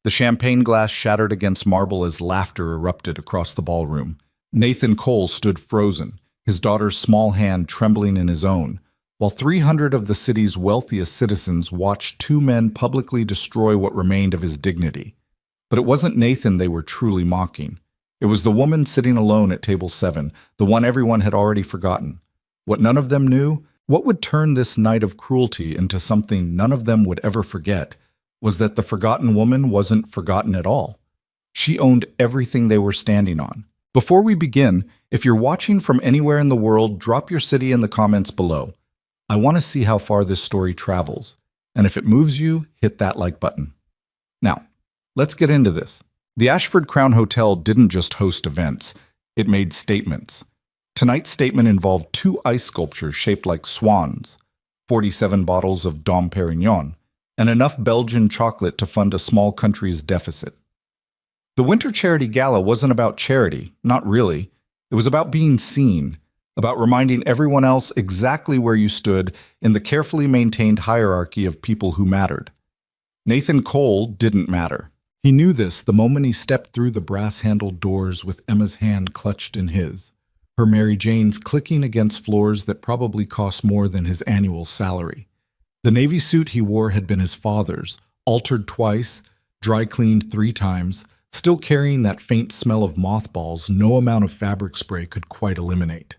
The champagne glass shattered against marble as laughter erupted across the ballroom. Nathan Cole stood frozen, his daughter's small hand trembling in his own, while 300 of the city's wealthiest citizens watched two men publicly destroy what remained of his dignity. But it wasn't Nathan they were truly mocking. It was the woman sitting alone at table 7, the one everyone had already forgotten. What none of them knew, what would turn this night of cruelty into something none of them would ever forget, was that the forgotten woman wasn't forgotten at all. She owned everything they were standing on. Before we begin, if you're watching from anywhere in the world, drop your city in the comments below. I want to see how far this story travels, and if it moves you, hit that like button. Now, let's get into this. The Ashford Crown Hotel didn't just host events, it made statements. Tonight's statement involved 2 ice sculptures shaped like swans, 47 bottles of Dom Perignon, and enough Belgian chocolate to fund a small country's deficit. The Winter Charity Gala wasn't about charity, not really. It was about being seen, about reminding everyone else exactly where you stood in the carefully maintained hierarchy of people who mattered. Nathan Cole didn't matter. He knew this the moment he stepped through the brass-handled doors with Emma's hand clutched in his, her Mary Jane's clicking against floors that probably cost more than his annual salary. The navy suit he wore had been his father's, altered twice, dry cleaned 3 times, still carrying that faint smell of mothballs no amount of fabric spray could quite eliminate.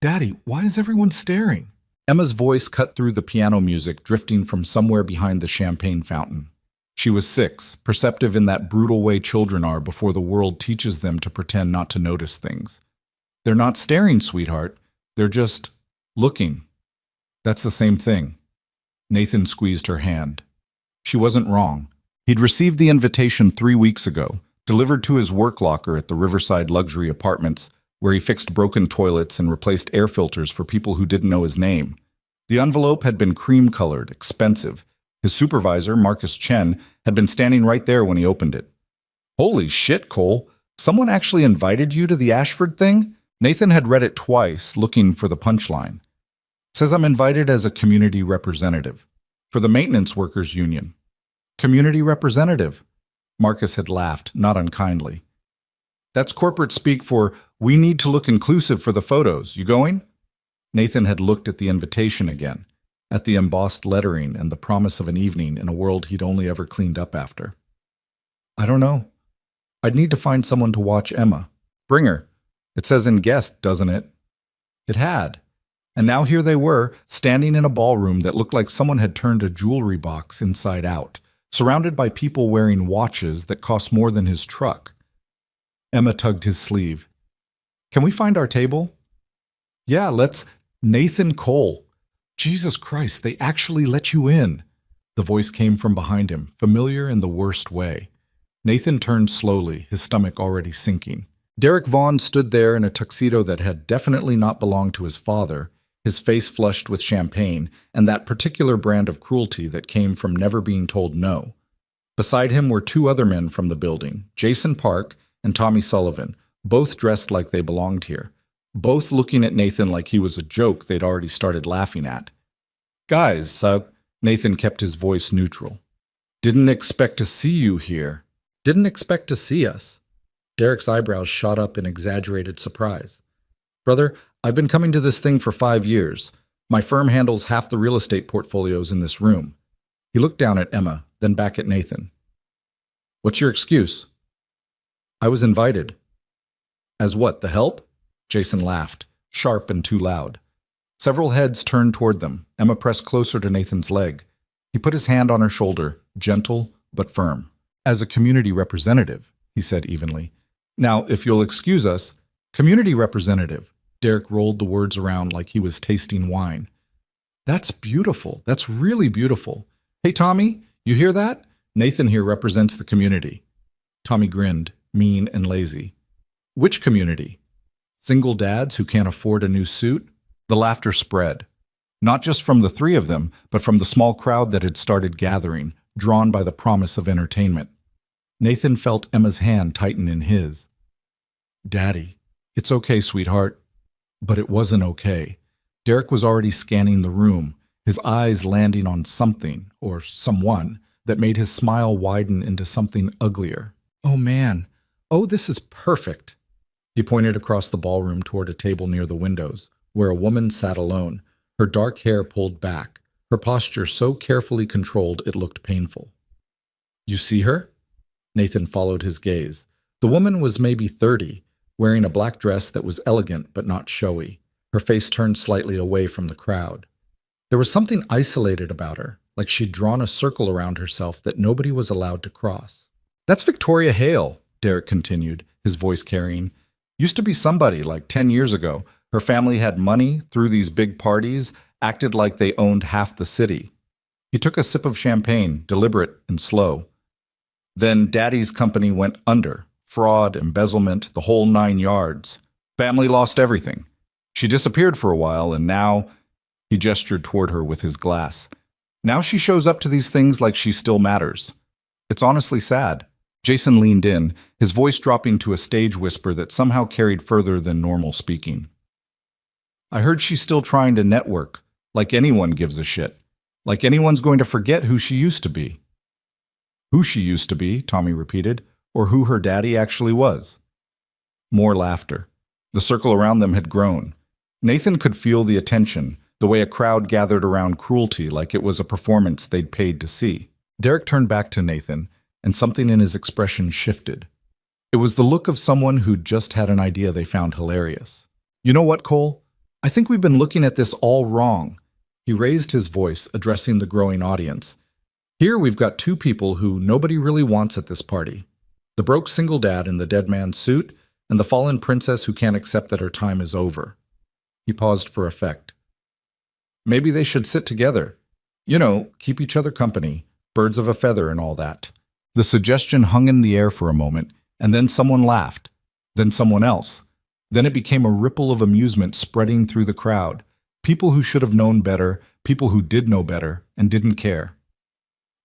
"Daddy, why is everyone staring?" Emma's voice cut through the piano music drifting from somewhere behind the champagne fountain. She was 6, perceptive in that brutal way children are before the world teaches them to pretend not to notice things. "They're not staring, sweetheart. They're just looking." "That's the same thing." Nathan squeezed her hand. She wasn't wrong. He'd received the invitation 3 weeks ago, delivered to his work locker at the Riverside Luxury Apartments, where he fixed broken toilets and replaced air filters for people who didn't know his name. The envelope had been cream-colored, expensive. His supervisor, Marcus Chen, had been standing right there when he opened it. "Holy shit, Cole! Someone actually invited you to the Ashford thing?" Nathan had read it twice, looking for the punchline. "Says I'm invited as a community representative for the Maintenance Workers Union." "Community representative?" Marcus had laughed, not unkindly. "That's corporate speak for, we need to look inclusive for the photos. You going?" Nathan had looked at the invitation again, at the embossed lettering and the promise of an evening in a world he'd only ever cleaned up after. "I don't know. I'd need to find someone to watch Emma. Bring her. It says in guest, doesn't it?" It had. And now here they were, standing in a ballroom that looked like someone had turned a jewelry box inside out, surrounded by people wearing watches that cost more than his truck. Emma tugged his sleeve. "Can we find our table?" "Yeah, let's—" "Nathan Cole. Jesus Christ, they actually let you in." The voice came from behind him, familiar in the worst way. Nathan turned slowly, his stomach already sinking. Derek Vaughn stood there in a tuxedo that had definitely not belonged to his father, his face flushed with champagne, and that particular brand of cruelty that came from never being told no. Beside him were 2 other men from the building, Jason Park and Tommy Sullivan, both dressed like they belonged here, both looking at Nathan like he was a joke they'd already started laughing at. "Guys, Nathan kept his voice neutral. "Didn't expect to see you here." "Didn't expect to see us." Derek's eyebrows shot up in exaggerated surprise. "Brother, I've been coming to this thing for 5 years. My firm handles half the real estate portfolios in this room." He looked down at Emma, then back at Nathan. "What's your excuse?" "I was invited." "As what, the help?" Jason laughed, sharp and too loud. Several heads turned toward them. Emma pressed closer to Nathan's leg. He put his hand on her shoulder, gentle but firm. "As a community representative," he said evenly. "Now, if you'll excuse us, community representative." Derek rolled the words around like he was tasting wine. "That's beautiful. That's really beautiful. Hey, Tommy, you hear that? Nathan here represents the community." Tommy grinned, mean and lazy. "Which community? Single dads who can't afford a new suit?" The laughter spread, not just from the 3 of them, but from the small crowd that had started gathering, drawn by the promise of entertainment. Nathan felt Emma's hand tighten in his. "Daddy, it's okay, sweetheart." But it wasn't okay. Derek was already scanning the room, his eyes landing on something, or someone, that made his smile widen into something uglier. "Oh man, oh, this is perfect." He pointed across the ballroom toward a table near the windows, where a woman sat alone, her dark hair pulled back, her posture so carefully controlled it looked painful. "You see her?" Nathan followed his gaze. The woman was maybe 30, wearing a black dress that was elegant but not showy, her face turned slightly away from the crowd. There was something isolated about her, like she'd drawn a circle around herself that nobody was allowed to cross. "That's Victoria Hale," Derek continued, his voice carrying. "Used to be somebody like 10 years ago. Her family had money, threw these big parties, acted like they owned half the city." He took a sip of champagne, deliberate and slow. "Then Daddy's company went under. Fraud, embezzlement, the whole 9 yards. Family lost everything. She disappeared for a while, and now—" He gestured toward her with his glass. "Now she shows up to these things like she still matters. It's honestly sad." Jason leaned in, his voice dropping to a stage whisper that somehow carried further than normal speaking. "I heard she's still trying to network, like anyone gives a shit. Like anyone's going to forget who she used to be." "Who she used to be," Tommy repeated, "or who her daddy actually was." More laughter. The circle around them had grown. Nathan could feel the attention, the way a crowd gathered around cruelty like it was a performance they'd paid to see. Derek turned back to Nathan, and something in his expression shifted. It was the look of someone who'd just had an idea they found hilarious. "You know what, Cole? I think we've been looking at this all wrong." He raised his voice, addressing the growing audience. "Here we've got two people who nobody really wants at this party. The broke single dad in the dead man's suit, and the fallen princess who can't accept that her time is over." He paused for effect. "Maybe they should sit together. You know, keep each other company, birds of a feather and all that." The suggestion hung in the air for a moment, and then someone laughed. Then someone else. Then it became a ripple of amusement spreading through the crowd. People who should have known better, people who did know better, and didn't care.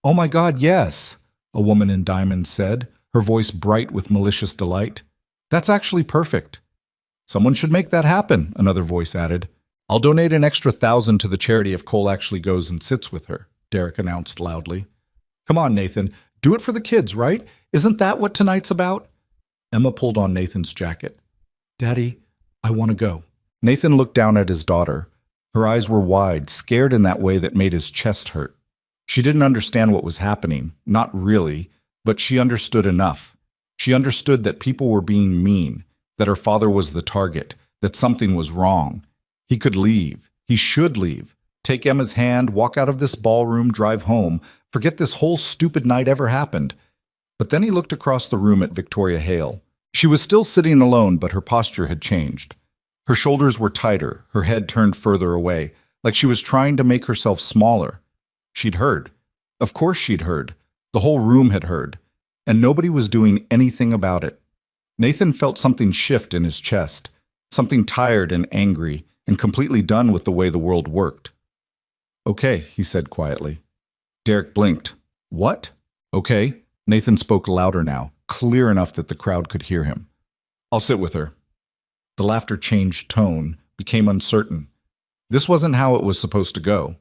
"Oh my God, yes," a woman in diamonds said, her voice bright with malicious delight. "That's actually perfect." "Someone should make that happen," another voice added. "I'll donate an extra 1,000 to the charity if Cole actually goes and sits with her," Derek announced loudly. "Come on, Nathan. Do it for the kids, right? Isn't that what tonight's about?" Emma pulled on Nathan's jacket. "Daddy, I want to go." Nathan looked down at his daughter. Her eyes were wide, scared in that way that made his chest hurt. She didn't understand what was happening, not really, but she understood enough. She understood that people were being mean, that her father was the target, that something was wrong. He could leave. He should leave. Take Emma's hand, walk out of this ballroom, drive home, forget this whole stupid night ever happened. But then he looked across the room at Victoria Hale. She was still sitting alone, but her posture had changed. Her shoulders were tighter, her head turned further away, like she was trying to make herself smaller. She'd heard. Of course she'd heard. The whole room had heard. And nobody was doing anything about it. Nathan felt something shift in his chest, something tired and angry, and completely done with the way the world worked. "Okay," he said quietly. Derek blinked. "What?" "Okay." Nathan spoke louder now, clear enough that the crowd could hear him. "I'll sit with her." The laughter changed tone, became uncertain. This wasn't how it was supposed to go.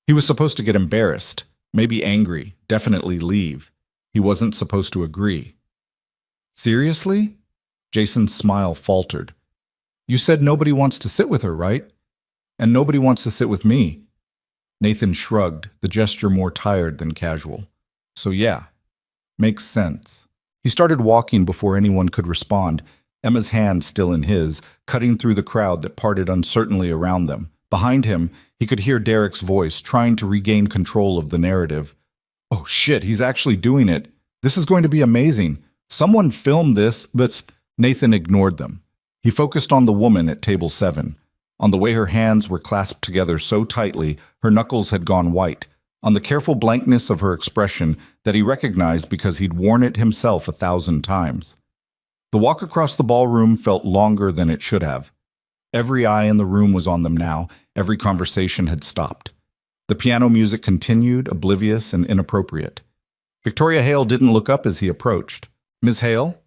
He was supposed to get embarrassed, maybe angry, definitely leave. He wasn't supposed to agree. "Seriously?" Jason's smile faltered. "You said nobody wants to sit with her, right? And nobody wants to sit with me." Nathan shrugged, the gesture more tired than casual. "So yeah, makes sense." He started walking before anyone could respond, Emma's hand still in his, cutting through the crowd that parted uncertainly around them. Behind him, he could hear Derek's voice, trying to regain control of the narrative. "Oh shit, he's actually doing it. This is going to be amazing. Someone film this," but Nathan ignored them. He focused on the woman at table 7, on the way her hands were clasped together so tightly her knuckles had gone white, on the careful blankness of her expression that he recognized because he'd worn it himself 1,000 times. The walk across the ballroom felt longer than it should have. Every eye in the room was on them now, every conversation had stopped. The piano music continued, oblivious and inappropriate. Victoria Hale didn't look up as he approached. "Ms. Hale?"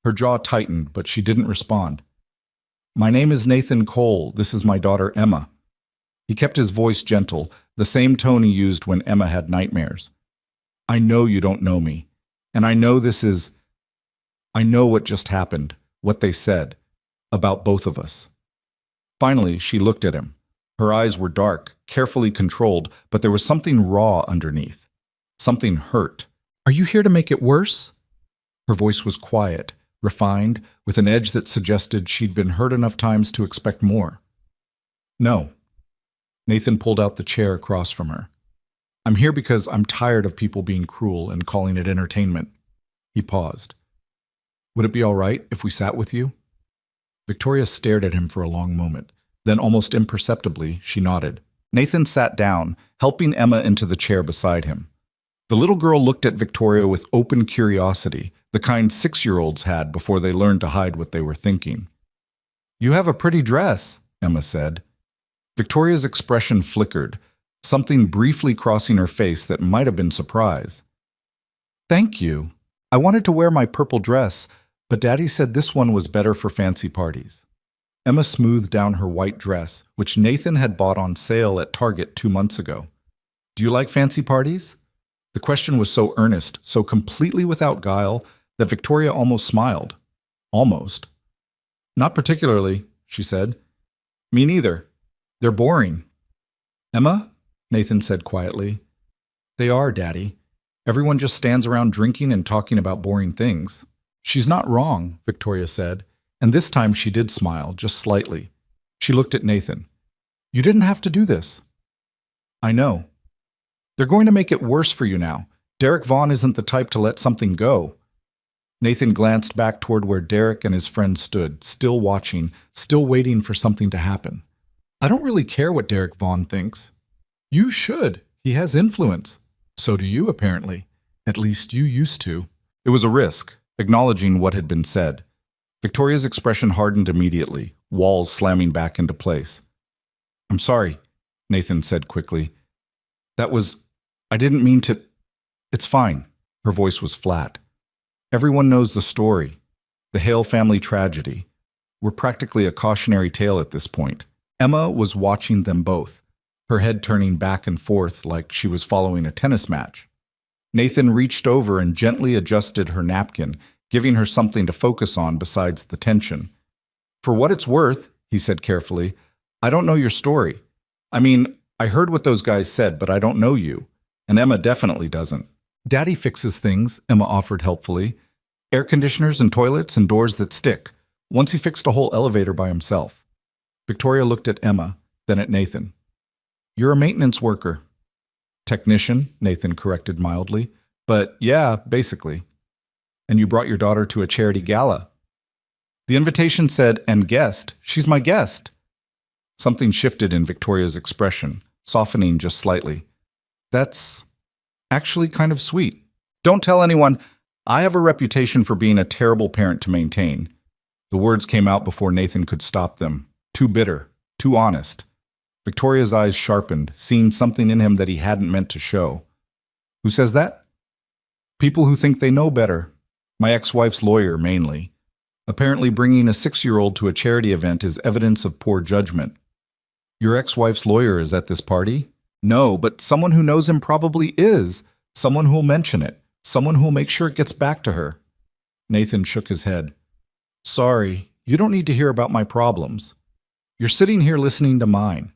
Her jaw tightened, but she didn't respond. "My name is Nathan Cole. This is my daughter, Emma." He kept his voice gentle, the same tone he used when Emma had nightmares. I know you don't know me. And I know what just happened, what they said, about both of us. Finally, she looked at him. Her eyes were dark, carefully controlled, but there was something raw underneath. Something hurt. Are you here to make it worse? Her voice was quiet, refined, with an edge that suggested she'd been hurt enough times to expect more. No. Nathan pulled out the chair across from her. I'm here because I'm tired of people being cruel and calling it entertainment. He paused. Would it be all right if we sat with you? Victoria stared at him for a long moment. Then, almost imperceptibly, she nodded. Nathan sat down, helping Emma into the chair beside him. The little girl looked at Victoria with open curiosity, the kind 6-year-olds had before they learned to hide what they were thinking. You have a pretty dress, Emma said. Victoria's expression flickered, something briefly crossing her face that might have been surprise. Thank you. I wanted to wear my purple dress, but Daddy said this one was better for fancy parties. Emma smoothed down her white dress, which Nathan had bought on sale at Target 2 months ago. Do you like fancy parties? The question was so earnest, so completely without guile, that Victoria almost smiled. Almost. Not particularly, she said. Me neither. They're boring. Emma? Nathan said quietly. They are, Daddy. Everyone just stands around drinking and talking about boring things. She's not wrong, Victoria said, and this time she did smile, just slightly. She looked at Nathan. You didn't have to do this. I know. They're going to make it worse for you now. Derek Vaughn isn't the type to let something go. Nathan glanced back toward where Derek and his friend stood, still watching, still waiting for something to happen. I don't really care what Derek Vaughn thinks. You should. He has influence. So do you, apparently. At least you used to. It was a risk, acknowledging what had been said. Victoria's expression hardened immediately, walls slamming back into place. I'm sorry, Nathan said quickly. I didn't mean to. It's fine. Her voice was flat. Everyone knows the story. The Hale family tragedy. We're practically a cautionary tale at this point. Emma was watching them both, her head turning back and forth like she was following a tennis match. Nathan reached over and gently adjusted her napkin, giving her something to focus on besides the tension. For what it's worth, he said carefully, I don't know your story. I mean, I heard what those guys said, but I don't know you. And Emma definitely doesn't. Daddy fixes things, Emma offered helpfully. Air conditioners and toilets and doors that stick. Once he fixed a whole elevator by himself. Victoria looked at Emma, then at Nathan. You're a maintenance worker. Technician, Nathan corrected mildly. But yeah, basically. And you brought your daughter to a charity gala. The invitation said, and guest. She's my guest. Something shifted in Victoria's expression, softening just slightly. That's actually kind of sweet. Don't tell anyone. I have a reputation for being a terrible parent to maintain. The words came out before Nathan could stop them. Too bitter, too honest. Victoria's eyes sharpened, seeing something in him that he hadn't meant to show. Who says that? People who think they know better. My ex-wife's lawyer, mainly. Apparently bringing a 6-year-old to a charity event is evidence of poor judgment. Your ex-wife's lawyer is at this party? No, but someone who knows him probably is. Someone who'll mention it. Someone who'll make sure it gets back to her. Nathan shook his head. Sorry, you don't need to hear about my problems. You're sitting here listening to mine.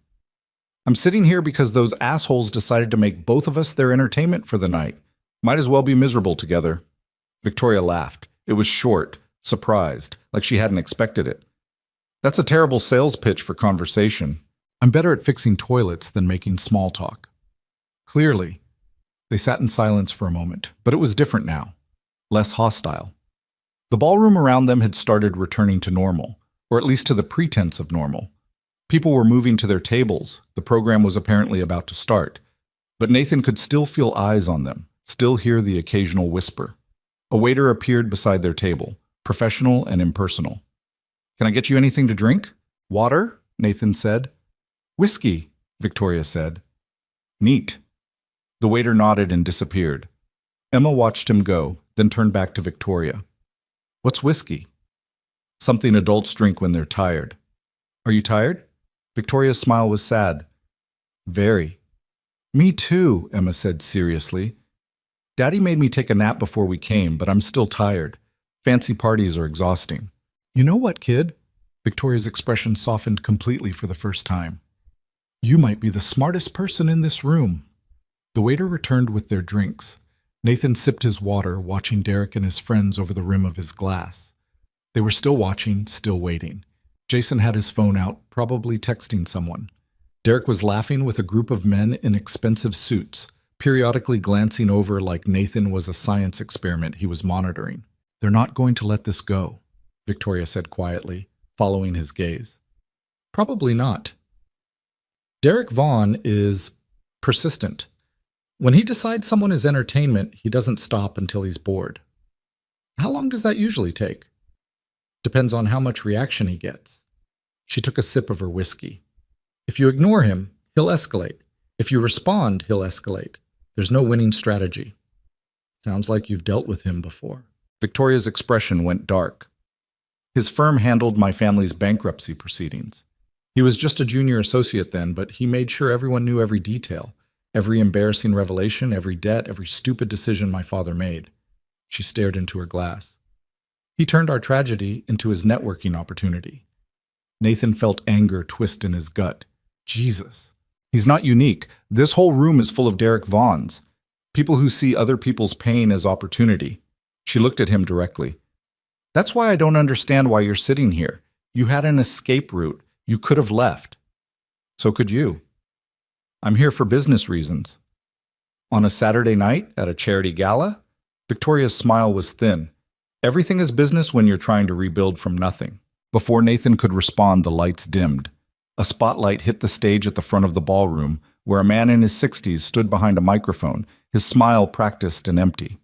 I'm sitting here because those assholes decided to make both of us their entertainment for the night. Might as well be miserable together. Victoria laughed. It was short, surprised, like she hadn't expected it. That's a terrible sales pitch for conversation. I'm better at fixing toilets than making small talk. Clearly. They sat in silence for a moment, but it was different now. Less hostile. The ballroom around them had started returning to normal, or at least to the pretense of normal. People were moving to their tables. The program was apparently about to start. But Nathan could still feel eyes on them, still hear the occasional whisper. A waiter appeared beside their table, professional and impersonal. Can I get you anything to drink? Water? Nathan said. Whiskey, Victoria said. Neat. The waiter nodded and disappeared. Emma watched him go, then turned back to Victoria. What's whiskey? Something adults drink when they're tired. Are you tired? Victoria's smile was sad. Very. Me too, Emma said seriously. Daddy made me take a nap before we came, but I'm still tired. Fancy parties are exhausting. You know what, kid? Victoria's expression softened completely for the first time. You might be the smartest person in this room. The waiter returned with their drinks. Nathan sipped his water, watching Derek and his friends over the rim of his glass. They were still watching, still waiting. Jason had his phone out, probably texting someone. Derek was laughing with a group of men in expensive suits, periodically glancing over like Nathan was a science experiment he was monitoring. They're not going to let this go, Victoria said quietly, following his gaze. Probably not. Derek Vaughn is persistent. When he decides someone is entertainment, he doesn't stop until he's bored. How long does that usually take? Depends on how much reaction he gets. She took a sip of her whiskey. If you ignore him, he'll escalate. If you respond, he'll escalate. There's no winning strategy. Sounds like you've dealt with him before. Victoria's expression went dark. His firm handled my family's bankruptcy proceedings. He was just a junior associate then, but he made sure everyone knew every detail, every embarrassing revelation, every debt, every stupid decision my father made. She stared into her glass. He turned our tragedy into his networking opportunity. Nathan felt anger twist in his gut. Jesus. He's not unique. This whole room is full of Derek Vaughns. People who see other people's pain as opportunity. She looked at him directly. That's why I don't understand why you're sitting here. You had an escape route. You could have left. So could you. I'm here for business reasons. On a Saturday night at a charity gala? Victoria's smile was thin. Everything is business when you're trying to rebuild from nothing. Before Nathan could respond, the lights dimmed. A spotlight hit the stage at the front of the ballroom, where a man in his 60s stood behind a microphone, his smile practiced and empty.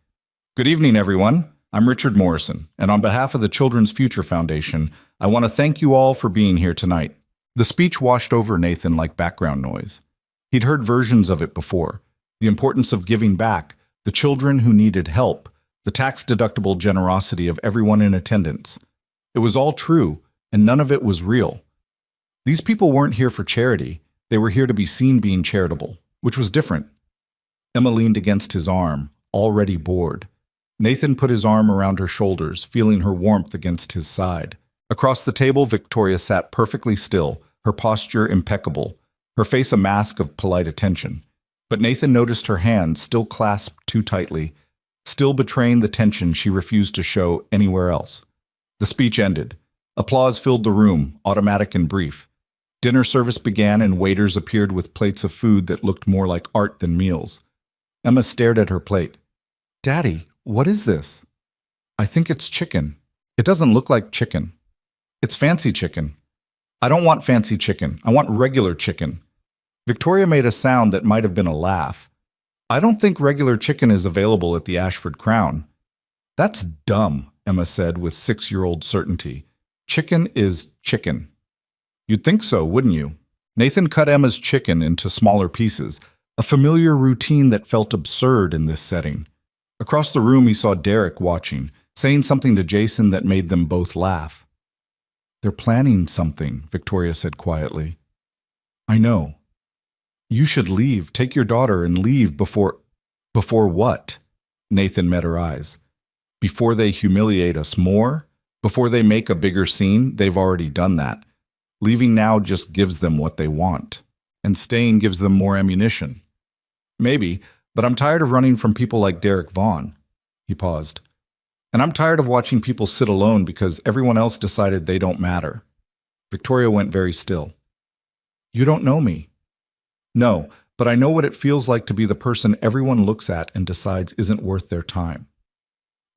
Good evening, everyone. I'm Richard Morrison, and on behalf of the Children's Future Foundation, I want to thank you all for being here tonight. The speech washed over Nathan like background noise. He'd heard versions of it before. The importance of giving back, the children who needed help, the tax-deductible generosity of everyone in attendance. It was all true, and none of it was real. These people weren't here for charity. They were here to be seen being charitable, which was different. Emma leaned against his arm, already bored. Nathan put his arm around her shoulders, feeling her warmth against his side. Across the table, Victoria sat perfectly still, her posture impeccable, her face a mask of polite attention. But Nathan noticed her hands still clasped too tightly, still betraying the tension she refused to show anywhere else. The speech ended. Applause filled the room, automatic and brief. Dinner service began and waiters appeared with plates of food that looked more like art than meals. Emma stared at her plate. Daddy, what is this? I think it's chicken. It doesn't look like chicken. It's fancy chicken. I don't want fancy chicken. I want regular chicken. Victoria made a sound that might have been a laugh. I don't think regular chicken is available at the Ashford Crown. That's dumb, Emma said with 6-year-old certainty. Chicken is chicken. You'd think so, wouldn't you? Nathan cut Emma's chicken into smaller pieces, a familiar routine that felt absurd in this setting. Across the room he saw Derek watching, saying something to Jason that made them both laugh. They're planning something, Victoria said quietly. I know. You should leave. Take your daughter and leave before... Before what? Nathan met her eyes. Before they humiliate us more? Before they make a bigger scene? They've already done that. Leaving now just gives them what they want. And staying gives them more ammunition. Maybe, but I'm tired of running from people like Derek Vaughn. He paused. And I'm tired of watching people sit alone because everyone else decided they don't matter. Victoria went very still. You don't know me. No, but I know what it feels like to be the person everyone looks at and decides isn't worth their time.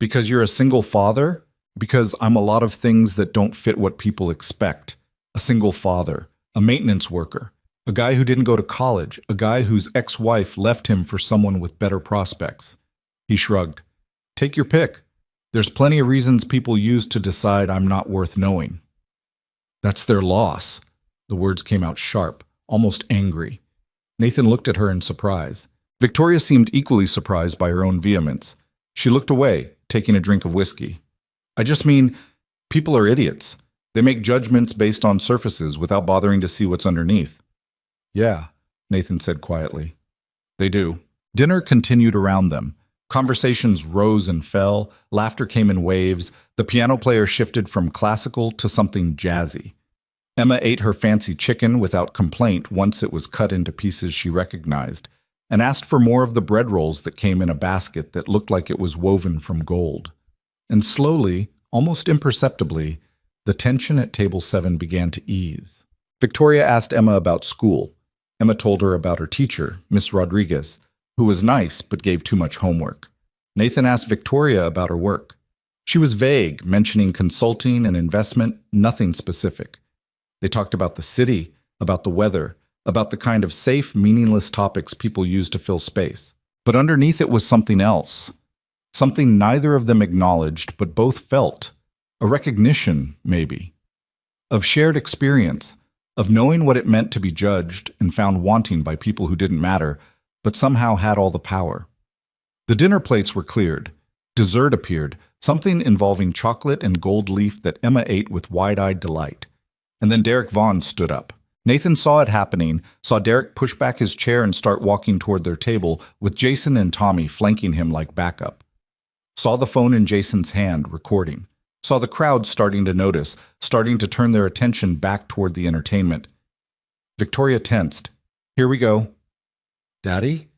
Because you're a single father? Because I'm a lot of things that don't fit what people expect. A single father, a maintenance worker, a guy who didn't go to college, a guy whose ex-wife left him for someone with better prospects. He shrugged. Take your pick. There's plenty of reasons people use to decide I'm not worth knowing. That's their loss. The words came out sharp, almost angry. Nathan looked at her in surprise. Victoria seemed equally surprised by her own vehemence. She looked away, taking a drink of whiskey. I just mean, people are idiots. They make judgments based on surfaces without bothering to see what's underneath. Yeah, Nathan said quietly. They do. Dinner continued around them. Conversations rose and fell, laughter came in waves, the piano player shifted from classical to something jazzy. Emma ate her fancy chicken without complaint once it was cut into pieces she recognized, and asked for more of the bread rolls that came in a basket that looked like it was woven from gold. And slowly, almost imperceptibly, the tension at table 7 began to ease. Victoria asked Emma about school. Emma told her about her teacher, Miss Rodriguez, who was nice but gave too much homework. Nathan asked Victoria about her work. She was vague, mentioning consulting and investment, nothing specific. They talked about the city, about the weather, about the kind of safe, meaningless topics people use to fill space. But underneath it was something else. Something neither of them acknowledged, but both felt. A recognition, maybe. Of shared experience, of knowing what it meant to be judged and found wanting by people who didn't matter, but somehow had all the power. The dinner plates were cleared. Dessert appeared, something involving chocolate and gold leaf that Emma ate with wide-eyed delight. And then Derek Vaughn stood up. Nathan saw it happening, saw Derek push back his chair and start walking toward their table, with Jason and Tommy flanking him like backup. Saw the phone in Jason's hand, recording. Saw the crowd starting to notice, starting to turn their attention back toward the entertainment. Victoria tensed. Here we go. Daddy?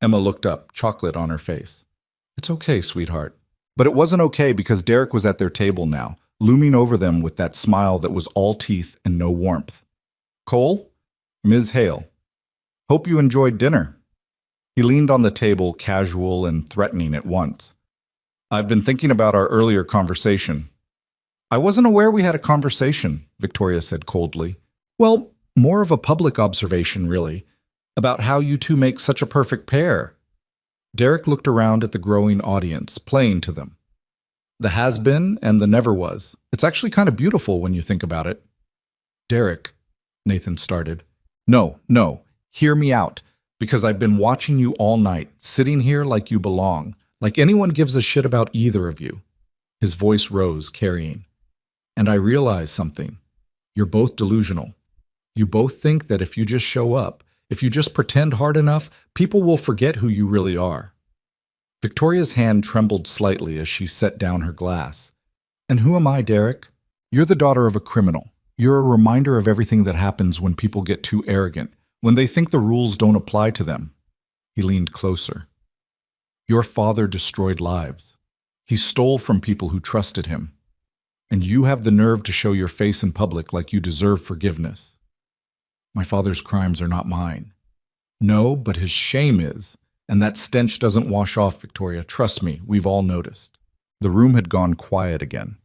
Emma looked up, chocolate on her face. It's okay, sweetheart. But it wasn't okay because Derek was at their table now, looming over them with that smile that was all teeth and no warmth. Cole? Ms. Hale. Hope you enjoyed dinner. He leaned on the table, casual and threatening at once. I've been thinking about our earlier conversation. I wasn't aware we had a conversation, Victoria said coldly. Well, more of a public observation, really, about how you two make such a perfect pair. Derek looked around at the growing audience, playing to them. The has-been and the never was. It's actually kind of beautiful when you think about it. Derek, Nathan started. No, hear me out, because I've been watching you all night, sitting here like you belong, like anyone gives a shit about either of you. His voice rose, carrying. And I realized something. You're both delusional. You both think that if you just show up, if you just pretend hard enough, people will forget who you really are. Victoria's hand trembled slightly as she set down her glass. And who am I, Derek? You're the daughter of a criminal. You're a reminder of everything that happens when people get too arrogant, when they think the rules don't apply to them. He leaned closer. Your father destroyed lives. He stole from people who trusted him. And you have the nerve to show your face in public like you deserve forgiveness. My father's crimes are not mine. No, but his shame is. And that stench doesn't wash off, Victoria. Trust me, we've all noticed. The room had gone quiet again.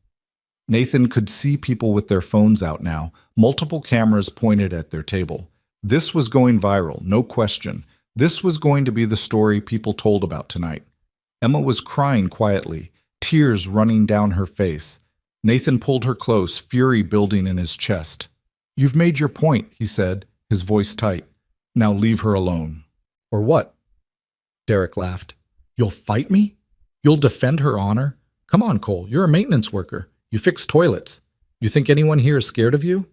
Nathan could see people with their phones out now, multiple cameras pointed at their table. This was going viral, no question. This was going to be the story people told about tonight. Emma was crying quietly, tears running down her face. Nathan pulled her close, fury building in his chest. You've made your point, he said, his voice tight. Now leave her alone. Or what? Derek laughed. You'll fight me? You'll defend her honor? Come on, Cole, you're a maintenance worker. You fix toilets. You think anyone here is scared of you?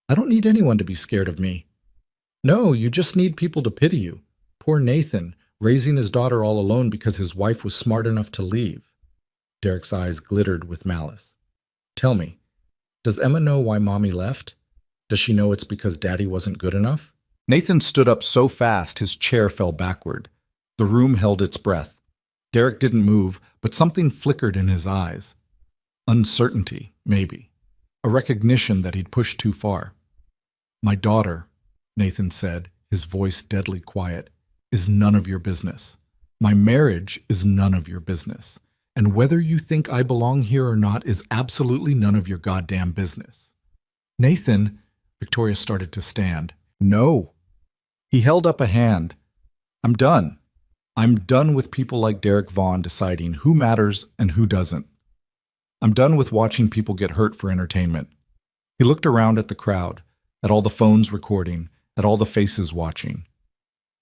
I don't need anyone to be scared of me. No, you just need people to pity you. Poor Nathan, raising his daughter all alone because his wife was smart enough to leave. Derek's eyes glittered with malice. Tell me, does Emma know why Mommy left? Does she know it's because Daddy wasn't good enough? Nathan stood up so fast his chair fell backward. The room held its breath. Derek didn't move, but something flickered in his eyes. Uncertainty, maybe. A recognition that he'd pushed too far. My daughter, Nathan said, his voice deadly quiet, is none of your business. My marriage is none of your business. And whether you think I belong here or not is absolutely none of your goddamn business. Nathan, Victoria started to stand. No. He held up a hand. I'm done. I'm done with people like Derek Vaughn deciding who matters and who doesn't. I'm done with watching people get hurt for entertainment. He looked around at the crowd, at all the phones recording, at all the faces watching.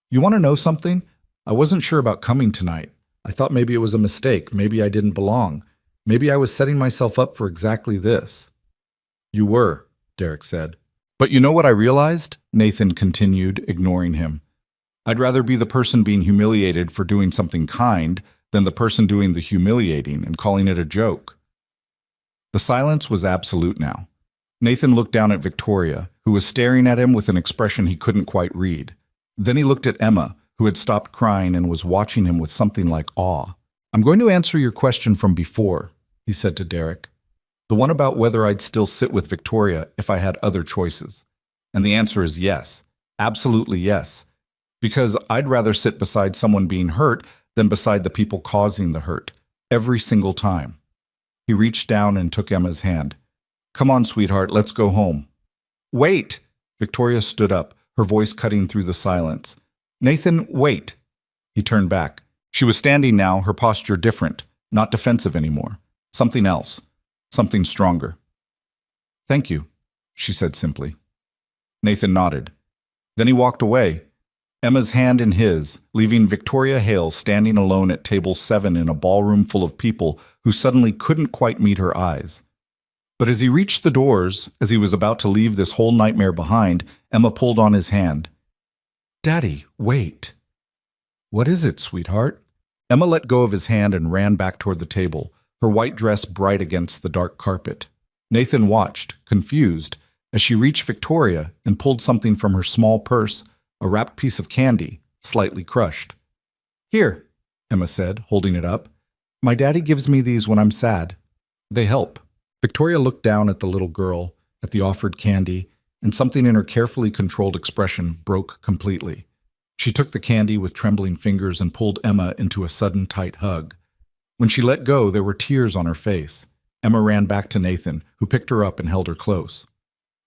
You want to know something? I wasn't sure about coming tonight. I thought maybe it was a mistake. Maybe I didn't belong. Maybe I was setting myself up for exactly this. You were, Derek said. But you know what I realized? Nathan continued, ignoring him. I'd rather be the person being humiliated for doing something kind than the person doing the humiliating and calling it a joke. The silence was absolute now. Nathan looked down at Victoria, who was staring at him with an expression he couldn't quite read. Then he looked at Emma, who had stopped crying and was watching him with something like awe. "I'm going to answer your question from before," he said to Derek. "The one about whether I'd still sit with Victoria if I had other choices. And the answer is yes. Absolutely yes. Because I'd rather sit beside someone being hurt than beside the people causing the hurt. Every single time." He reached down and took Emma's hand. "Come on, sweetheart, let's go home." "Wait!" Victoria stood up, her voice cutting through the silence. "Nathan, wait!" He turned back. She was standing now, her posture different, not defensive anymore. Something else. Something stronger. "Thank you," she said simply. Nathan nodded. Then he walked away, Emma's hand in his, leaving Victoria Hale standing alone at table 7 in a ballroom full of people who suddenly couldn't quite meet her eyes. But as he reached the doors, as he was about to leave this whole nightmare behind, Emma pulled on his hand. "Daddy, wait." "What is it, sweetheart?" Emma let go of his hand and ran back toward the table, her white dress bright against the dark carpet. Nathan watched, confused, as she reached Victoria and pulled something from her small purse, a wrapped piece of candy, slightly crushed. "Here," Emma said, holding it up. "My daddy gives me these when I'm sad. They help." Victoria looked down at the little girl, at the offered candy, and something in her carefully controlled expression broke completely. She took the candy with trembling fingers and pulled Emma into a sudden tight hug. When she let go, there were tears on her face. Emma ran back to Nathan, who picked her up and held her close.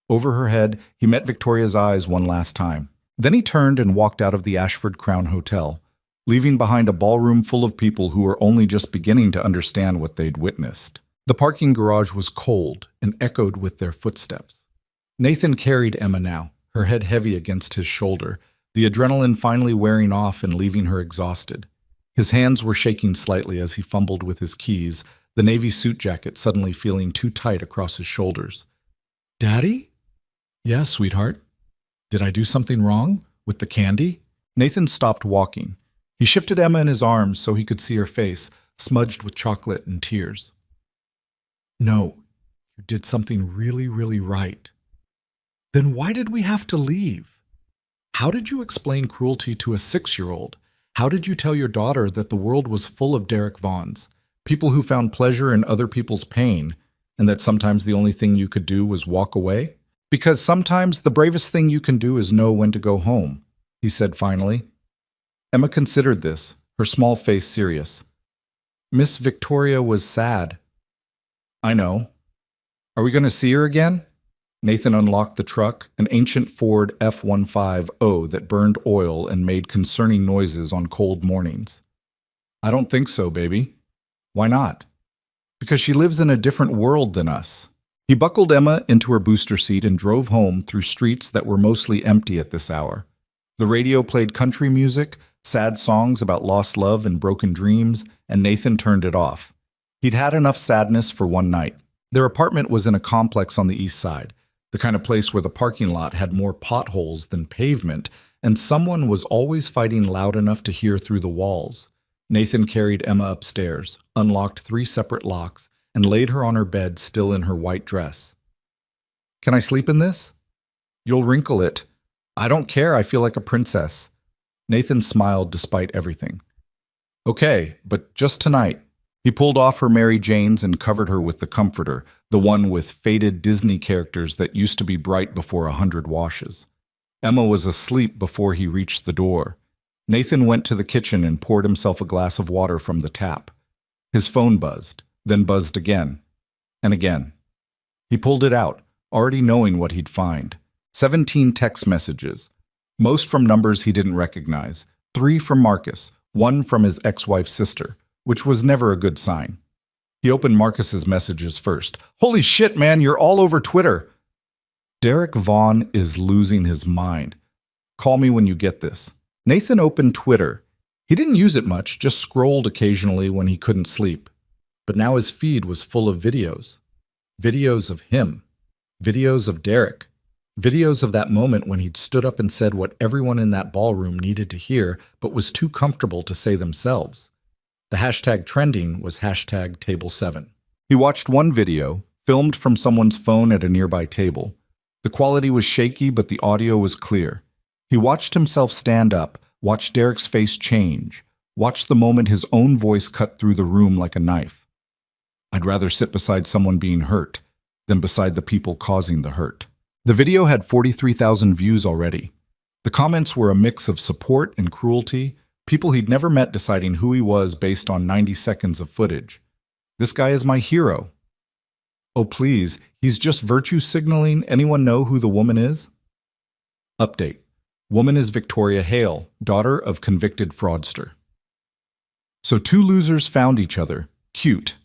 Over her head, he met Victoria's eyes one last time. Then he turned and walked out of the Ashford Crown Hotel, leaving behind a ballroom full of people who were only just beginning to understand what they'd witnessed. The parking garage was cold and echoed with their footsteps. Nathan carried Emma now, her head heavy against his shoulder, the adrenaline finally wearing off and leaving her exhausted. His hands were shaking slightly as he fumbled with his keys, the navy suit jacket suddenly feeling too tight across his shoulders. "Daddy?" "Yeah, sweetheart." "Did I do something wrong? With the candy?" Nathan stopped walking. He shifted Emma in his arms so he could see her face, smudged with chocolate and tears. "No, you did something really, really right." "Then why did we have to leave? How did you explain cruelty to a 6-year-old? How did you tell your daughter that the world was full of Derek Vaughns, people who found pleasure in other people's pain, and that sometimes the only thing you could do was walk away? Because sometimes the bravest thing you can do is know when to go home," he said finally. Emma considered this, her small face serious. "Miss Victoria was sad." "I know. Are we going to see her again?" Nathan unlocked the truck, an ancient Ford F-150 that burned oil and made concerning noises on cold mornings. "I don't think so, baby." "Why not?" "Because she lives in a different world than us." He buckled Emma into her booster seat and drove home through streets that were mostly empty at this hour. The radio played country music, sad songs about lost love and broken dreams, and Nathan turned it off. He'd had enough sadness for one night. Their apartment was in a complex on the east side, the kind of place where the parking lot had more potholes than pavement, and someone was always fighting loud enough to hear through the walls. Nathan carried Emma upstairs, unlocked 3 separate locks, and laid her on her bed still in her white dress. "Can I sleep in this?" "You'll wrinkle it." "I don't care, I feel like a princess." Nathan smiled despite everything. "Okay, but just tonight." He pulled off her Mary Janes and covered her with the comforter, the one with faded Disney characters that used to be bright before 100 washes. Emma was asleep before he reached the door. Nathan went to the kitchen and poured himself a glass of water from the tap. His phone buzzed, then buzzed again, and again. He pulled it out, already knowing what he'd find. 17 text messages, most from numbers he didn't recognize, 3 from Marcus, 1 from his ex-wife's sister, which was never a good sign. He opened Marcus's messages first. "Holy shit, man, you're all over Twitter." "Derek Vaughn is losing his mind. Call me when you get this." Nathan opened Twitter. He didn't use it much, just scrolled occasionally when he couldn't sleep. But now his feed was full of videos. Videos of him. Videos of Derek. Videos of that moment when he'd stood up and said what everyone in that ballroom needed to hear but was too comfortable to say themselves. The hashtag trending was hashtag table 7. He watched one video, filmed from someone's phone at a nearby table. The quality was shaky, but the audio was clear. He watched himself stand up, watched Derek's face change, watched the moment his own voice cut through the room like a knife. I'd rather sit beside someone being hurt than beside the people causing the hurt. The video had 43,000 views already. The comments were a mix of support and cruelty, people he'd never met deciding who he was based on 90 seconds of footage. This guy is my hero. Oh please, he's just virtue signaling. Anyone know who the woman is? Update. Woman is Victoria Hale, daughter of convicted fraudster. So 2 losers found each other. Cute.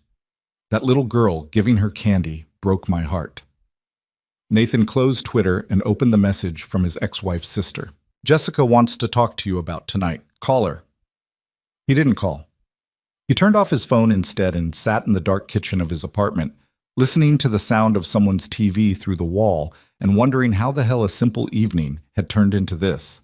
That little girl giving her candy broke my heart. Nathan closed Twitter and opened the message from his ex-wife's sister. Jessica wants to talk to you about tonight. Call her. He didn't call. He turned off his phone instead and sat in the dark kitchen of his apartment, listening to the sound of someone's TV through the wall and wondering how the hell a simple evening had turned into this.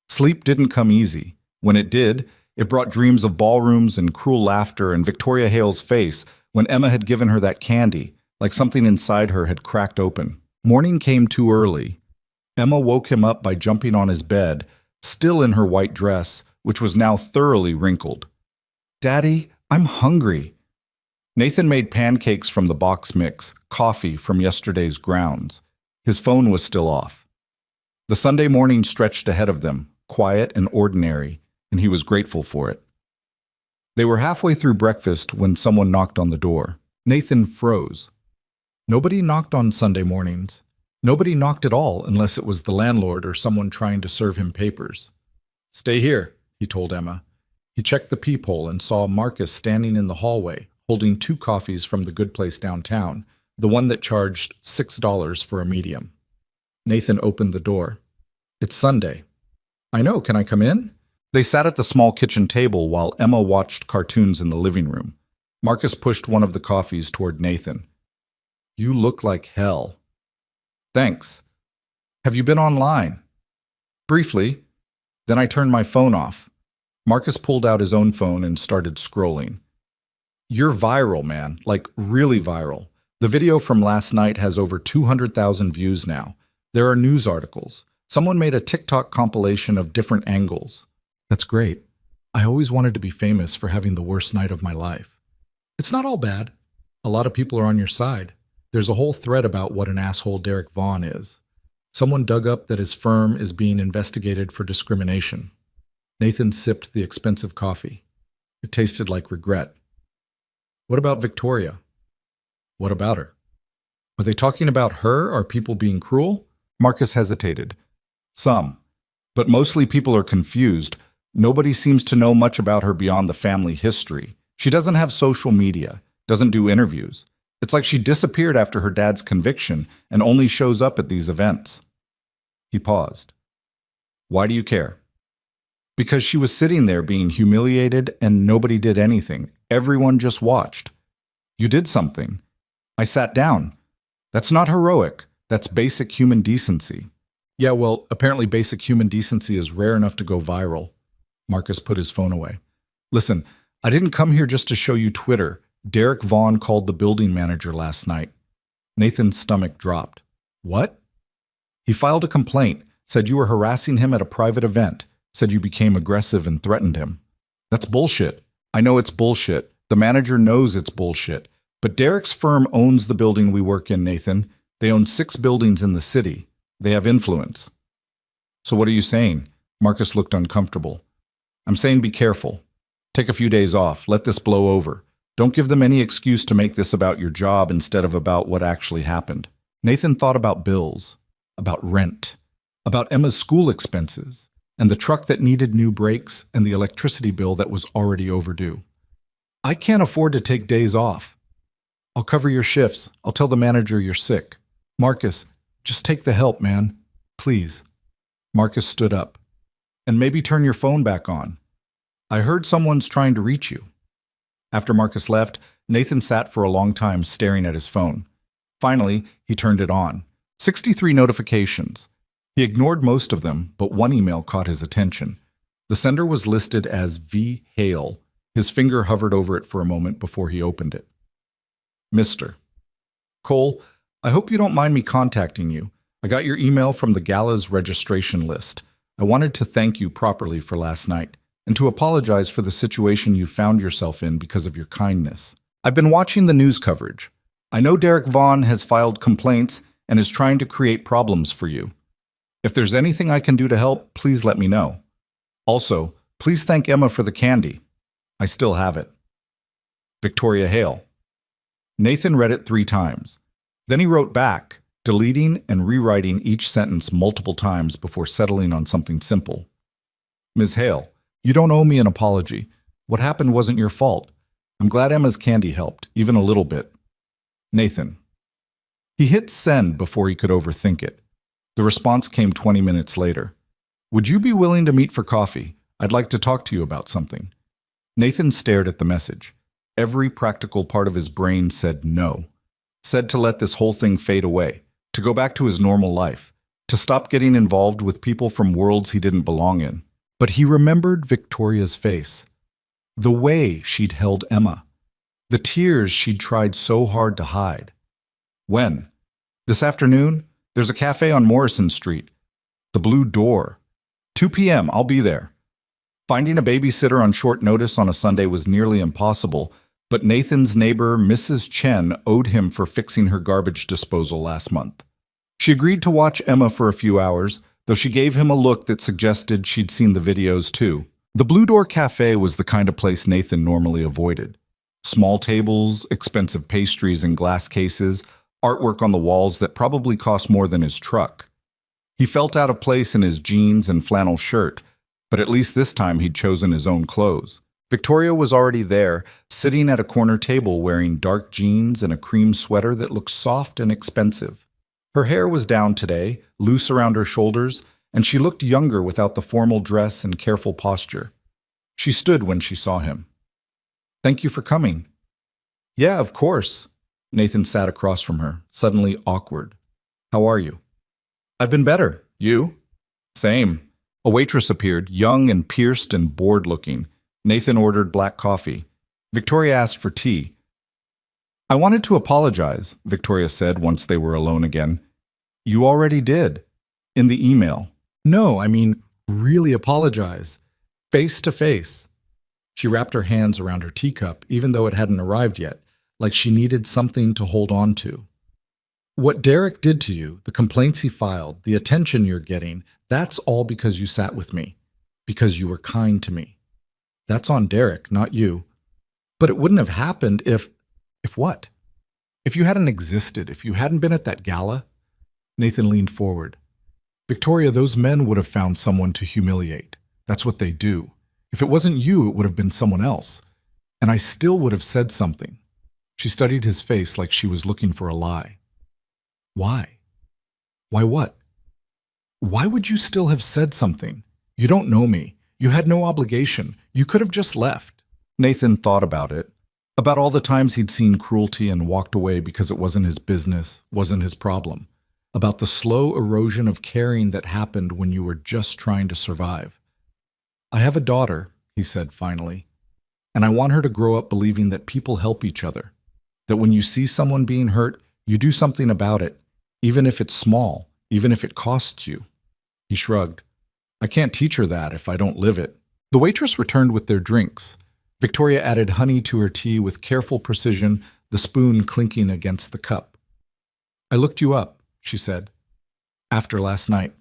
Sleep didn't come easy. When it did, it brought dreams of ballrooms and cruel laughter and Victoria Hale's face when Emma had given her that candy, like something inside her had cracked open. Morning came too early. Emma woke him up by jumping on his bed, still in her white dress, which was now thoroughly wrinkled. Daddy, I'm hungry. Nathan made pancakes from the box mix, coffee from yesterday's grounds. His phone was still off. The Sunday morning stretched ahead of them, quiet and ordinary, and he was grateful for it. They were halfway through breakfast when someone knocked on the door. Nathan froze. Nobody knocked on Sunday mornings. Nobody knocked at all unless it was the landlord or someone trying to serve him papers. Stay here, he told Emma. He checked the peephole and saw Marcus standing in the hallway, holding 2 coffees from the good place downtown, the one that charged $6 for a medium. Nathan opened the door. It's Sunday. I know, can I come in? They sat at the small kitchen table while Emma watched cartoons in the living room. Marcus pushed one of the coffees toward Nathan. You look like hell. Thanks. Have you been online? Briefly. Then I turned my phone off. Marcus pulled out his own phone and started scrolling. You're viral, man. Like, really viral. The video from last night has over 200,000 views now. There are news articles. Someone made a TikTok compilation of different angles. That's great. I always wanted to be famous for having the worst night of my life. It's not all bad. A lot of people are on your side. There's a whole thread about what an asshole Derek Vaughn is. Someone dug up that his firm is being investigated for discrimination. Nathan sipped the expensive coffee. It tasted like regret. What about Victoria? What about her? Are they talking about her? Are people being cruel? Marcus hesitated. Some. But mostly people are confused. Nobody seems to know much about her beyond the family history. She doesn't have social media, doesn't do interviews. It's like she disappeared after her dad's conviction and only shows up at these events. He paused. Why do you care? Because she was sitting there being humiliated and nobody did anything. Everyone just watched. You did something. I sat down. That's not heroic. That's basic human decency. Yeah, well, apparently basic human decency is rare enough to go viral. Marcus put his phone away. Listen, I didn't come here just to show you Twitter. Derek Vaughn called the building manager last night. Nathan's stomach dropped. What? He filed a complaint, said you were harassing him at a private event, said you became aggressive and threatened him. That's bullshit. I know it's bullshit. The manager knows it's bullshit. But Derek's firm owns the building we work in, Nathan. They own 6 buildings in the city. They have influence. So what are you saying? Marcus looked uncomfortable. I'm saying be careful. Take a few days off. Let this blow over. Don't give them any excuse to make this about your job instead of about what actually happened. Nathan thought about bills, about rent, about Emma's school expenses, and the truck that needed new brakes and the electricity bill that was already overdue. I can't afford to take days off. I'll cover your shifts. I'll tell the manager you're sick. Marcus, just take the help, man. Please. Marcus stood up. And maybe turn your phone back on. I heard someone's trying to reach you. After Marcus left, Nathan sat for a long time staring at his phone. Finally, he turned it on. 63 notifications. He ignored most of them, but one email caught his attention. The sender was listed as V. Hale, His finger hovered over it for a moment before he opened it. Mr. Cole, I hope you don't mind me contacting you. I got your email from the gala's registration list. I wanted to thank you properly for last night and to apologize for the situation you found yourself in because of your kindness. I've been watching the news coverage. I know Derek Vaughn has filed complaints and is trying to create problems for you. If there's anything I can do to help, please let me know. Also, please thank Emma for the candy. I still have it. Victoria Hale. Nathan read it 3 times. Then he wrote back, deleting and rewriting each sentence multiple times before settling on something simple. Ms. Hale, you don't owe me an apology. What happened wasn't your fault. I'm glad Emma's candy helped, even a little bit. Nathan. He hit send before he could overthink it. The response came 20 minutes later. Would you be willing to meet for coffee? I'd like to talk to you about something. Nathan stared at the message. Every practical part of his brain said no. Said to let this whole thing fade away, to go back to his normal life, to stop getting involved with people from worlds he didn't belong in. But he remembered Victoria's face. The way she'd held Emma. The tears she'd tried so hard to hide. When? This afternoon? There's a cafe on Morrison Street. The Blue Door. 2 p.m., I'll be there. Finding a babysitter on short notice on a Sunday was nearly impossible, but Nathan's neighbor, Mrs. Chen, owed him for fixing her garbage disposal last month. She agreed to watch Emma for a few hours, though she gave him a look that suggested she'd seen the videos too. The Blue Door Cafe was the kind of place Nathan normally avoided. Small tables, expensive pastries in glass cases, artwork on the walls that probably cost more than his truck. He felt out of place in his jeans and flannel shirt, but at least this time he'd chosen his own clothes. Victoria was already there, sitting at a corner table wearing dark jeans and a cream sweater that looked soft and expensive. Her hair was down today, loose around her shoulders, and she looked younger without the formal dress and careful posture. She stood when she saw him. Thank you for coming. Yeah, of course. Nathan sat across from her, suddenly awkward. How are you? I've been better. You? Same. A waitress appeared, young and pierced and bored-looking. Nathan ordered black coffee. Victoria asked for tea. I wanted to apologize, Victoria said once they were alone again. You already did. In the email. No, I mean, really apologize. Face to face. She wrapped her hands around her teacup, even though it hadn't arrived yet, like she needed something to hold on to. What Derek did to you, the complaints he filed, the attention you're getting, that's all because you sat with me. Because you were kind to me. That's on Derek, not you. But it wouldn't have happened if what? If you hadn't existed, if you hadn't been at that gala? Nathan leaned forward. Victoria, those men would have found someone to humiliate. That's what they do. If it wasn't you, it would have been someone else. And I still would have said something. She studied his face like she was looking for a lie. Why? Why what? Why would you still have said something? You don't know me. You had no obligation. You could have just left. Nathan thought about it. About all the times he'd seen cruelty and walked away because it wasn't his business, wasn't his problem. About the slow erosion of caring that happened when you were just trying to survive. I have a daughter, he said finally, and I want her to grow up believing that people help each other. That when you see someone being hurt, you do something about it, even if it's small, even if it costs you. He shrugged. I can't teach her that if I don't live it. The waitress returned with their drinks. Victoria added honey to her tea with careful precision, the spoon clinking against the cup. I looked you up, she said, after last night.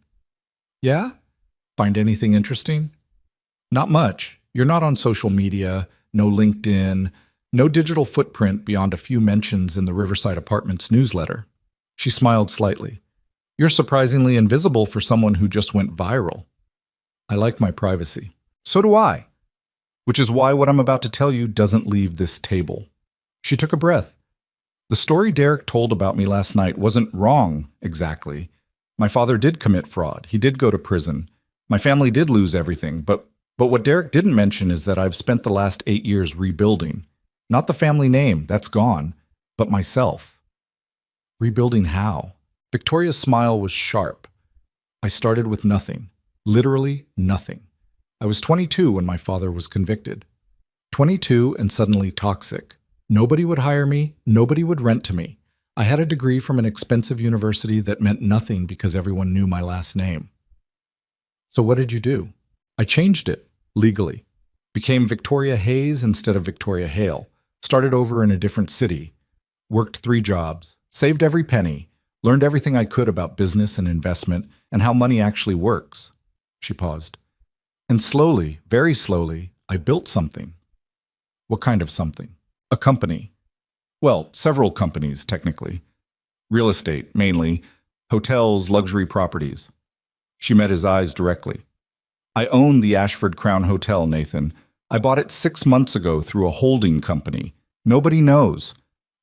Yeah? Find anything interesting? Not much. You're not on social media, no LinkedIn, no digital footprint beyond a few mentions in the Riverside Apartments newsletter. She smiled slightly. You're surprisingly invisible for someone who just went viral. I like my privacy. So do I. Which is why what I'm about to tell you doesn't leave this table. She took a breath. The story Derek told about me last night wasn't wrong, exactly. My father did commit fraud. He did go to prison. My family did lose everything. But what Derek didn't mention is that I've spent the last 8 years rebuilding. Not the family name, that's gone, but myself. Rebuilding how? Victoria's smile was sharp. I started with nothing. Literally nothing. I was 22 when my father was convicted. 22 and suddenly toxic. Nobody would hire me, nobody would rent to me. I had a degree from an expensive university that meant nothing because everyone knew my last name. So what did you do? I changed it, legally. Became Victoria Hayes instead of Victoria Hale. Started over in a different city. Worked 3 jobs. Saved every penny. Learned everything I could about business and investment and how money actually works. She paused. And slowly, very slowly, I built something. What kind of something? A company. Well, several companies, technically. Real estate, mainly. Hotels, luxury properties. She met his eyes directly. I own the Ashford Crown Hotel, Nathan. I bought it 6 months ago through a holding company. Nobody knows.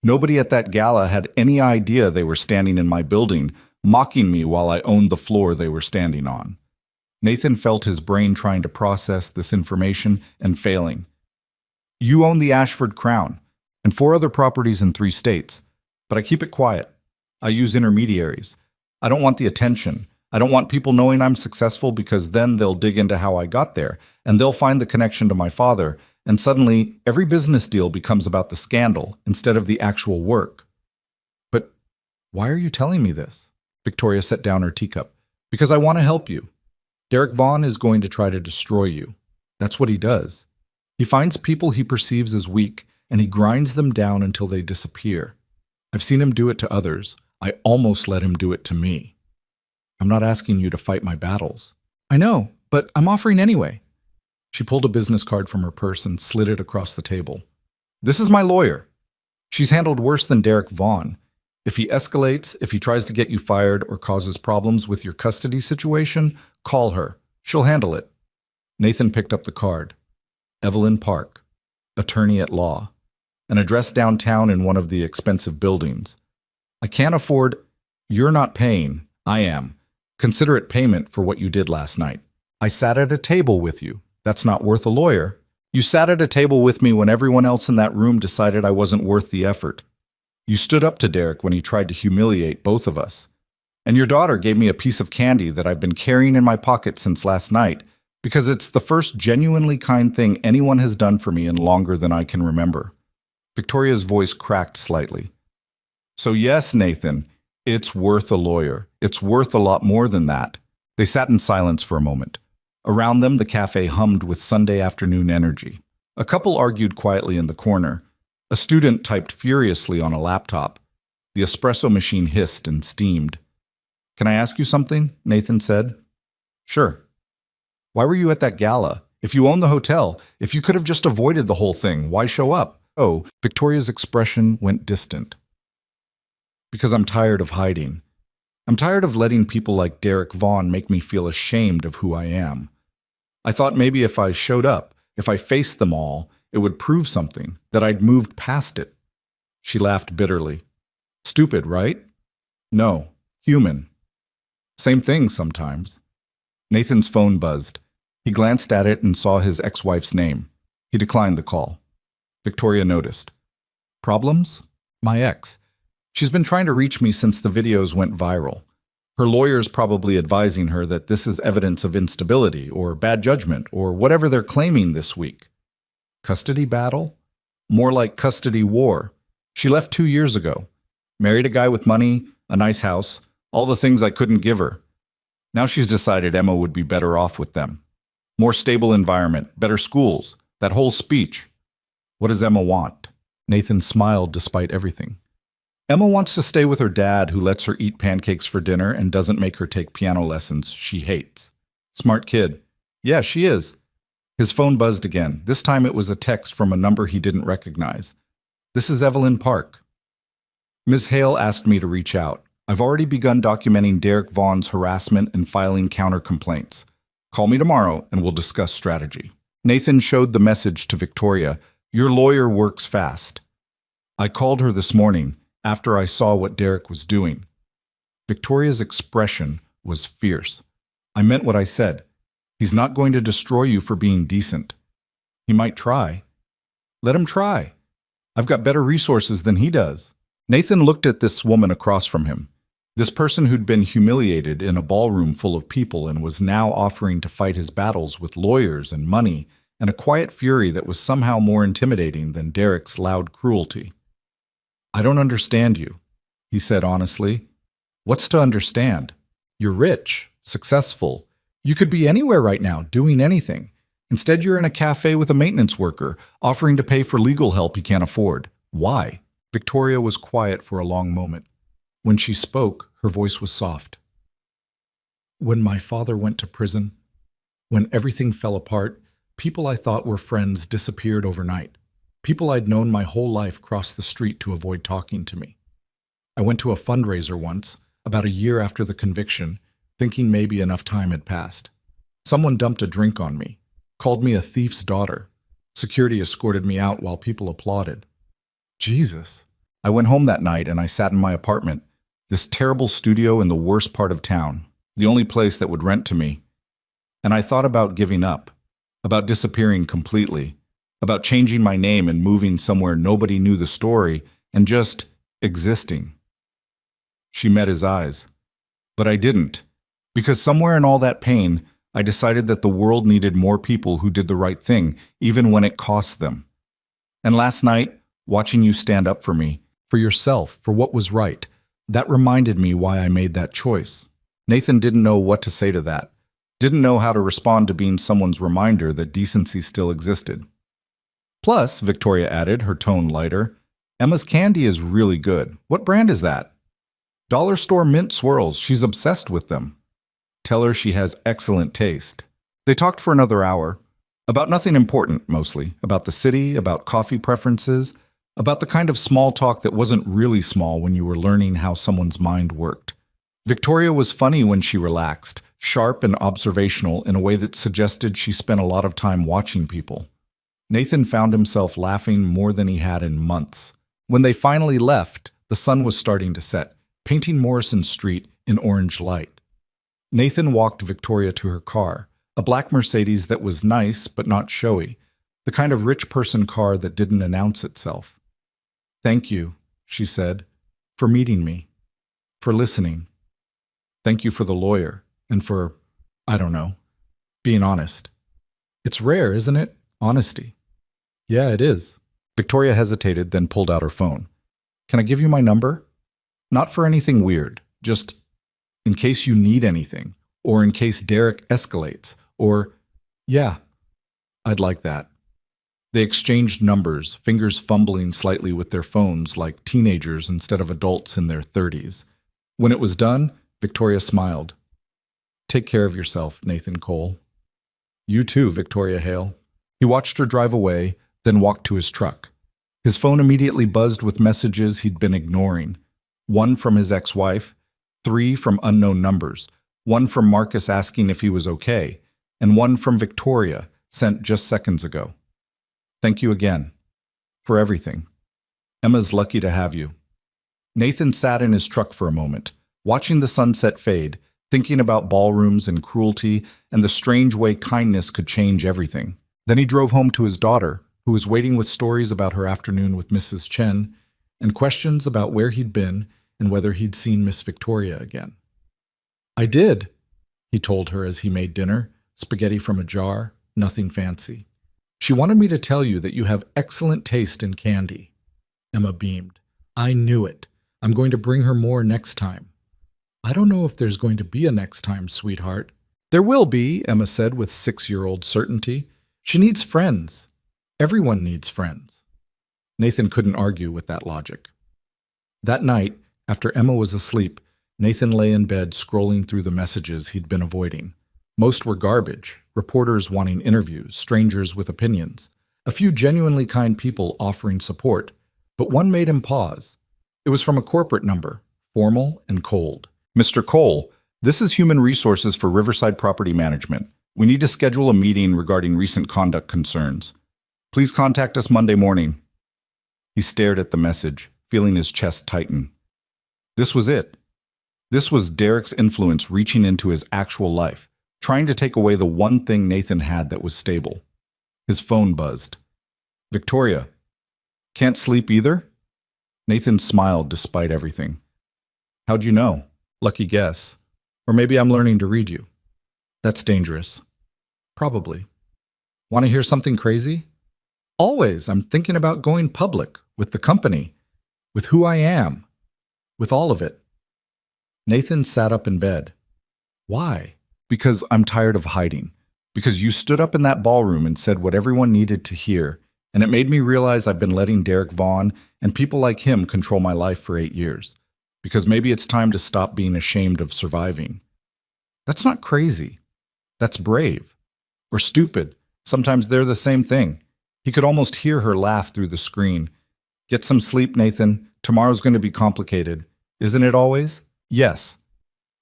Nobody at that gala had any idea they were standing in my building, mocking me while I owned the floor they were standing on. Nathan felt his brain trying to process this information and failing. You own the Ashford Crown, and 4 other properties in 3 states, but I keep it quiet. I use intermediaries. I don't want the attention. I don't want people knowing I'm successful because then they'll dig into how I got there, and they'll find the connection to my father, and suddenly every business deal becomes about the scandal instead of the actual work. But why are you telling me this? Victoria set down her teacup. Because I want to help you. Derek Vaughn is going to try to destroy you. That's what he does. He finds people he perceives as weak, and he grinds them down until they disappear. I've seen him do it to others. I almost let him do it to me. I'm not asking you to fight my battles. I know, but I'm offering anyway. She pulled a business card from her purse and slid it across the table. This is my lawyer. She's handled worse than Derek Vaughn. If he escalates, if he tries to get you fired or causes problems with your custody situation, call her. She'll handle it. Nathan picked up the card. Evelyn Park, attorney at law. An address downtown in one of the expensive buildings. I can't afford... You're not paying. I am. Consider it payment for what you did last night. I sat at a table with you. That's not worth a lawyer. You sat at a table with me when everyone else in that room decided I wasn't worth the effort. You stood up to Derek when he tried to humiliate both of us. And your daughter gave me a piece of candy that I've been carrying in my pocket since last night because it's the first genuinely kind thing anyone has done for me in longer than I can remember. Victoria's voice cracked slightly. So yes, Nathan, it's worth a lawyer. It's worth a lot more than that. They sat in silence for a moment. Around them, the cafe hummed with Sunday afternoon energy. A couple argued quietly in the corner. A student typed furiously on a laptop. The espresso machine hissed and steamed. Can I ask you something? Nathan said. Sure. Why were you at that gala? If you own the hotel, if you could have just avoided the whole thing, why show up? Oh, Victoria's expression went distant. Because I'm tired of hiding. I'm tired of letting people like Derek Vaughn make me feel ashamed of who I am. I thought maybe if I showed up, if I faced them all, it would prove something, that I'd moved past it. She laughed bitterly. Stupid, right? No, human. Same thing sometimes. Nathan's phone buzzed. He glanced at it and saw his ex-wife's name. He declined the call. Victoria noticed. Problems? My ex. She's been trying to reach me since the videos went viral. Her lawyer's probably advising her that this is evidence of instability or bad judgment or whatever they're claiming this week. Custody battle? More like custody war. She left 2 years ago. Married a guy with money, a nice house, all the things I couldn't give her. Now she's decided Emma would be better off with them. More stable environment, better schools, that whole speech. What does Emma want? Nathan smiled despite everything. Emma wants to stay with her dad, who lets her eat pancakes for dinner and doesn't make her take piano lessons she hates. Smart kid. Yeah, she is. His phone buzzed again. This time it was a text from a number he didn't recognize. This is Evelyn Park. Ms. Hale asked me to reach out. I've already begun documenting Derek Vaughn's harassment and filing counter complaints. Call me tomorrow and we'll discuss strategy. Nathan showed the message to Victoria. Your lawyer works fast. I called her this morning after I saw what Derek was doing. Victoria's expression was fierce. I meant what I said. He's not going to destroy you for being decent. He might try. Let him try. I've got better resources than he does. Nathan looked at this woman across from him. This person who'd been humiliated in a ballroom full of people and was now offering to fight his battles with lawyers and money and a quiet fury that was somehow more intimidating than Derek's loud cruelty. "I don't understand you," he said honestly. "What's to understand? You're rich, successful. You could be anywhere right now, doing anything. Instead, you're in a cafe with a maintenance worker, offering to pay for legal help he can't afford. Why?" Victoria was quiet for a long moment. When she spoke, her voice was soft. "When my father went to prison, when everything fell apart, people I thought were friends disappeared overnight. People I'd known my whole life crossed the street to avoid talking to me. I went to a fundraiser once, about a year after the conviction, thinking maybe enough time had passed. Someone dumped a drink on me, called me a thief's daughter. Security escorted me out while people applauded. Jesus. I went home that night and I sat in my apartment, this terrible studio in the worst part of town, the only place that would rent to me. And I thought about giving up, about disappearing completely, about changing my name and moving somewhere nobody knew the story, and just existing." She met his eyes. "But I didn't, because somewhere in all that pain, I decided that the world needed more people who did the right thing, even when it cost them. And last night, watching you stand up for me, for yourself, for what was right, that reminded me why I made that choice." Nathan didn't know what to say to that, didn't know how to respond to being someone's reminder that decency still existed. "Plus," Victoria added, her tone lighter, "Emma's candy is really good. What brand is that?" "Dollar store mint swirls. She's obsessed with them." "Tell her she has excellent taste." They talked for another hour, about nothing important mostly, about the city, about coffee preferences, about the kind of small talk that wasn't really small when you were learning how someone's mind worked. Victoria was funny when she relaxed, sharp and observational in a way that suggested she spent a lot of time watching people. Nathan found himself laughing more than he had in months. When they finally left, the sun was starting to set, painting Morrison Street in orange light. Nathan walked Victoria to her car, a black Mercedes that was nice but not showy, the kind of rich person car that didn't announce itself. "Thank you," she said, "for meeting me, for listening. Thank you for the lawyer, and for, I don't know, being honest. It's rare, isn't it? Honesty." "Yeah, it is." Victoria hesitated, then pulled out her phone. "Can I give you my number? Not for anything weird, just in case you need anything, or in case Derek escalates, or, yeah, I'd like that." They exchanged numbers, fingers fumbling slightly with their phones like teenagers instead of adults in their 30s. When it was done, Victoria smiled. "Take care of yourself, Nathan Cole." "You too, Victoria Hale." He watched her drive away, then walked to his truck. His phone immediately buzzed with messages he'd been ignoring. One from his ex-wife, 3 from unknown numbers, one from Marcus asking if he was okay, and one from Victoria, sent just seconds ago. "Thank you again. For everything. Emma's lucky to have you." Nathan sat in his truck for a moment, watching the sunset fade, thinking about ballrooms and cruelty and the strange way kindness could change everything. Then he drove home to his daughter, who was waiting with stories about her afternoon with Mrs. Chen and questions about where he'd been and whether he'd seen Miss Victoria again. "I did," he told her as he made dinner, spaghetti from a jar, nothing fancy. "She wanted me to tell you that you have excellent taste in candy." Emma beamed. "I knew it. I'm going to bring her more next time." "I don't know if there's going to be a next time, sweetheart." "There will be," Emma said with 6-year-old certainty. "She needs friends. Everyone needs friends." Nathan couldn't argue with that logic. That night, after Emma was asleep, Nathan lay in bed scrolling through the messages he'd been avoiding. Most were garbage, reporters wanting interviews, strangers with opinions, a few genuinely kind people offering support, but one made him pause. It was from a corporate number, formal and cold. "Mr. Cole, this is Human Resources for Riverside Property Management. We need to schedule a meeting regarding recent conduct concerns. Please contact us Monday morning." He stared at the message, feeling his chest tighten. This was it. This was Derek's influence reaching into his actual life, trying to take away the one thing Nathan had that was stable. His phone buzzed. "Victoria. Can't sleep either?" Nathan smiled despite everything. "How'd you know?" "Lucky guess. Or maybe I'm learning to read you." "That's dangerous." "Probably." Want to hear something crazy? Always, I'm thinking about going public with the company, with who I am, with all of it. Nathan sat up in bed. Why? Because I'm tired of hiding. Because you stood up in that ballroom and said what everyone needed to hear, and it made me realize I've been letting Derek Vaughn and people like him control my life for 8 years. Because maybe it's time to stop being ashamed of surviving. That's not crazy. That's brave. Or stupid. Sometimes they're the same thing. He could almost hear her laugh through the screen. Get some sleep, Nathan. Tomorrow's going to be complicated. Isn't it always? Yes.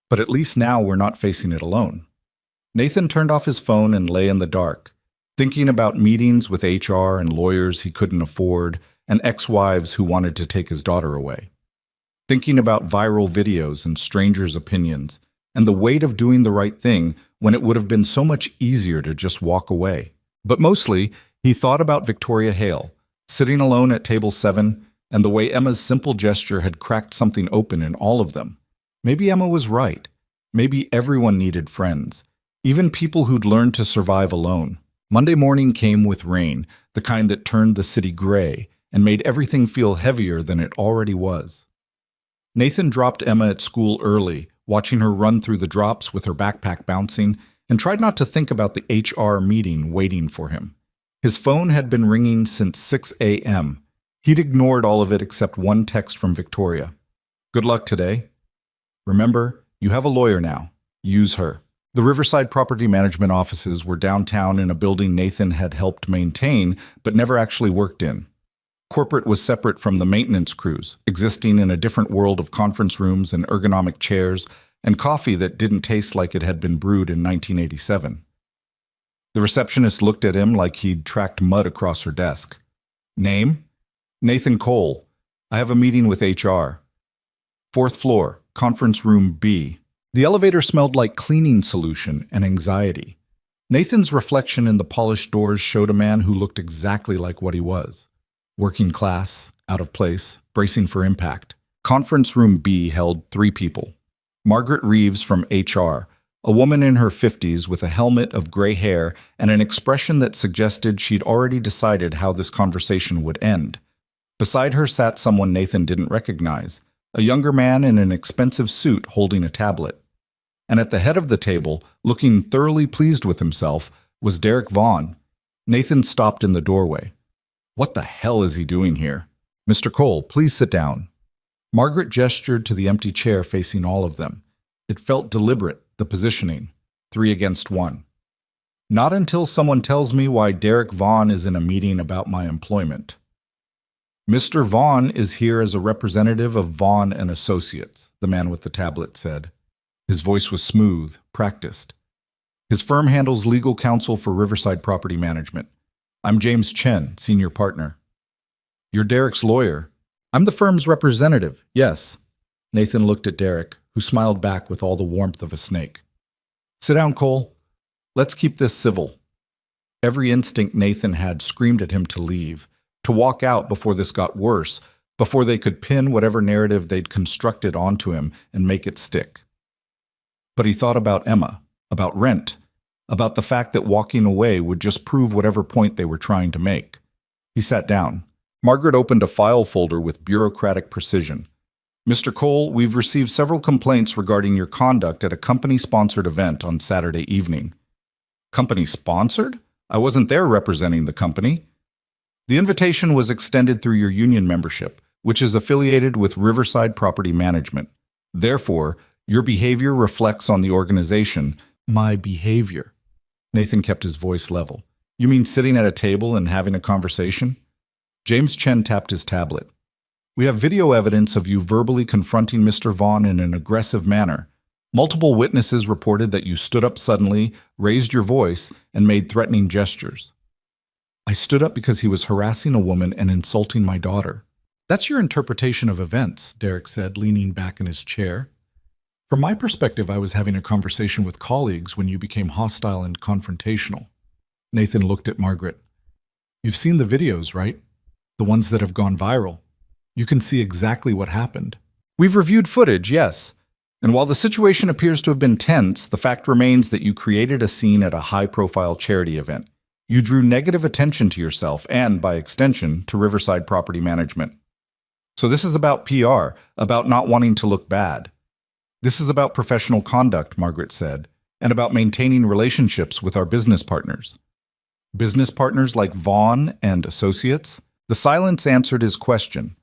But at least now we're not facing it alone. Nathan turned off his phone and lay in the dark, thinking about meetings with HR and lawyers he couldn't afford, and ex-wives who wanted to take his daughter away. Thinking about viral videos and strangers' opinions, and the weight of doing the right thing when it would have been so much easier to just walk away. But mostly, he thought about Victoria Hale, sitting alone at table 7, and the way Emma's simple gesture had cracked something open in all of them. Maybe Emma was right. Maybe everyone needed friends, even people who'd learned to survive alone. Monday morning came with rain, the kind that turned the city gray and made everything feel heavier than it already was. Nathan dropped Emma at school early, watching her run through the drops with her backpack bouncing, and tried not to think about the HR meeting waiting for him. His phone had been ringing since 6 a.m. He'd ignored all of it except one text from Victoria. Good luck today. Remember, you have a lawyer now. Use her. The Riverside Property Management offices were downtown in a building Nathan had helped maintain but never actually worked in. Corporate was separate from the maintenance crews, existing in a different world of conference rooms and ergonomic chairs and coffee that didn't taste like it had been brewed in 1987. The receptionist looked at him like he'd tracked mud across her desk. Name? Nathan Cole. I have a meeting with HR. 4th floor, conference room B. The elevator smelled like cleaning solution and anxiety. Nathan's reflection in the polished doors showed a man who looked exactly like what he was. Working class, out of place, bracing for impact. Conference room B held 3 people. Margaret Reeves from HR, a woman in her 50s with a helmet of gray hair and an expression that suggested she'd already decided how this conversation would end. Beside her sat someone Nathan didn't recognize, a younger man in an expensive suit holding a tablet. And at the head of the table, looking thoroughly pleased with himself, was Derek Vaughn. Nathan stopped in the doorway. What the hell is he doing here? Mr. Cole, please sit down. Margaret gestured to the empty chair facing all of them. It felt deliberate, the positioning, 3 against 1. Not until someone tells me why Derek Vaughn is in a meeting about my employment. Mr. Vaughn is here as a representative of Vaughn and Associates, the man with the tablet said. His voice was smooth, practiced. His firm handles legal counsel for Riverside Property Management. I'm James Chen, senior partner. You're Derek's lawyer. I'm the firm's representative, yes. Nathan looked at Derek, who smiled back with all the warmth of a snake. Sit down, Cole. Let's keep this civil. Every instinct Nathan had screamed at him to leave, to walk out before this got worse, before they could pin whatever narrative they'd constructed onto him and make it stick. But he thought about Emma, about rent, about the fact that walking away would just prove whatever point they were trying to make. He sat down. Margaret opened a file folder with bureaucratic precision. Mr. Cole, we've received several complaints regarding your conduct at a company-sponsored event on Saturday evening. Company-sponsored? I wasn't there representing the company. The invitation was extended through your union membership, which is affiliated with Riverside Property Management. Therefore, your behavior reflects on the organization. My behavior. Nathan kept his voice level. You mean sitting at a table and having a conversation? James Chen tapped his tablet. We have video evidence of you verbally confronting Mr. Vaughn in an aggressive manner. Multiple witnesses reported that you stood up suddenly, raised your voice, and made threatening gestures. I stood up because he was harassing a woman and insulting my daughter. That's your interpretation of events, Derek said, leaning back in his chair. From my perspective, I was having a conversation with colleagues when you became hostile and confrontational. Nathan looked at Margaret. You've seen the videos, right? The ones that have gone viral. You can see exactly what happened. We've reviewed footage, yes. And while the situation appears to have been tense, the fact remains that you created a scene at a high-profile charity event. You drew negative attention to yourself and, by extension, to Riverside Property Management. So this is about PR, about not wanting to look bad. This is about professional conduct, Margaret said, and about maintaining relationships with our business partners. Business partners like Vaughn and Associates? The silence answered his question.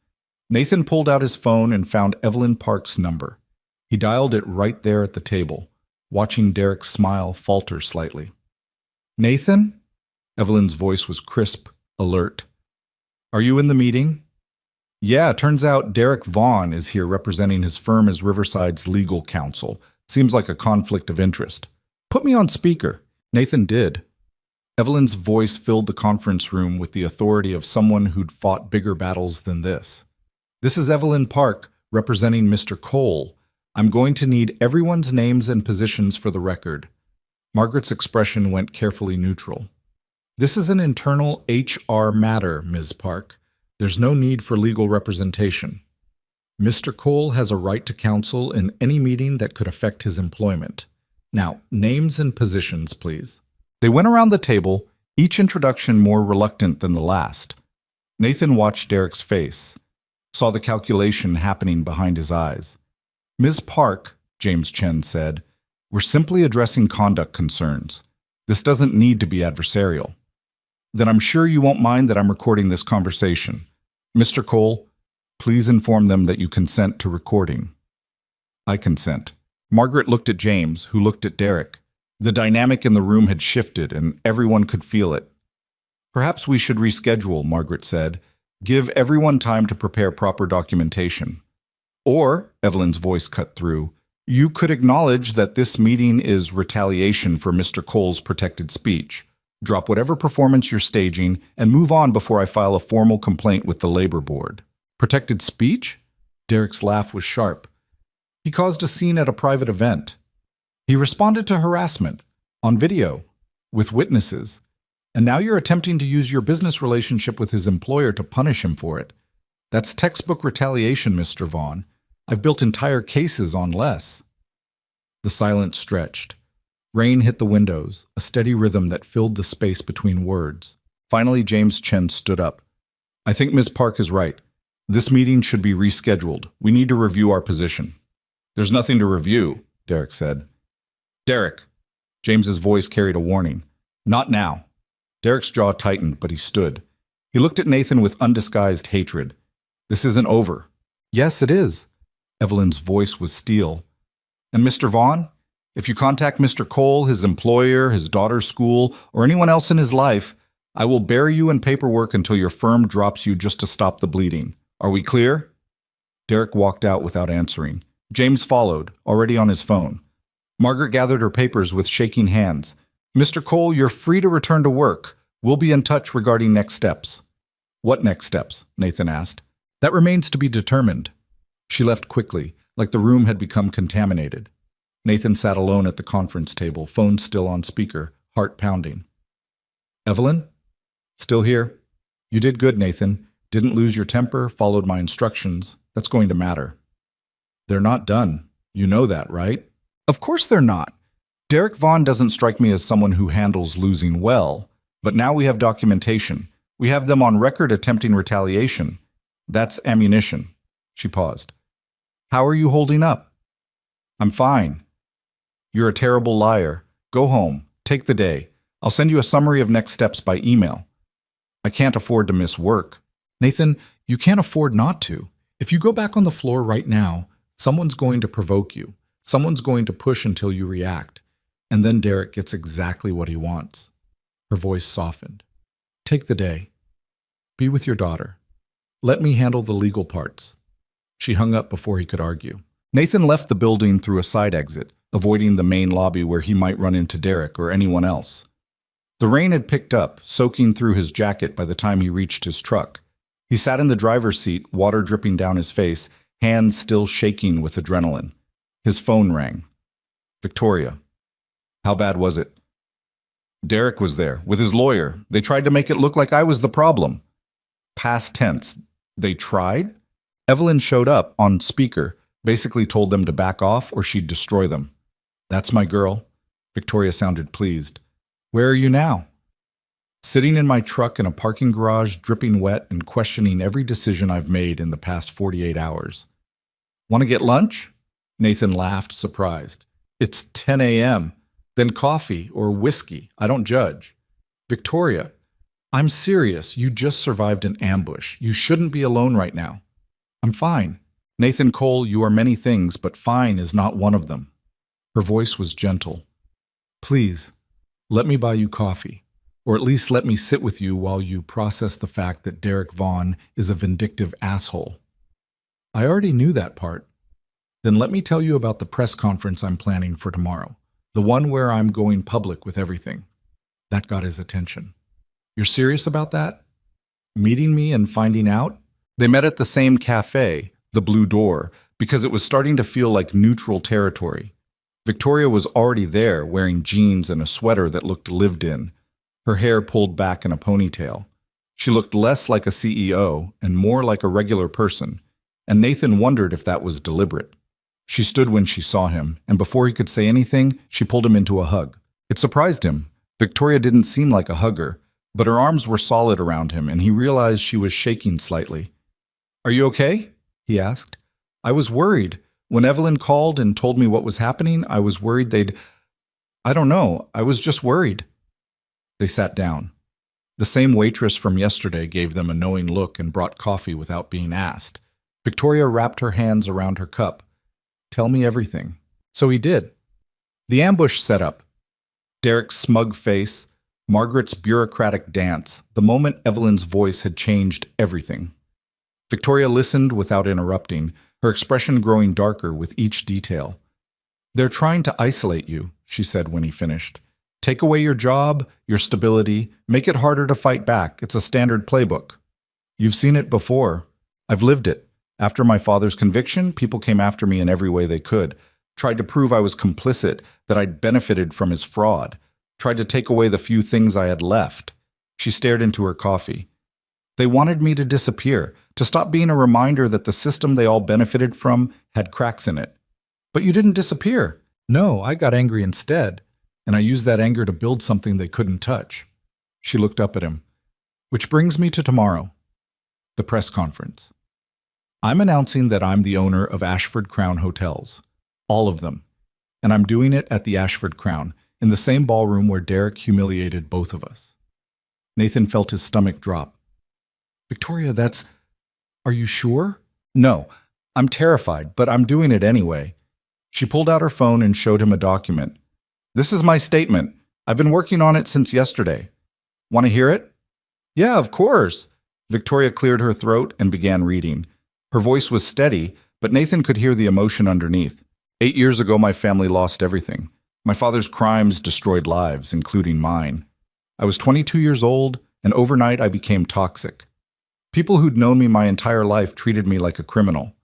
Nathan pulled out his phone and found Evelyn Park's number. He dialed it right there at the table, watching Derek's smile falter slightly. Nathan? Evelyn's voice was crisp, alert. Are you in the meeting? Yeah, turns out Derek Vaughn is here representing his firm as Riverside's legal counsel. Seems like a conflict of interest. Put me on speaker. Nathan did. Evelyn's voice filled the conference room with the authority of someone who'd fought bigger battles than this. This is Evelyn Park, representing Mr. Cole. I'm going to need everyone's names and positions for the record. Margaret's expression went carefully neutral. This is an internal HR matter, Ms. Park. There's no need for legal representation. Mr. Cole has a right to counsel in any meeting that could affect his employment. Now, names and positions, please. They went around the table, each introduction more reluctant than the last. Nathan watched Derek's face, saw the calculation happening behind his eyes. Ms. Park, James Chen said, we're simply addressing conduct concerns. This doesn't need to be adversarial. Then I'm sure you won't mind that I'm recording this conversation. Mr. Cole, please inform them that you consent to recording. I consent. Margaret looked at James, who looked at Derek. The dynamic in the room had shifted, and everyone could feel it. Perhaps we should reschedule, Margaret said. Give everyone time to prepare proper documentation. Or, Evelyn's voice cut through, you could acknowledge that this meeting is retaliation for Mr. Cole's protected speech. Drop whatever performance you're staging and move on before I file a formal complaint with the labor board. Protected speech? Derek's laugh was sharp. He caused a scene at a private event. He responded to harassment, on video, with witnesses. And now you're attempting to use your business relationship with his employer to punish him for it. That's textbook retaliation, Mr. Vaughn. I've built entire cases on less. The silence stretched. Rain hit the windows, a steady rhythm that filled the space between words. Finally, James Chen stood up. I think Ms. Park is right. This meeting should be rescheduled. We need to review our position. There's nothing to review, Derek said. Derek. James's voice carried a warning. Not now. Derek's jaw tightened, but he stood. He looked at Nathan with undisguised hatred. This isn't over. Yes, it is. Evelyn's voice was steel. And Mr. Vaughn? If you contact Mr. Cole, his employer, his daughter's school, or anyone else in his life, I will bury you in paperwork until your firm drops you just to stop the bleeding. Are we clear? Derek walked out without answering. James followed, already on his phone. Margaret gathered her papers with shaking hands. Mr. Cole, you're free to return to work. We'll be in touch regarding next steps. What next steps? Nathan asked. That remains to be determined. She left quickly, like the room had become contaminated. Nathan sat alone at the conference table, phone still on speaker, heart pounding. Evelyn? Still here? You did good, Nathan. Didn't lose your temper, followed my instructions. That's going to matter. They're not done. You know that, right? Of course they're not. Derek Vaughn doesn't strike me as someone who handles losing well, but now we have documentation. We have them on record attempting retaliation. That's ammunition. She paused. How are you holding up? I'm fine. You're a terrible liar. Go home. Take the day. I'll send you a summary of next steps by email. I can't afford to miss work. Nathan, you can't afford not to. If you go back on the floor right now, someone's going to provoke you. Someone's going to push until you react. And then Derek gets exactly what he wants. Her voice softened. Take the day. Be with your daughter. Let me handle the legal parts. She hung up before he could argue. Nathan left the building through a side exit, avoiding the main lobby where he might run into Derek or anyone else. The rain had picked up, soaking through his jacket by the time he reached his truck. He sat in the driver's seat, water dripping down his face, hands still shaking with adrenaline. His phone rang. Victoria. How bad was it? Derek was there, with his lawyer. They tried to make it look like I was the problem. Past tense. They tried? Evelyn showed up on speaker, basically told them to back off or she'd destroy them. That's my girl. Victoria sounded pleased. Where are you now? Sitting in my truck in a parking garage, dripping wet and questioning every decision I've made in the past 48 hours. Want to get lunch? Nathan laughed, surprised. It's 10 a.m. Then coffee or whiskey. I don't judge. Victoria, I'm serious. You just survived an ambush. You shouldn't be alone right now. I'm fine. Nathan Cole, you are many things, but fine is not one of them. Her voice was gentle. Please, let me buy you coffee. Or at least let me sit with you while you process the fact that Derek Vaughn is a vindictive asshole. I already knew that part. Then let me tell you about the press conference I'm planning for tomorrow. The one where I'm going public with everything. That got his attention. You're serious about that? Meeting me and finding out? They met at the same cafe, the Blue Door, because it was starting to feel like neutral territory. Victoria was already there, wearing jeans and a sweater that looked lived in, her hair pulled back in a ponytail. She looked less like a CEO and more like a regular person, and Nathan wondered if that was deliberate. She stood when she saw him, and before he could say anything, she pulled him into a hug. It surprised him. Victoria didn't seem like a hugger, but her arms were solid around him, and he realized she was shaking slightly. Are you okay? He asked. I was worried. When Evelyn called and told me what was happening, I was worried I don't know, I was just worried. They sat down. The same waitress from yesterday gave them a knowing look and brought coffee without being asked. Victoria wrapped her hands around her cup. Tell me everything. So he did. The ambush set up. Derek's smug face, Margaret's bureaucratic dance, the moment Evelyn's voice had changed everything. Victoria listened without interrupting, her expression growing darker with each detail. They're trying to isolate you, she said when he finished. Take away your job, your stability, make it harder to fight back. It's a standard playbook. You've seen it before. I've lived it. After my father's conviction, people came after me in every way they could, tried to prove I was complicit, that I'd benefited from his fraud, tried to take away the few things I had left. She stared into her coffee. They wanted me to disappear, to stop being a reminder that the system they all benefited from had cracks in it. But you didn't disappear. No, I got angry instead. And I used that anger to build something they couldn't touch. She looked up at him. Which brings me to tomorrow. The press conference. I'm announcing that I'm the owner of Ashford Crown Hotels. All of them. And I'm doing it at the Ashford Crown, in the same ballroom where Derek humiliated both of us. Nathan felt his stomach drop. Victoria, Are you sure? No. I'm terrified, but I'm doing it anyway. She pulled out her phone and showed him a document. This is my statement. I've been working on it since yesterday. Want to hear it? Yeah, of course. Victoria cleared her throat and began reading. Her voice was steady, but Nathan could hear the emotion underneath. 8 years ago, my family lost everything. My father's crimes destroyed lives, including mine. I was 22 years old, and overnight I became toxic. People who'd known me my entire life treated me like a criminal.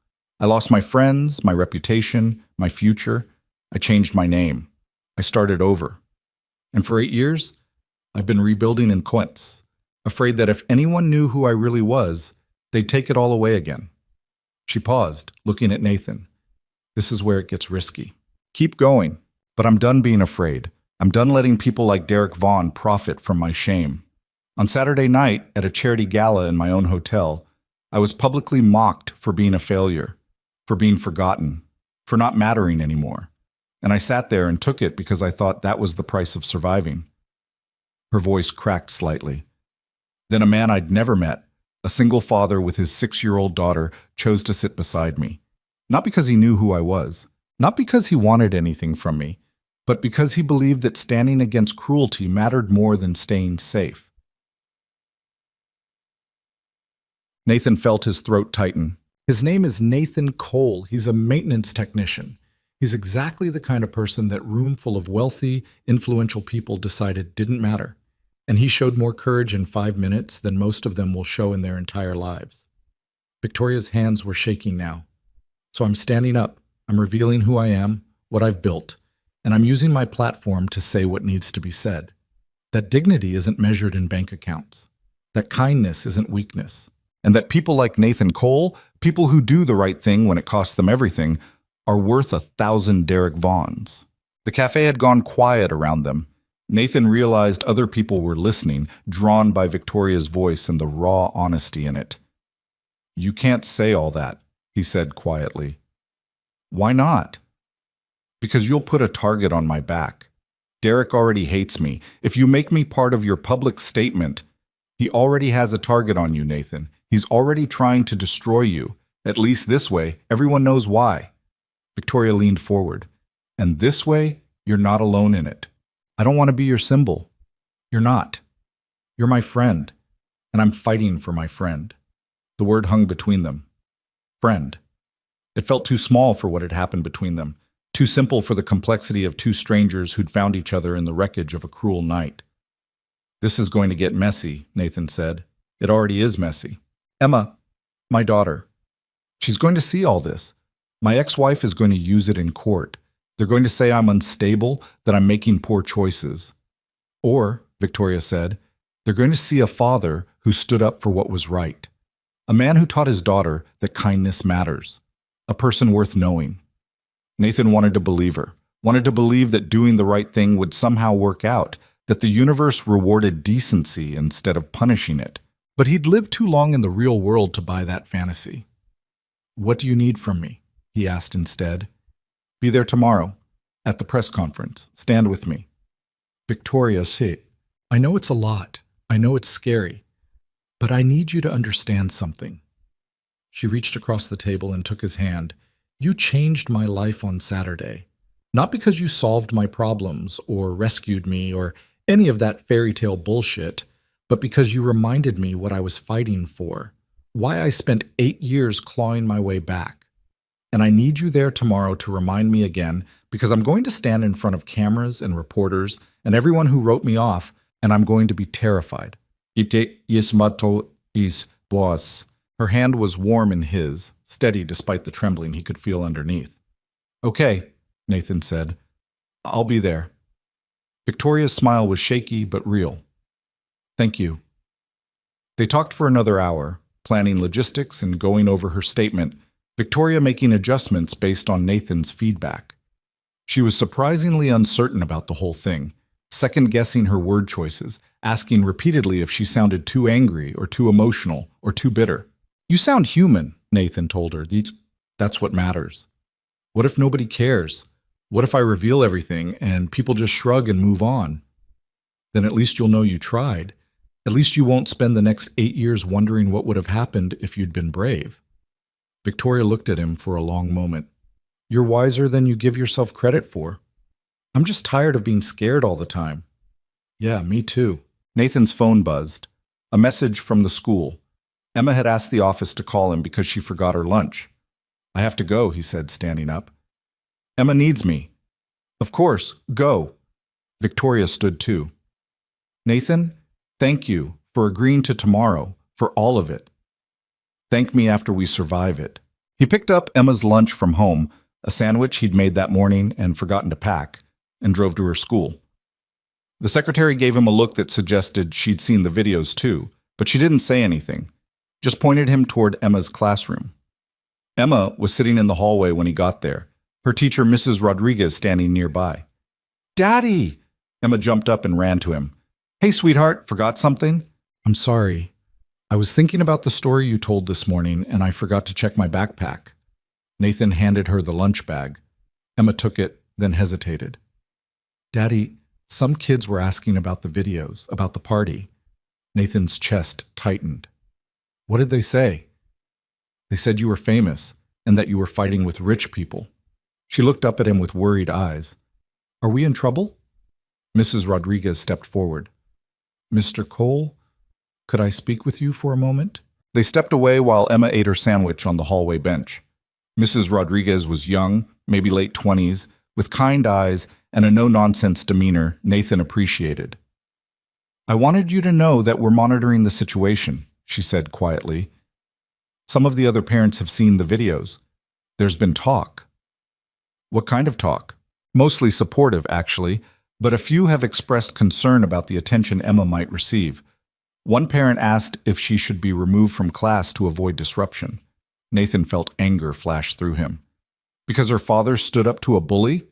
I lost my friends, my reputation, my future. I changed my name. I started over. And for 8 years, I've been rebuilding in Quince, afraid that if anyone knew who I really was, they'd take it all away again. She paused, looking at Nathan. This is where it gets risky. Keep going, but I'm done being afraid. I'm done letting people like Derek Vaughn profit from my shame. On Saturday night, at a charity gala in my own hotel, I was publicly mocked for being a failure, for being forgotten, for not mattering anymore. And I sat there and took it because I thought that was the price of surviving. Her voice cracked slightly. Then a man I'd never met, a single father with his 6-year-old daughter, chose to sit beside me. Not because he knew who I was, not because he wanted anything from me, but because he believed that standing against cruelty mattered more than staying safe. Nathan felt his throat tighten. His name is Nathan Cole. He's a maintenance technician. He's exactly the kind of person that room full of wealthy, influential people decided didn't matter. And he showed more courage in 5 minutes than most of them will show in their entire lives. Victoria's hands were shaking now. So I'm standing up. I'm revealing who I am, what I've built, and I'm using my platform to say what needs to be said. That dignity isn't measured in bank accounts. That kindness isn't weakness. And that people like Nathan Cole, people who do the right thing when it costs them everything, are worth 1,000 Derek Vaughns. The cafe had gone quiet around them. Nathan realized other people were listening, drawn by Victoria's voice and the raw honesty in it. "You can't say all that," he said quietly. "Why not?" "Because you'll put a target on my back. Derek already hates me. If you make me part of your public statement, he already has a target on you, Nathan. He's already trying to destroy you. At least this way, everyone knows why." Victoria leaned forward. "And this way, you're not alone in it. I don't want to be your symbol. You're not. You're my friend, and I'm fighting for my friend." The word hung between them. Friend. It felt too small for what had happened between them, too simple for the complexity of two strangers who'd found each other in the wreckage of a cruel night. "This is going to get messy," Nathan said. "It already is messy. Emma, my daughter, she's going to see all this. My ex-wife is going to use it in court. They're going to say I'm unstable, that I'm making poor choices. Or," Victoria said, "they're going to see a father who stood up for what was right. A man who taught his daughter that kindness matters. A person worth knowing." Nathan wanted to believe her, wanted to believe that doing the right thing would somehow work out, that the universe rewarded decency instead of punishing it. But he'd lived too long in the real world to buy that fantasy. "What do you need from me?" he asked instead. "Be there tomorrow, at the press conference. Stand with me." "Victoria, sit. I know it's a lot. I know it's scary. But I need you to understand something." She reached across the table and took his hand. "You changed my life on Saturday. Not because you solved my problems or rescued me or any of that fairy tale bullshit, but because you reminded me what I was fighting for, why I spent 8 years clawing my way back. And I need you there tomorrow to remind me again, because I'm going to stand in front of cameras and reporters and everyone who wrote me off, and I'm going to be terrified." "Ite yismato is boss." Her hand was warm in his, steady despite the trembling he could feel underneath. "Okay," Nathan said. "I'll be there." Victoria's smile was shaky but real. "Thank you." They talked for another hour, planning logistics and going over her statement, Victoria making adjustments based on Nathan's feedback. She was surprisingly uncertain about the whole thing, second-guessing her word choices, asking repeatedly if she sounded too angry or too emotional or too bitter. "You sound human," Nathan told her. "That's what matters. What if nobody cares? What if I reveal everything and people just shrug and move on? Then at least you'll know you tried. At least you won't spend the next 8 years wondering what would have happened if you'd been brave." Victoria looked at him for a long moment. "You're wiser than you give yourself credit for. I'm just tired of being scared all the time." "Yeah, me too." Nathan's phone buzzed. A message from the school. Emma had asked the office to call him because she forgot her lunch. "I have to go," he said, standing up. "Emma needs me." "Of course, go." Victoria stood too. "Nathan, thank you for agreeing to tomorrow, for all of it. Thank me after we survive it." He picked up Emma's lunch from home, a sandwich he'd made that morning and forgotten to pack, and drove to her school. The secretary gave him a look that suggested she'd seen the videos too, but she didn't say anything, just pointed him toward Emma's classroom. Emma was sitting in the hallway when he got there, her teacher Mrs. Rodriguez standing nearby. "Daddy!" Emma jumped up and ran to him. "Hey, sweetheart, forgot something?" "I'm sorry. I was thinking about the story you told this morning, and I forgot to check my backpack." Nathan handed her the lunch bag. Emma took it, then hesitated. "Daddy, some kids were asking about the videos, about the party." Nathan's chest tightened. "What did they say?" "They said you were famous, and that you were fighting with rich people." She looked up at him with worried eyes. "Are we in trouble?" Mrs. Rodriguez stepped forward. "Mr. Cole, could I speak with you for a moment?" They stepped away while Emma ate her sandwich on the hallway bench. Mrs. Rodriguez was young, maybe late 20s, with kind eyes and a no-nonsense demeanor Nathan appreciated. "I wanted you to know that we're monitoring the situation," she said quietly. "Some of the other parents have seen the videos. There's been talk." "What kind of talk?" "Mostly supportive, actually, but a few have expressed concern about the attention Emma might receive. One parent asked if she should be removed from class to avoid disruption." Nathan felt anger flash through him. "Because her father stood up to a bully?"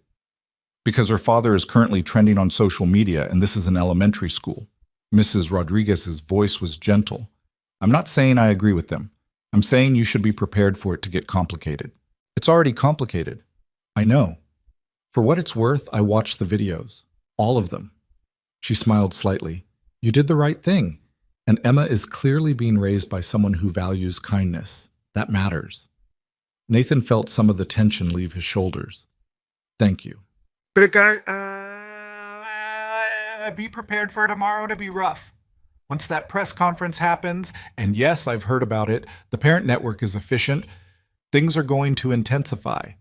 Because her father is currently trending on social media and this is an elementary school. Mrs. Rodriguez's voice was gentle. I'm not saying I agree with them. I'm saying you should be prepared for it to get complicated. It's already complicated. I know. For what it's worth, I watched the videos. All of them. She smiled slightly. You did the right thing. And Emma is clearly being raised by someone who values kindness. That matters. Nathan felt some of the tension leave his shoulders. Thank you. But be prepared for tomorrow to be rough. Once that press conference happens, and yes, I've heard about it, the parent network is efficient, things are going to intensify.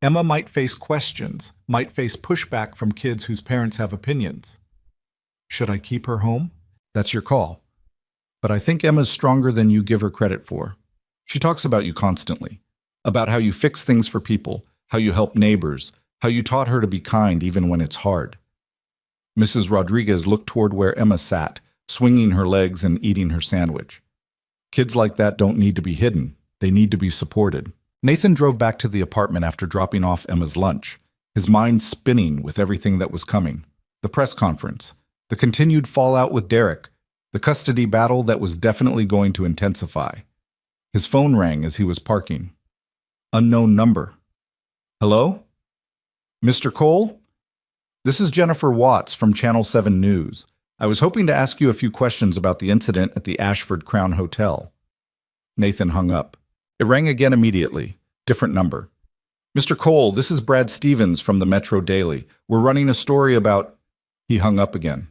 Emma might face questions, might face pushback from kids whose parents have opinions. Should I keep her home? That's your call. But I think Emma's stronger than you give her credit for. She talks about you constantly, about how you fix things for people, how you help neighbors, how you taught her to be kind even when it's hard. Mrs. Rodriguez looked toward where Emma sat, swinging her legs and eating her sandwich. Kids like that don't need to be hidden. They need to be supported. Nathan drove back to the apartment after dropping off Emma's lunch, his mind spinning with everything that was coming. The press conference, the continued fallout with Derek, the custody battle that was definitely going to intensify. His phone rang as he was parking. Unknown number. Hello? Mr. Cole? This is Jennifer Watts from Channel 7 News. I was hoping to ask you a few questions about the incident at the Ashford Crown Hotel. Nathan hung up. It rang again immediately. Different number. Mr. Cole, this is Brad Stevens from the Metro Daily. We're running a story about... He hung up again.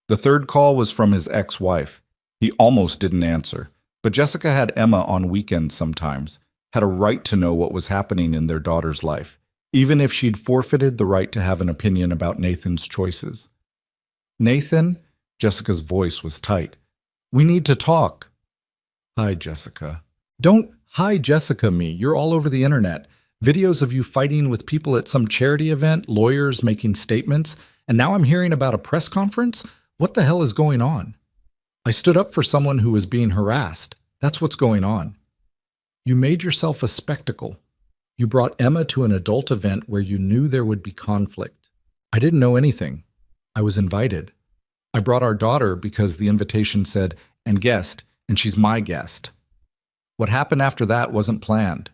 The third call was from his ex-wife. He almost didn't answer. But Jessica had Emma on weekends sometimes, had a right to know what was happening in their daughter's life, even if she'd forfeited the right to have an opinion about Nathan's choices. Nathan? Jessica's voice was tight. We need to talk. Hi, Jessica. Don't hi, Jessica me. You're all over the internet. Videos of you fighting with people at some charity event, lawyers making statements, and now I'm hearing about a press conference? What the hell is going on? I stood up for someone who was being harassed. That's what's going on. You made yourself a spectacle. You brought Emma to an adult event where you knew there would be conflict. I didn't know anything. I was invited. I brought our daughter because the invitation said, and guest, and she's my guest. What happened after that wasn't planned.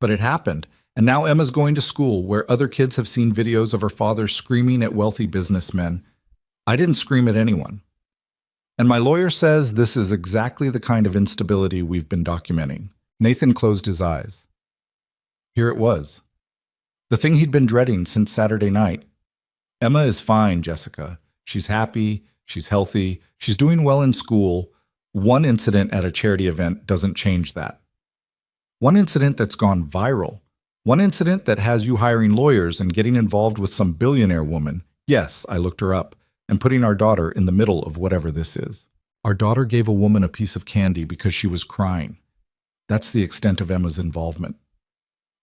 But it happened, and now Emma's going to school where other kids have seen videos of her father screaming at wealthy businessmen. I didn't scream at anyone. And my lawyer says this is exactly the kind of instability we've been documenting. Nathan closed his eyes. Here it was. The thing he'd been dreading since Saturday night. Emma is fine, Jessica. She's happy, she's healthy, she's doing well in school. One incident at a charity event doesn't change that. One incident that's gone viral. One incident that has you hiring lawyers and getting involved with some billionaire woman. Yes, I looked her up, and putting our daughter in the middle of whatever this is. Our daughter gave a woman a piece of candy because she was crying. That's the extent of Emma's involvement.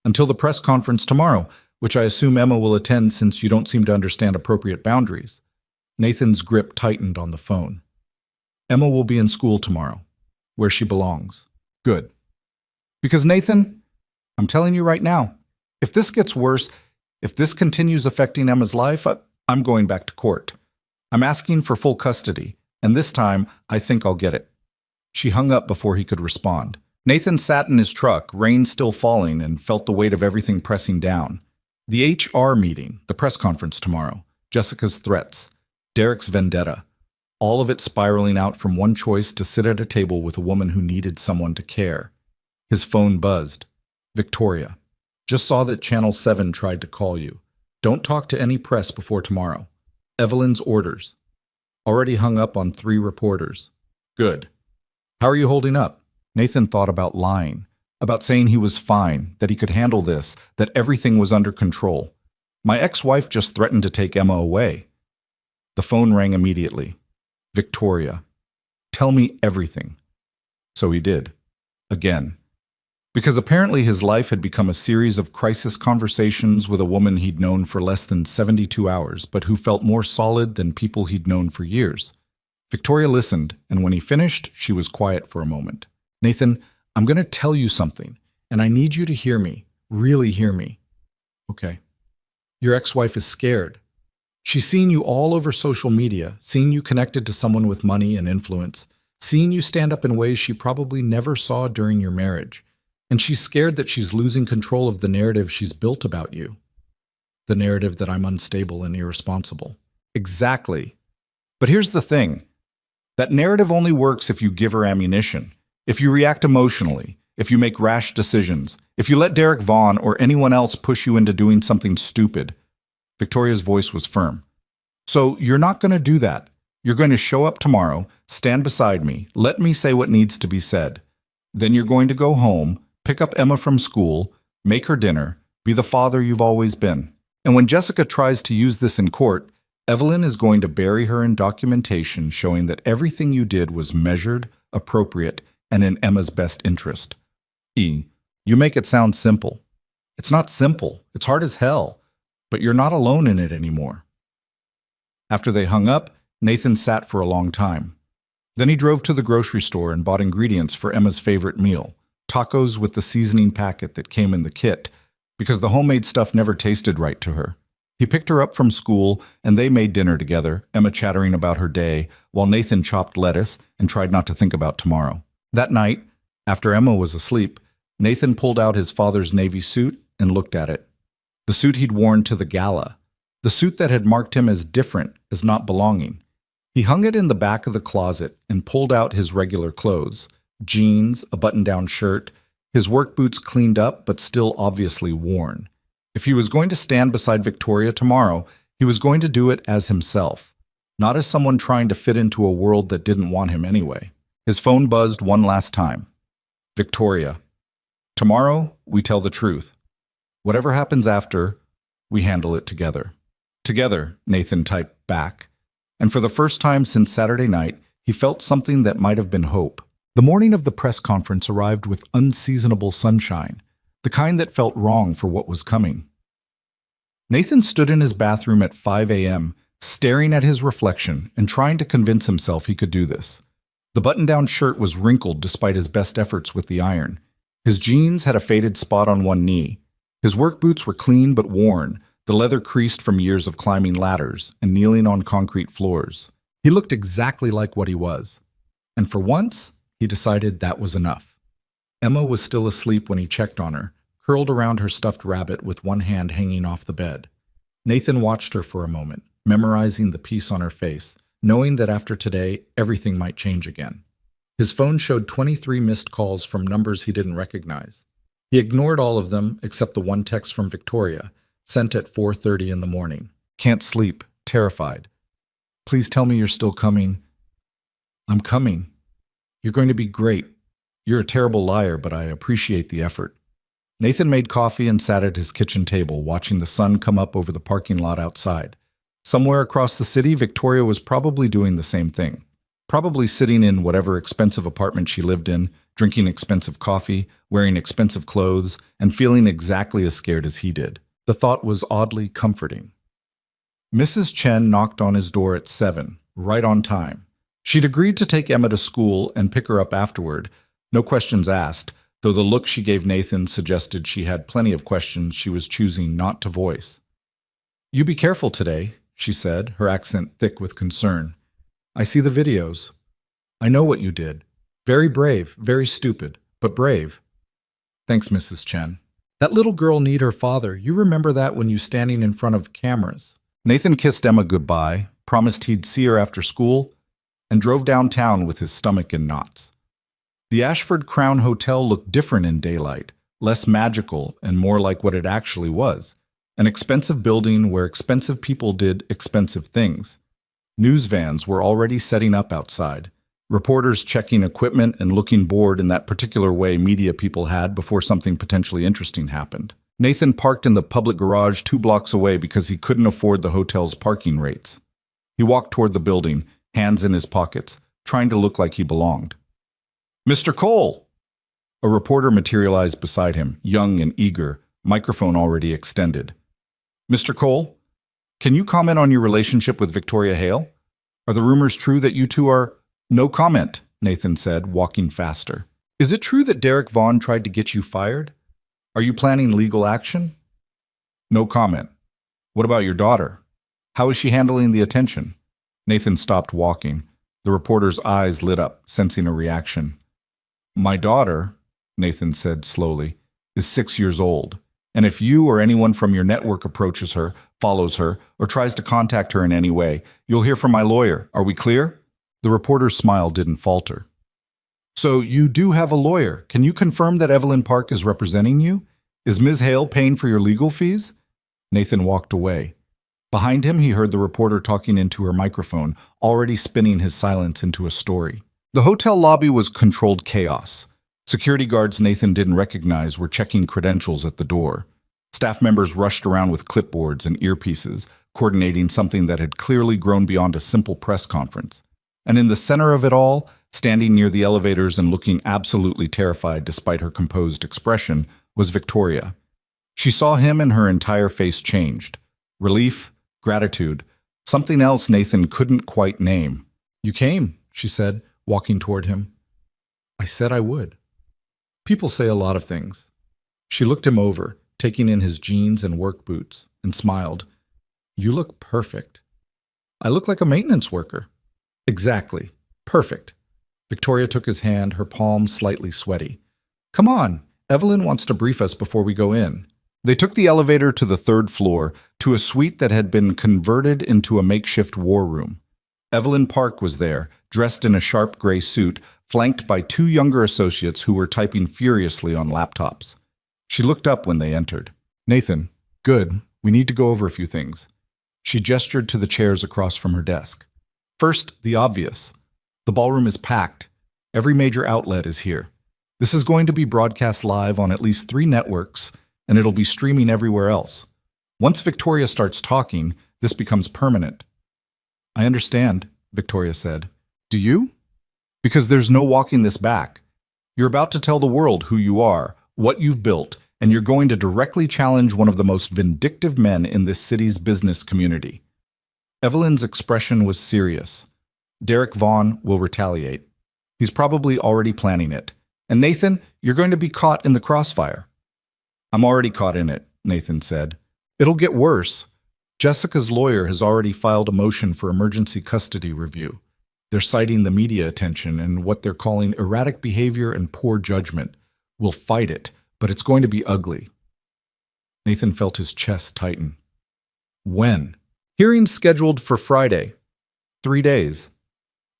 Until the press conference tomorrow, which I assume Emma will attend since you don't seem to understand appropriate boundaries. Nathan's grip tightened on the phone. Emma will be in school tomorrow, where she belongs. Good. Because Nathan, I'm telling you right now, if this gets worse, if this continues affecting Emma's life, I'm going back to court. I'm asking for full custody, and this time, I think I'll get it. She hung up before he could respond. Nathan sat in his truck, rain still falling, and felt the weight of everything pressing down. The HR meeting, the press conference tomorrow, Jessica's threats, Derek's vendetta, all of it spiraling out from one choice to sit at a table with a woman who needed someone to care. His phone buzzed. Victoria. Just saw that Channel 7 tried to call you. Don't talk to any press before tomorrow. Evelyn's orders. Already hung up on 3 reporters. Good. How are you holding up? Nathan thought about lying, about saying he was fine, that he could handle this, that everything was under control. My ex-wife just threatened to take Emma away. The phone rang immediately. Victoria. Tell me everything. So he did. Again. Because apparently his life had become a series of crisis conversations with a woman he'd known for less than 72 hours, but who felt more solid than people he'd known for years. Victoria listened, and when he finished, she was quiet for a moment. Nathan, I'm going to tell you something, and I need you to hear me, really hear me. Okay. Your ex-wife is scared. She's seen you all over social media, seen you connected to someone with money and influence, seen you stand up in ways she probably never saw during your marriage. And she's scared that she's losing control of the narrative she's built about you. The narrative that I'm unstable and irresponsible. Exactly. But here's the thing. That narrative only works if you give her ammunition, if you react emotionally, if you make rash decisions, if you let Derek Vaughn or anyone else push you into doing something stupid. Victoria's voice was firm. So you're not going to do that. You're going to show up tomorrow, stand beside me, let me say what needs to be said. Then you're going to go home, pick up Emma from school, make her dinner, be the father you've always been. And when Jessica tries to use this in court, Evelyn is going to bury her in documentation showing that everything you did was measured, appropriate, and in Emma's best interest. You make it sound simple. It's not simple. It's hard as hell. But you're not alone in it anymore. After they hung up, Nathan sat for a long time. Then he drove to the grocery store and bought ingredients for Emma's favorite meal, tacos with the seasoning packet that came in the kit, because the homemade stuff never tasted right to her. He picked her up from school, and they made dinner together, Emma chattering about her day, while Nathan chopped lettuce and tried not to think about tomorrow. That night, after Emma was asleep, Nathan pulled out his father's navy suit and looked at it. The suit he'd worn to the gala. The suit that had marked him as different, as not belonging. He hung it in the back of the closet and pulled out his regular clothes, jeans, a button-down shirt, his work boots cleaned up but still obviously worn. If he was going to stand beside Victoria tomorrow, he was going to do it as himself, not as someone trying to fit into a world that didn't want him anyway. His phone buzzed one last time. Victoria. Tomorrow, we tell the truth. Whatever happens after, we handle it together. Together, Nathan typed back. And for the first time since Saturday night, he felt something that might have been hope. The morning of the press conference arrived with unseasonable sunshine, the kind that felt wrong for what was coming. Nathan stood in his bathroom at 5 a.m., staring at his reflection and trying to convince himself he could do this. The button-down shirt was wrinkled despite his best efforts with the iron. His jeans had a faded spot on one knee. His work boots were clean but worn, the leather creased from years of climbing ladders and kneeling on concrete floors. He looked exactly like what he was. And for once, he decided that was enough. Emma was still asleep when he checked on her, curled around her stuffed rabbit with one hand hanging off the bed. Nathan watched her for a moment, memorizing the peace on her face, knowing that after today, everything might change again. His phone showed 23 missed calls from numbers he didn't recognize. He ignored all of them except the one text from Victoria, sent at 4:30 in the morning. Can't sleep, terrified. Please tell me you're still coming. I'm coming. You're going to be great. You're a terrible liar, but I appreciate the effort. Nathan made coffee and sat at his kitchen table, watching the sun come up over the parking lot outside. Somewhere across the city, Victoria was probably doing the same thing. Probably sitting in whatever expensive apartment she lived in, drinking expensive coffee, wearing expensive clothes, and feeling exactly as scared as he did. The thought was oddly comforting. Mrs. Chen knocked on his door at 7, right on time. She'd agreed to take Emma to school and pick her up afterward, no questions asked, though the look she gave Nathan suggested she had plenty of questions she was choosing not to voice. You be careful today, she said, her accent thick with concern. I see the videos. I know what you did. Very brave, very stupid, but brave. Thanks, Mrs. Chen. That little girl need her father. You remember that when you standing in front of cameras. Nathan kissed Emma goodbye, promised he'd see her after school, and drove downtown with his stomach in knots. The Ashford Crown Hotel looked different in daylight, less magical and more like what it actually was, an expensive building where expensive people did expensive things. News vans were already setting up outside, reporters checking equipment and looking bored in that particular way media people had before something potentially interesting happened. Nathan parked in the public garage 2 blocks away because he couldn't afford the hotel's parking rates. He walked toward the building, hands in his pockets, trying to look like he belonged. Mr. Cole! A reporter materialized beside him, young and eager, microphone already extended. Mr. Cole, can you comment on your relationship with Victoria Hale? Are the rumors true that you two are— No comment, Nathan said, walking faster. Is it true that Derek Vaughn tried to get you fired? Are you planning legal action? No comment. What about your daughter? How is she handling the attention? Nathan stopped walking. The reporter's eyes lit up, sensing a reaction. My daughter, Nathan said slowly, is 6 years old. And if you or anyone from your network approaches her, follows her, or tries to contact her in any way, you'll hear from my lawyer. Are we clear? The reporter's smile didn't falter. So you do have a lawyer. Can you confirm that Evelyn Park is representing you? Is Ms. Hale paying for your legal fees? Nathan walked away. Behind him, he heard the reporter talking into her microphone, already spinning his silence into a story. The hotel lobby was controlled chaos. Security guards Nathan didn't recognize were checking credentials at the door. Staff members rushed around with clipboards and earpieces, coordinating something that had clearly grown beyond a simple press conference. And in the center of it all, standing near the elevators and looking absolutely terrified despite her composed expression, was Victoria. She saw him and her entire face changed. Relief, gratitude, something else Nathan couldn't quite name. You came, she said, walking toward him. I said I would. People say a lot of things. She looked him over, taking in his jeans and work boots, and smiled. You look perfect. I look like a maintenance worker. Exactly. Perfect. Victoria took his hand, her palm slightly sweaty. Come on, Evelyn wants to brief us before we go in. They took the elevator to the 3rd floor, to a suite that had been converted into a makeshift war room. Evelyn Park was there, dressed in a sharp gray suit, flanked by 2 younger associates who were typing furiously on laptops. She looked up when they entered. Nathan, good, we need to go over a few things. She gestured to the chairs across from her desk. First, the obvious. The ballroom is packed. Every major outlet is here. This is going to be broadcast live on at least 3 networks, and it'll be streaming everywhere else. Once Victoria starts talking, this becomes permanent. I understand, Victoria said. Do you? Because there's no walking this back. You're about to tell the world who you are, what you've built, and you're going to directly challenge one of the most vindictive men in this city's business community. Evelyn's expression was serious. Derek Vaughn will retaliate. He's probably already planning it. And Nathan, you're going to be caught in the crossfire. I'm already caught in it, Nathan said. It'll get worse. Jessica's lawyer has already filed a motion for emergency custody review. They're citing the media attention and what they're calling erratic behavior and poor judgment. We'll fight it, but it's going to be ugly. Nathan felt his chest tighten. When? Hearing's scheduled for Friday. 3 days.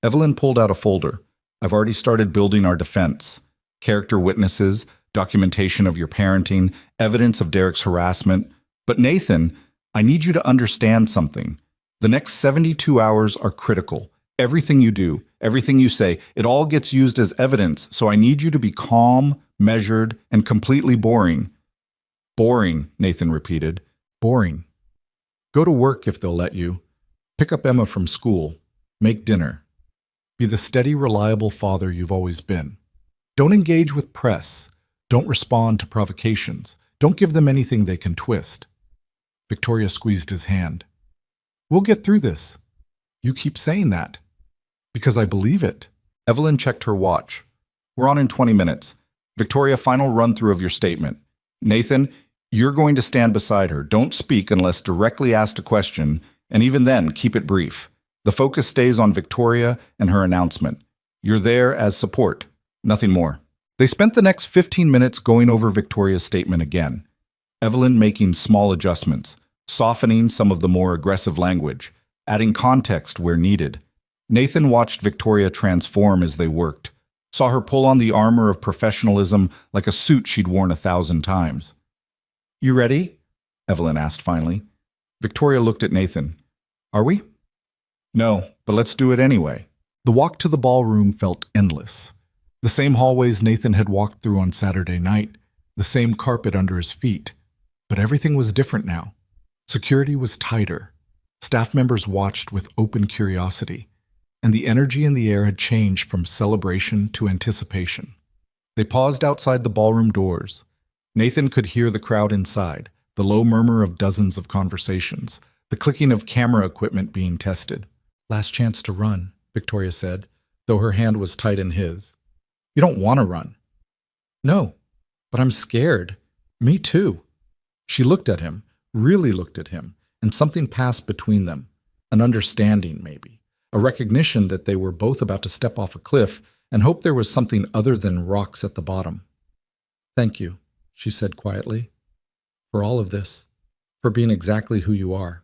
Evelyn pulled out a folder. I've already started building our defense. Character witnesses, documentation of your parenting, evidence of Derek's harassment. But Nathan, I need you to understand something. The next 72 hours are critical. Everything you do, everything you say, it all gets used as evidence, so I need you to be calm, measured, and completely boring. Boring, Nathan repeated. Boring. Go to work if they'll let you. Pick up Emma from school. Make dinner. Be the steady, reliable father you've always been. Don't engage with press. Don't respond to provocations. Don't give them anything they can twist. Victoria squeezed his hand. We'll get through this. You keep saying that. Because I believe it. Evelyn checked her watch. We're on in 20 minutes. Victoria, final run-through of your statement. Nathan, you're going to stand beside her. Don't speak unless directly asked a question, and even then, keep it brief. The focus stays on Victoria and her announcement. You're there as support, nothing more. They spent the next 15 minutes going over Victoria's statement again. Evelyn making small adjustments, softening some of the more aggressive language, adding context where needed. Nathan watched Victoria transform as they worked, saw her pull on the armor of professionalism like a suit she'd worn 1,000 times. You ready? Evelyn asked finally. Victoria looked at Nathan. Are we? No, but let's do it anyway. The walk to the ballroom felt endless. The same hallways Nathan had walked through on Saturday night, the same carpet under his feet. But everything was different now. Security was tighter. Staff members watched with open curiosity, and the energy in the air had changed from celebration to anticipation. They paused outside the ballroom doors. Nathan could hear the crowd inside, the low murmur of dozens of conversations, the clicking of camera equipment being tested. Last chance to run, Victoria said, though her hand was tight in his. You don't want to run. No, but I'm scared. Me too. She looked at him, really looked at him, and something passed between them. An understanding, maybe. A recognition that they were both about to step off a cliff and hoped there was something other than rocks at the bottom. "Thank you," she said quietly, "for all of this, for being exactly who you are."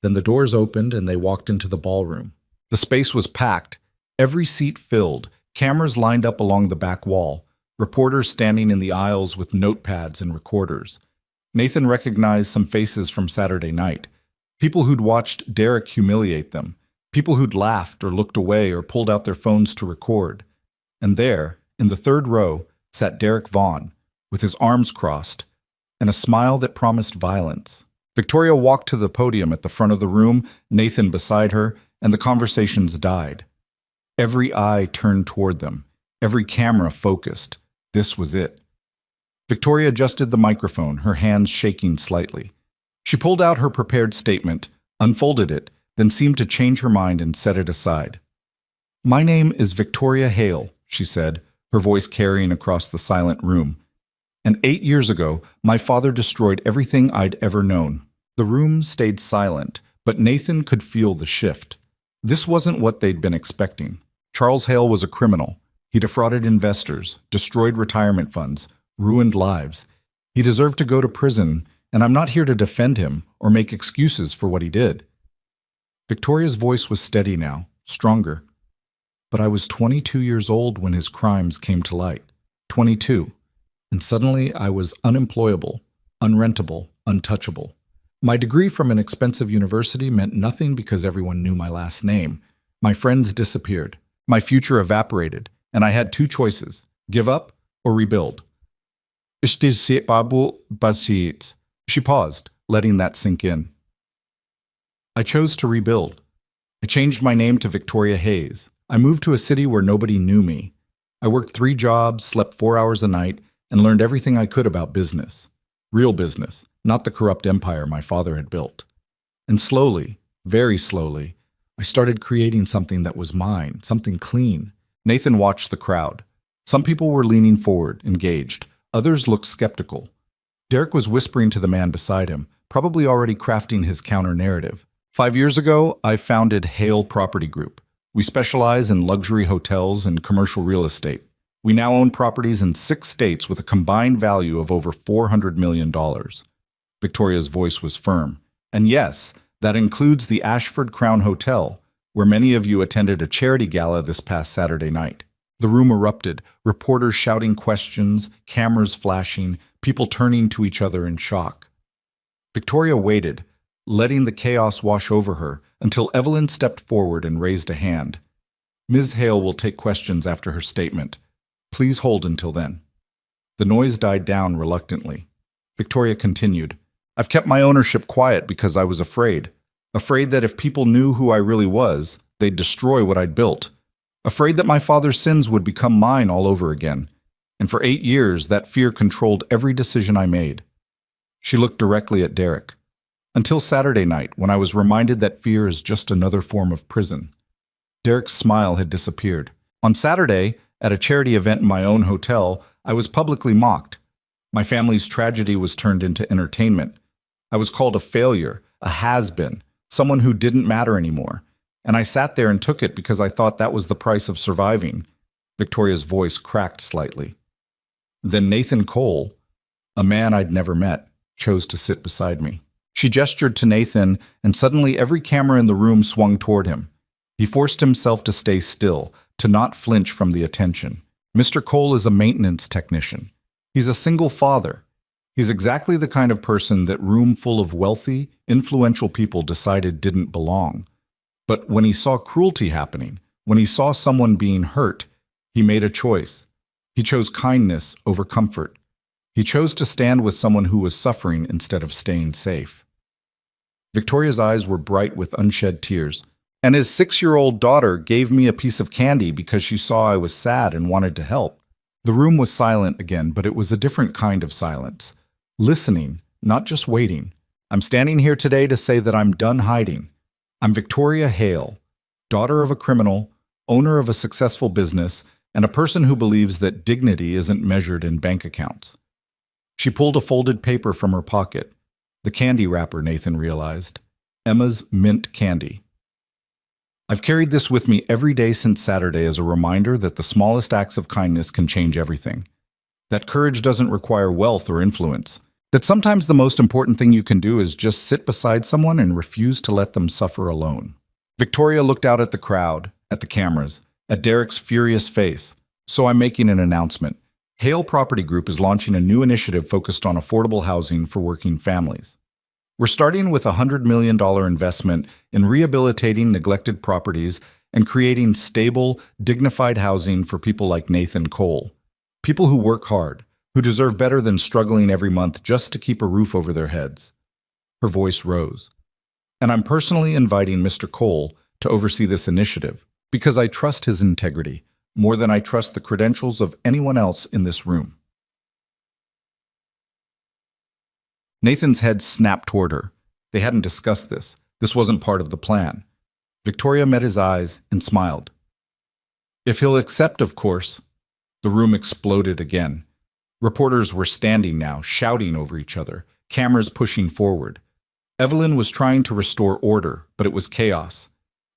Then the doors opened and they walked into the ballroom. The space was packed, every seat filled, cameras lined up along the back wall, reporters standing in the aisles with notepads and recorders. Nathan recognized some faces from Saturday night, people who'd watched Derek humiliate them, people who'd laughed or looked away or pulled out their phones to record. And there, in the third row, sat Derek Vaughn, with his arms crossed, and a smile that promised violence. Victoria walked to the podium at the front of the room, Nathan beside her, and the conversations died. Every eye turned toward them, every camera focused. This was it. Victoria adjusted the microphone, her hands shaking slightly. She pulled out her prepared statement, unfolded it, then seemed to change her mind and set it aside. "My name is Victoria Hale," she said, her voice carrying across the silent room. "And 8 years ago, my father destroyed everything I'd ever known." The room stayed silent, but Nathan could feel the shift. This wasn't what they'd been expecting. Charles Hale was a criminal. He defrauded investors, destroyed retirement funds, ruined lives. He deserved to go to prison, and I'm not here to defend him or make excuses for what he did. Victoria's voice was steady now, stronger. But I was 22 years old when his crimes came to light. 22. And suddenly I was unemployable, unrentable, untouchable. My degree from an expensive university meant nothing because everyone knew my last name. My friends disappeared. My future evaporated, and I had two choices: give up or rebuild. She paused, letting that sink in. I chose to rebuild. I changed my name to Victoria Hayes. I moved to a city where nobody knew me. I worked 3 jobs, slept 4 hours a night, and learned everything I could about business. Real business, not the corrupt empire my father had built. And slowly, very slowly, I started creating something that was mine, something clean. Nathan watched the crowd. Some people were leaning forward, engaged. Others looked skeptical. Derek was whispering to the man beside him, probably already crafting his counter-narrative. 5 years ago, I founded Hale Property Group. We specialize in luxury hotels and commercial real estate. We now own properties in 6 states with a combined value of over $400 million. Victoria's voice was firm. And yes, that includes the Ashford Crown Hotel, where many of you attended a charity gala this past Saturday night. The room erupted, reporters shouting questions, cameras flashing, people turning to each other in shock. Victoria waited, letting the chaos wash over her, until Evelyn stepped forward and raised a hand. "Ms. Hale will take questions after her statement. Please hold until then." The noise died down reluctantly. Victoria continued, "I've kept my ownership quiet because I was afraid. Afraid that if people knew who I really was, they'd destroy what I'd built. Afraid that my father's sins would become mine all over again. And for 8 years, that fear controlled every decision I made." She looked directly at Derek. "Until Saturday night, when I was reminded that fear is just another form of prison." Derek's smile had disappeared. "On Saturday, at a charity event in my own hotel, I was publicly mocked. My family's tragedy was turned into entertainment. I was called a failure, a has-been, someone who didn't matter anymore. And I sat there and took it because I thought that was the price of surviving." Victoria's voice cracked slightly. Then Nathan Cole, a man I'd never met, chose to sit beside me. She gestured to Nathan, and suddenly every camera in the room swung toward him. He forced himself to stay still, to not flinch from the attention. Mr. Cole is a maintenance technician. He's a single father. He's exactly the kind of person that room full of wealthy, influential people decided didn't belong. But when he saw cruelty happening, when he saw someone being hurt, he made a choice. He chose kindness over comfort. He chose to stand with someone who was suffering instead of staying safe. Victoria's eyes were bright with unshed tears. "And his 6-year-old daughter gave me a piece of candy because she saw I was sad and wanted to help." The room was silent again, but it was a different kind of silence. Listening, not just waiting. "I'm standing here today to say that I'm done hiding. I'm Victoria Hale, daughter of a criminal, owner of a successful business, and a person who believes that dignity isn't measured in bank accounts." She pulled a folded paper from her pocket. The candy wrapper, Nathan realized. Emma's mint candy. I've carried this with me every day since Saturday as a reminder that the smallest acts of kindness can change everything. That courage doesn't require wealth or influence. That sometimes the most important thing you can do is just sit beside someone and refuse to let them suffer alone. Victoria looked out at the crowd, at the cameras, at Derek's furious face. So I'm making an announcement. Hale Property Group is launching a new initiative focused on affordable housing for working families. We're starting with a $100 million investment in rehabilitating neglected properties and creating stable, dignified housing for people like Nathan Cole. People who work hard, who deserve better than struggling every month just to keep a roof over their heads. Her voice rose. And I'm personally inviting Mr. Cole to oversee this initiative because I trust his integrity more than I trust the credentials of anyone else in this room. Nathan's head snapped toward her. They hadn't discussed this. This wasn't part of the plan. Victoria met his eyes and smiled. If he'll accept, of course. The room exploded again. Reporters were standing now, shouting over each other, cameras pushing forward. Evelyn was trying to restore order, but it was chaos.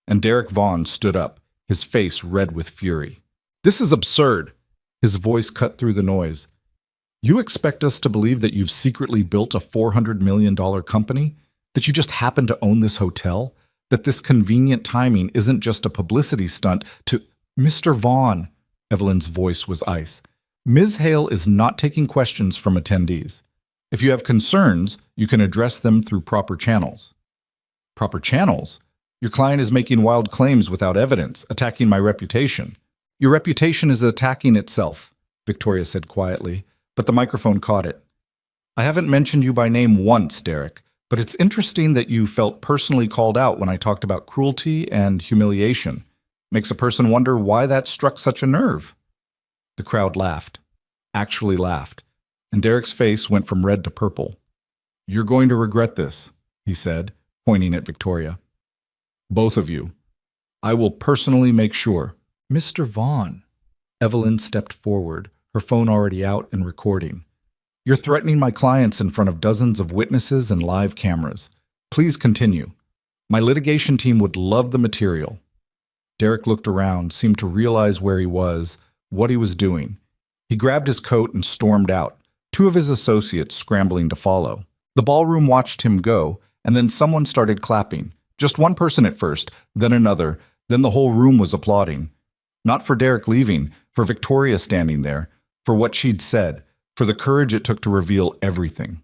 And Derek Vaughn stood up, his face red with fury. This is absurd. His voice cut through the noise. You expect us to believe that you've secretly built a $400 million company? That you just happen to own this hotel? That this convenient timing isn't just a publicity stunt to— Mr. Vaughn, Evelyn's voice was ice. Ms. Hale is not taking questions from attendees. If you have concerns, you can address them through proper channels. Proper channels? Your client is making wild claims without evidence, attacking my reputation. Your reputation is attacking itself, Victoria said quietly, but the microphone caught it. I haven't mentioned you by name once, Derek, but it's interesting that you felt personally called out when I talked about cruelty and humiliation. Makes a person wonder why that struck such a nerve. The crowd laughed, actually laughed, and Derek's face went from red to purple. You're going to regret this, he said, pointing at Victoria. Both of you. I will personally make sure. Mr. Vaughn. Evelyn stepped forward, her phone already out and recording. You're threatening my clients in front of dozens of witnesses and live cameras. Please continue. My litigation team would love the material. Derek looked around, seemed to realize where he was, what he was doing. He grabbed his coat and stormed out, two of his associates scrambling to follow. The ballroom watched him go, and then someone started clapping. Just one person at first, then another, then the whole room was applauding. Not for Derek leaving, for Victoria standing there, for what she'd said, for the courage it took to reveal everything.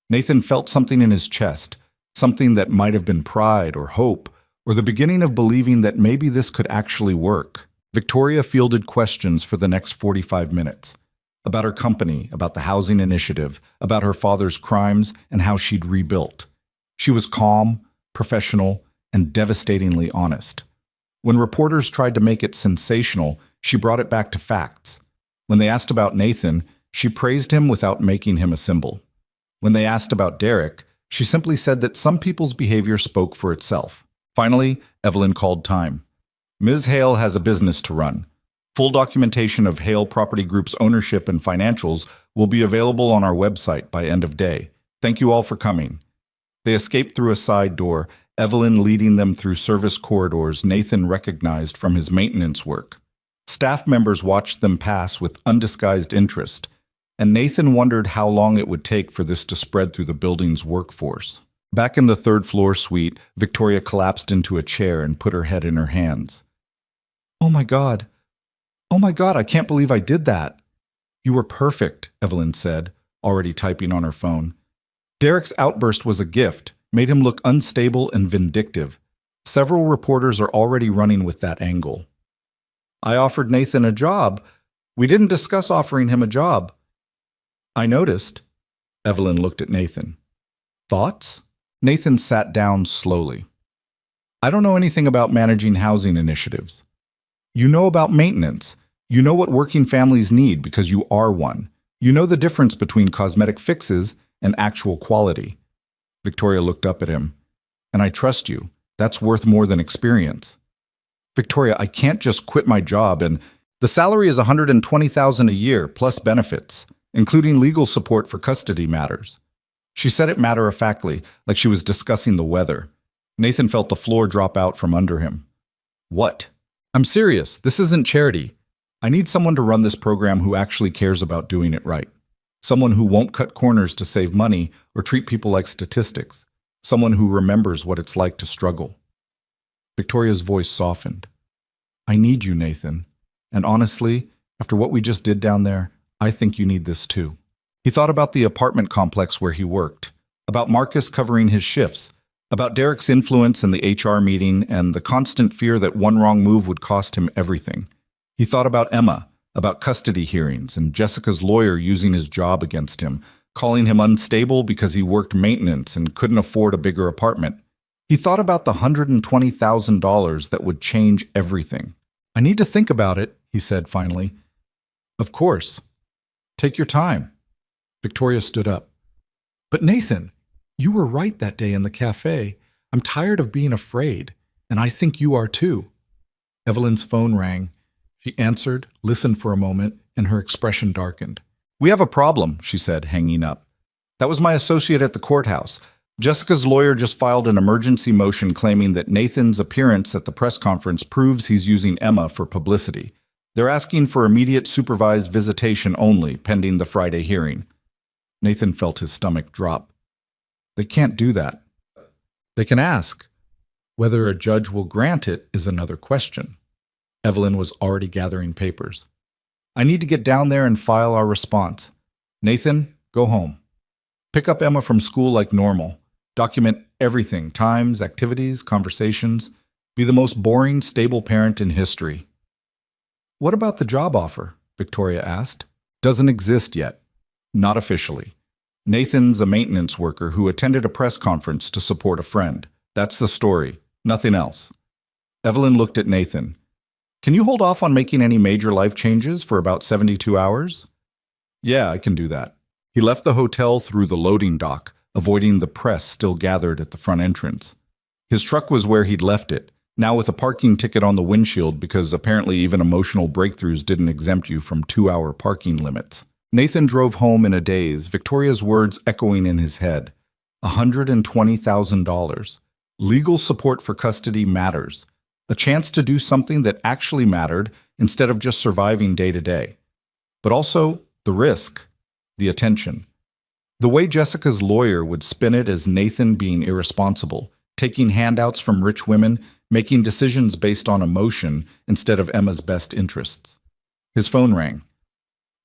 Nathan felt something in his chest, something that might have been pride or hope, or the beginning of believing that maybe this could actually work. Victoria fielded questions for the next 45 minutes. About her company, about the housing initiative, about her father's crimes, and how she'd rebuilt. She was calm, professional, and devastatingly honest. When reporters tried to make it sensational, she brought it back to facts. When they asked about Nathan, she praised him without making him a symbol. When they asked about Derek, she simply said that some people's behavior spoke for itself. Finally, Evelyn called time. Ms. Hale has a business to run. Full documentation of Hale Property Group's ownership and financials will be available on our website by end of day. Thank you all for coming. They escaped through a side door, Evelyn leading them through service corridors Nathan recognized from his maintenance work. Staff members watched them pass with undisguised interest, and Nathan wondered how long it would take for this to spread through the building's workforce. Back in the third-floor suite, Victoria collapsed into a chair and put her head in her hands. Oh my God, I can't believe I did that. You were perfect, Evelyn said, already typing on her phone. Derek's outburst was a gift, made him look unstable and vindictive. Several reporters are already running with that angle. I offered Nathan a job. We didn't discuss offering him a job. I noticed. Evelyn looked at Nathan. Thoughts? Nathan sat down slowly. I don't know anything about managing housing initiatives. You know about maintenance. You know what working families need because you are one. You know the difference between cosmetic fixes and actual quality. Victoria looked up at him. And I trust you. That's worth more than experience. Victoria, I can't just quit my job and the salary is $120,000 a year plus benefits, including legal support for custody matters. She said it matter-of-factly, like she was discussing the weather. Nathan felt the floor drop out from under him. What? I'm serious. This isn't charity. I need someone to run this program who actually cares about doing it right. Someone who won't cut corners to save money or treat people like statistics. Someone who remembers what it's like to struggle. Victoria's voice softened. I need you, Nathan. And honestly, after what we just did down there, I think you need this too. He thought about the apartment complex where he worked, about Marcus covering his shifts, about Derek's influence in the HR meeting and the constant fear that one wrong move would cost him everything. He thought about Emma, about custody hearings and Jessica's lawyer using his job against him, calling him unstable because he worked maintenance and couldn't afford a bigger apartment. He thought about the $120,000 that would change everything. I need to think about it, he said finally. Of course. Take your time. Victoria stood up. But Nathan, you were right that day in the cafe. I'm tired of being afraid, and I think you are too. Evelyn's phone rang. She answered, listened for a moment, and her expression darkened. We have a problem, she said, hanging up. That was my associate at the courthouse. Jessica's lawyer just filed an emergency motion claiming that Nathan's appearance at the press conference proves he's using Emma for publicity. They're asking for immediate supervised visitation only, pending the Friday hearing. Nathan felt his stomach drop. They can't do that. They can ask. Whether a judge will grant it is another question. Evelyn was already gathering papers. I need to get down there and file our response. Nathan, go home. Pick up Emma from school like normal. Document everything, times, activities, conversations. Be the most boring, stable parent in history. What about the job offer? Victoria asked. Doesn't exist yet. Not officially. Nathan's a maintenance worker who attended a press conference to support a friend. That's the story. Nothing else. Evelyn looked at Nathan. Can you hold off on making any major life changes for about 72 hours? Yeah, I can do that. He left the hotel through the loading dock, avoiding the press still gathered at the front entrance. His truck was where he'd left it, now with a parking ticket on the windshield because apparently even emotional breakthroughs didn't exempt you from 2-hour parking limits. Nathan drove home in a daze, Victoria's words echoing in his head. $120,000. Legal support for custody matters. A chance to do something that actually mattered instead of just surviving day to day. But also the risk, the attention. The way Jessica's lawyer would spin it as Nathan being irresponsible, taking handouts from rich women, making decisions based on emotion instead of Emma's best interests. His phone rang.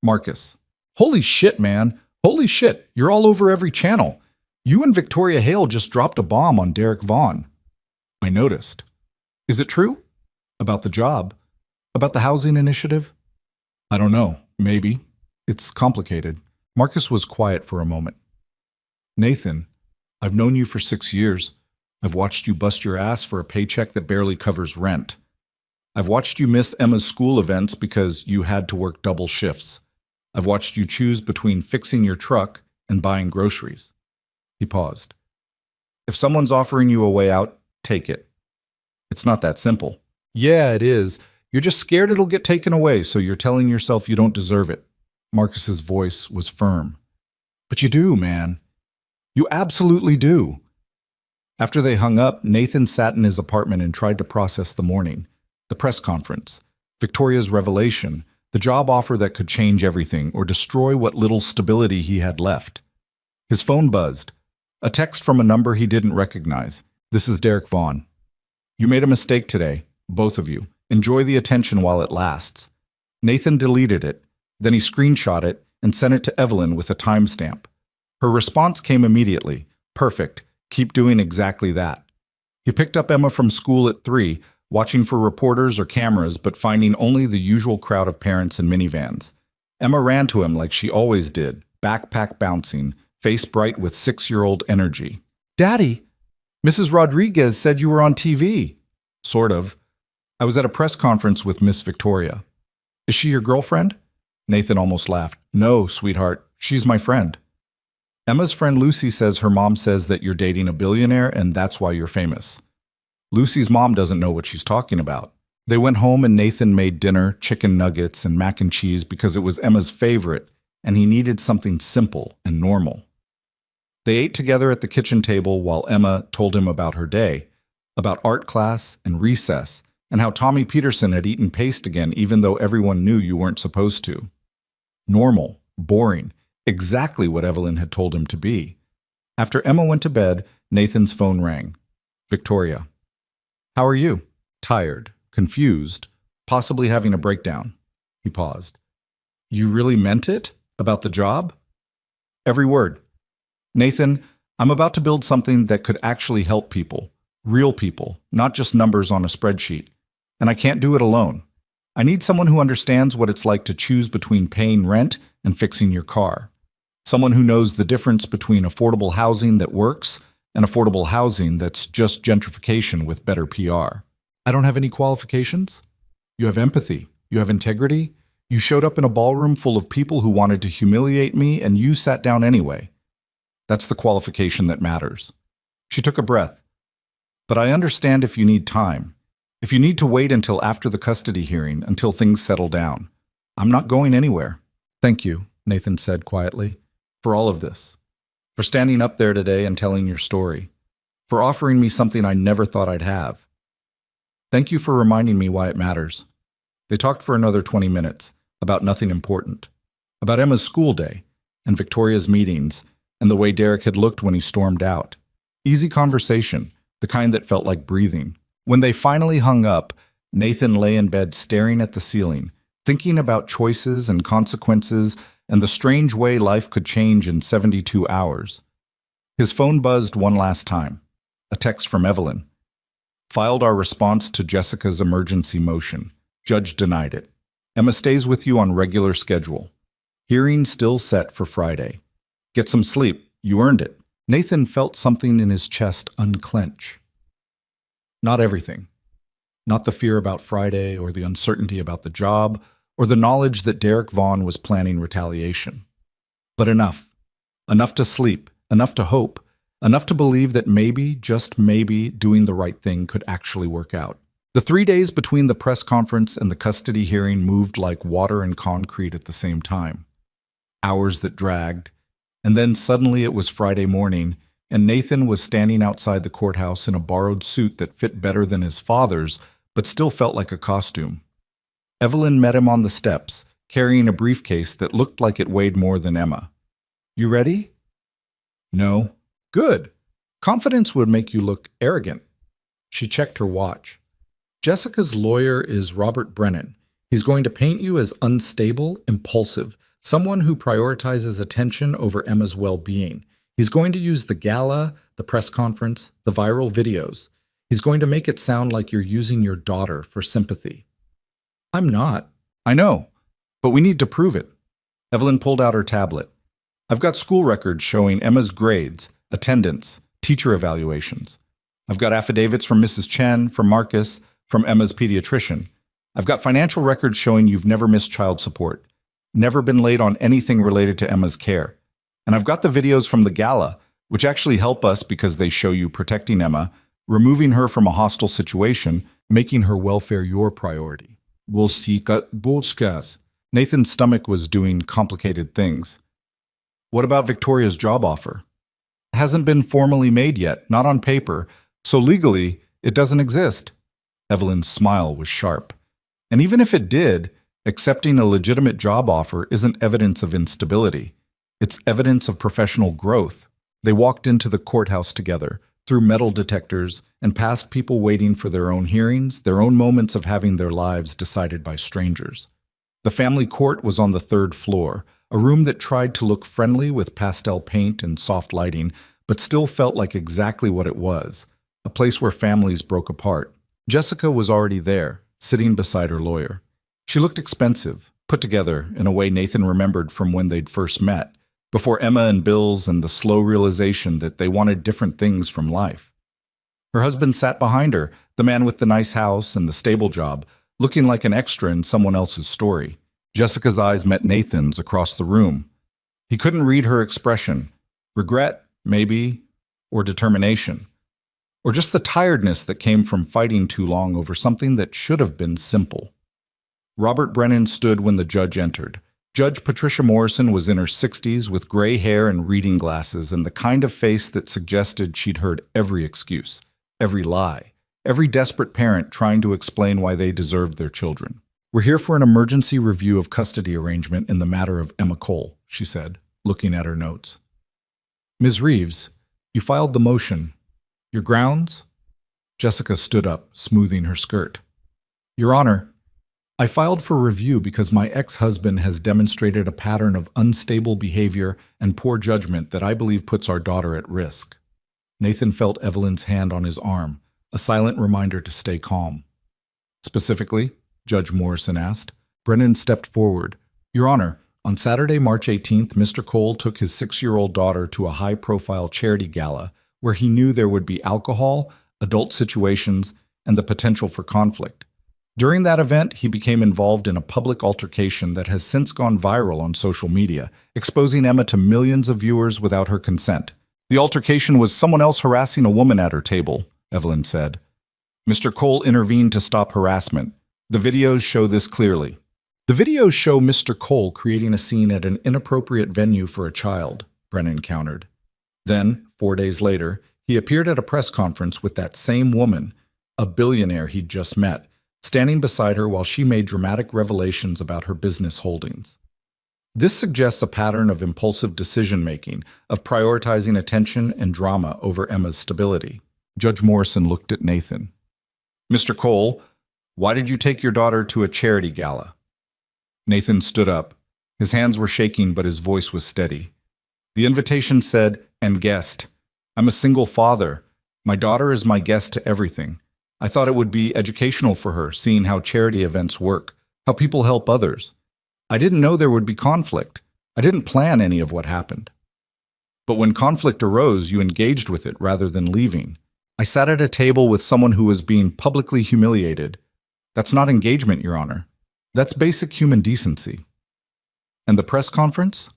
Marcus. Holy shit, man. Holy shit. You're all over every channel. You and Victoria Hale just dropped a bomb on Derek Vaughn. I noticed. Is it true? About the job? About the housing initiative? I don't know. Maybe. It's complicated. Marcus was quiet for a moment. Nathan, I've known you for 6 years. I've watched you bust your ass for a paycheck that barely covers rent. I've watched you miss Emma's school events because you had to work double shifts. I've watched you choose between fixing your truck and buying groceries. He paused. If someone's offering you a way out, take it. It's not that simple. Yeah, it is. You're just scared it'll get taken away, so you're telling yourself you don't deserve it. Marcus's voice was firm. But you do, man. You absolutely do. After they hung up, Nathan sat in his apartment and tried to process the morning, the press conference, Victoria's revelation, the job offer that could change everything or destroy what little stability he had left. His phone buzzed. A text from a number he didn't recognize. This is Derek Vaughn. You made a mistake today, both of you. Enjoy the attention while it lasts. Nathan deleted it. Then he screenshot it and sent it to Evelyn with a timestamp. Her response came immediately. Perfect. Keep doing exactly that. He picked up Emma from school at 3, watching for reporters or cameras but finding only the usual crowd of parents in minivans. Emma ran to him like she always did, backpack bouncing, face bright with 6-year-old energy. Daddy, Mrs. Rodriguez said you were on TV. Sort of. I was at a press conference with Miss Victoria. Is she your girlfriend? Nathan almost laughed. No, sweetheart. She's my friend. Emma's friend Lucy says her mom says that you're dating a billionaire and that's why you're famous. Lucy's mom doesn't know what she's talking about. They went home and Nathan made dinner, chicken nuggets, and mac and cheese because it was Emma's favorite and he needed something simple and normal. They ate together at the kitchen table while Emma told him about her day, about art class and recess, and how Tommy Peterson had eaten paste again even though everyone knew you weren't supposed to. Normal, boring, exactly what Evelyn had told him to be. After Emma went to bed, Nathan's phone rang. Victoria. How are you? Tired, confused, possibly having a breakdown. He paused. You really meant it? About the job? Every word. Nathan, I'm about to build something that could actually help people. Real people, not just numbers on a spreadsheet. And I can't do it alone. I need someone who understands what it's like to choose between paying rent and fixing your car. Someone who knows the difference between affordable housing that works and affordable housing that's just gentrification with better PR. I don't have any qualifications. You have empathy. You have integrity. You showed up in a ballroom full of people who wanted to humiliate me, and you sat down anyway. That's the qualification that matters. She took a breath. But I understand if you need time. If you need to wait until after the custody hearing, until things settle down. I'm not going anywhere. Thank you, Nathan said quietly, for all of this. For standing up there today and telling your story. For offering me something I never thought I'd have. Thank you for reminding me why it matters. They talked for another 20 minutes, about nothing important. About Emma's school day, and Victoria's meetings, and the way Derek had looked when he stormed out. Easy conversation, the kind that felt like breathing. When they finally hung up, Nathan lay in bed staring at the ceiling, thinking about choices and consequences and the strange way life could change in 72 hours. His phone buzzed one last time. A text from Evelyn. Filed our response to Jessica's emergency motion. Judge denied it. Emma stays with you on regular schedule. Hearing still set for Friday. Get some sleep. You earned it. Nathan felt something in his chest unclench. Not everything. Not the fear about Friday or the uncertainty about the job or the knowledge that Derek Vaughn was planning retaliation. But enough. Enough to sleep. Enough to hope. Enough to believe that maybe, just maybe, doing the right thing could actually work out. The 3 days between the press conference and the custody hearing moved like water and concrete at the same time. Hours that dragged, and then suddenly it was Friday morning, and Nathan was standing outside the courthouse in a borrowed suit that fit better than his father's, but still felt like a costume. Evelyn met him on the steps, carrying a briefcase that looked like it weighed more than Emma. You ready? No. Good. Confidence would make you look arrogant. She checked her watch. Jessica's lawyer is Robert Brennan. He's going to paint you as unstable, impulsive, someone who prioritizes attention over Emma's well-being. He's going to use the gala, the press conference, the viral videos. He's going to make it sound like you're using your daughter for sympathy. I'm not. I know, but we need to prove it. Evelyn pulled out her tablet. I've got school records showing Emma's grades, attendance, teacher evaluations. I've got affidavits from Mrs. Chen, from Marcus, from Emma's pediatrician. I've got financial records showing you've never missed child support, never been late on anything related to Emma's care. And I've got the videos from the gala, which actually help us because they show you protecting Emma, removing her from a hostile situation, making her welfare your priority. Nathan's stomach was doing complicated things. What about Victoria's job offer? It hasn't been formally made yet, not on paper, so legally, it doesn't exist. Evelyn's smile was sharp. And even if it did, accepting a legitimate job offer isn't evidence of instability. It's evidence of professional growth. They walked into the courthouse together, through metal detectors, and past people waiting for their own hearings, their own moments of having their lives decided by strangers. The family court was on the 3rd floor, a room that tried to look friendly with pastel paint and soft lighting, but still felt like exactly what it was, a place where families broke apart. Jessica was already there, sitting beside her lawyer. She looked expensive, put together in a way Nathan remembered from when they'd first met, before Emma and Bill's and the slow realization that they wanted different things from life. Her husband sat behind her, the man with the nice house and the stable job, looking like an extra in someone else's story. Jessica's eyes met Nathan's across the room. He couldn't read her expression. Regret, maybe, or determination. Or just the tiredness that came from fighting too long over something that should have been simple. Robert Brennan stood when the judge entered, Judge Patricia Morrison was in her 60s with gray hair and reading glasses and the kind of face that suggested she'd heard every excuse, every lie, every desperate parent trying to explain why they deserved their children. "We're here for an emergency review of custody arrangement in the matter of Emma Cole," she said, looking at her notes. "Ms. Reeves, you filed the motion. Your grounds?" Jessica stood up, smoothing her skirt. "Your Honor, I filed for review because my ex-husband has demonstrated a pattern of unstable behavior and poor judgment that I believe puts our daughter at risk." Nathan felt Evelyn's hand on his arm, a silent reminder to stay calm. "Specifically?" Judge Morrison asked. Brennan stepped forward. "Your Honor, on Saturday, March 18th, Mr. Cole took his 6-year-old daughter to a high-profile charity gala where he knew there would be alcohol, adult situations, and the potential for conflict. During that event, he became involved in a public altercation that has since gone viral on social media, exposing Emma to millions of viewers without her consent. The altercation was someone else harassing a woman at her table," Evelyn said. "Mr. Cole intervened to stop harassment. The videos show this clearly." "The videos show Mr. Cole creating a scene at an inappropriate venue for a child," Brennan countered. Then, 4 days later, he appeared at a press conference with that same woman, a billionaire he'd just met, standing beside her while she made dramatic revelations about her business holdings. This suggests a pattern of impulsive decision-making, of prioritizing attention and drama over Emma's stability. Judge Morrison looked at Nathan. "Mr. Cole, why did you take your daughter to a charity gala?" Nathan stood up. His hands were shaking, but his voice was steady. "The invitation said, 'and guest.' I'm a single father. My daughter is my guest to everything. I thought it would be educational for her, seeing how charity events work, how people help others. I didn't know there would be conflict. I didn't plan any of what happened. But when conflict arose, you engaged with it rather than leaving. I sat at a table with someone who was being publicly humiliated. That's not engagement, Your Honor. That's basic human decency." "And the press conference?"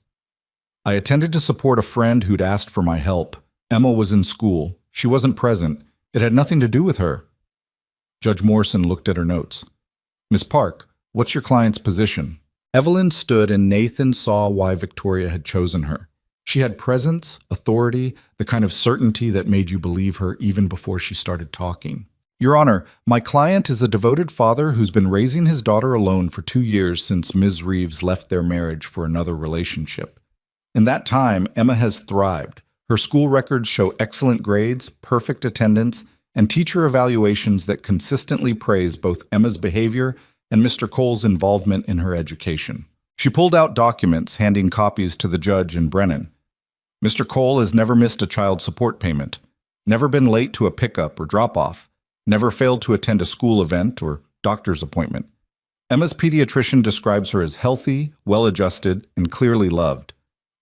"I attended to support a friend who'd asked for my help. Emma was in school. She wasn't present. It had nothing to do with her." Judge Morrison looked at her notes. "Ms. Park, what's your client's position?" Evelyn stood and Nathan saw why Victoria had chosen her. She had presence, authority, the kind of certainty that made you believe her even before she started talking. "Your Honor, my client is a devoted father who's been raising his daughter alone for 2 years since Ms. Reeves left their marriage for another relationship. In that time, Emma has thrived. Her school records show excellent grades, perfect attendance, and teacher evaluations that consistently praise both Emma's behavior and Mr. Cole's involvement in her education." She pulled out documents, handing copies to the judge and Brennan. "Mr. Cole has never missed a child support payment, never been late to a pickup or drop-off, never failed to attend a school event or doctor's appointment. Emma's pediatrician describes her as healthy, well-adjusted, and clearly loved.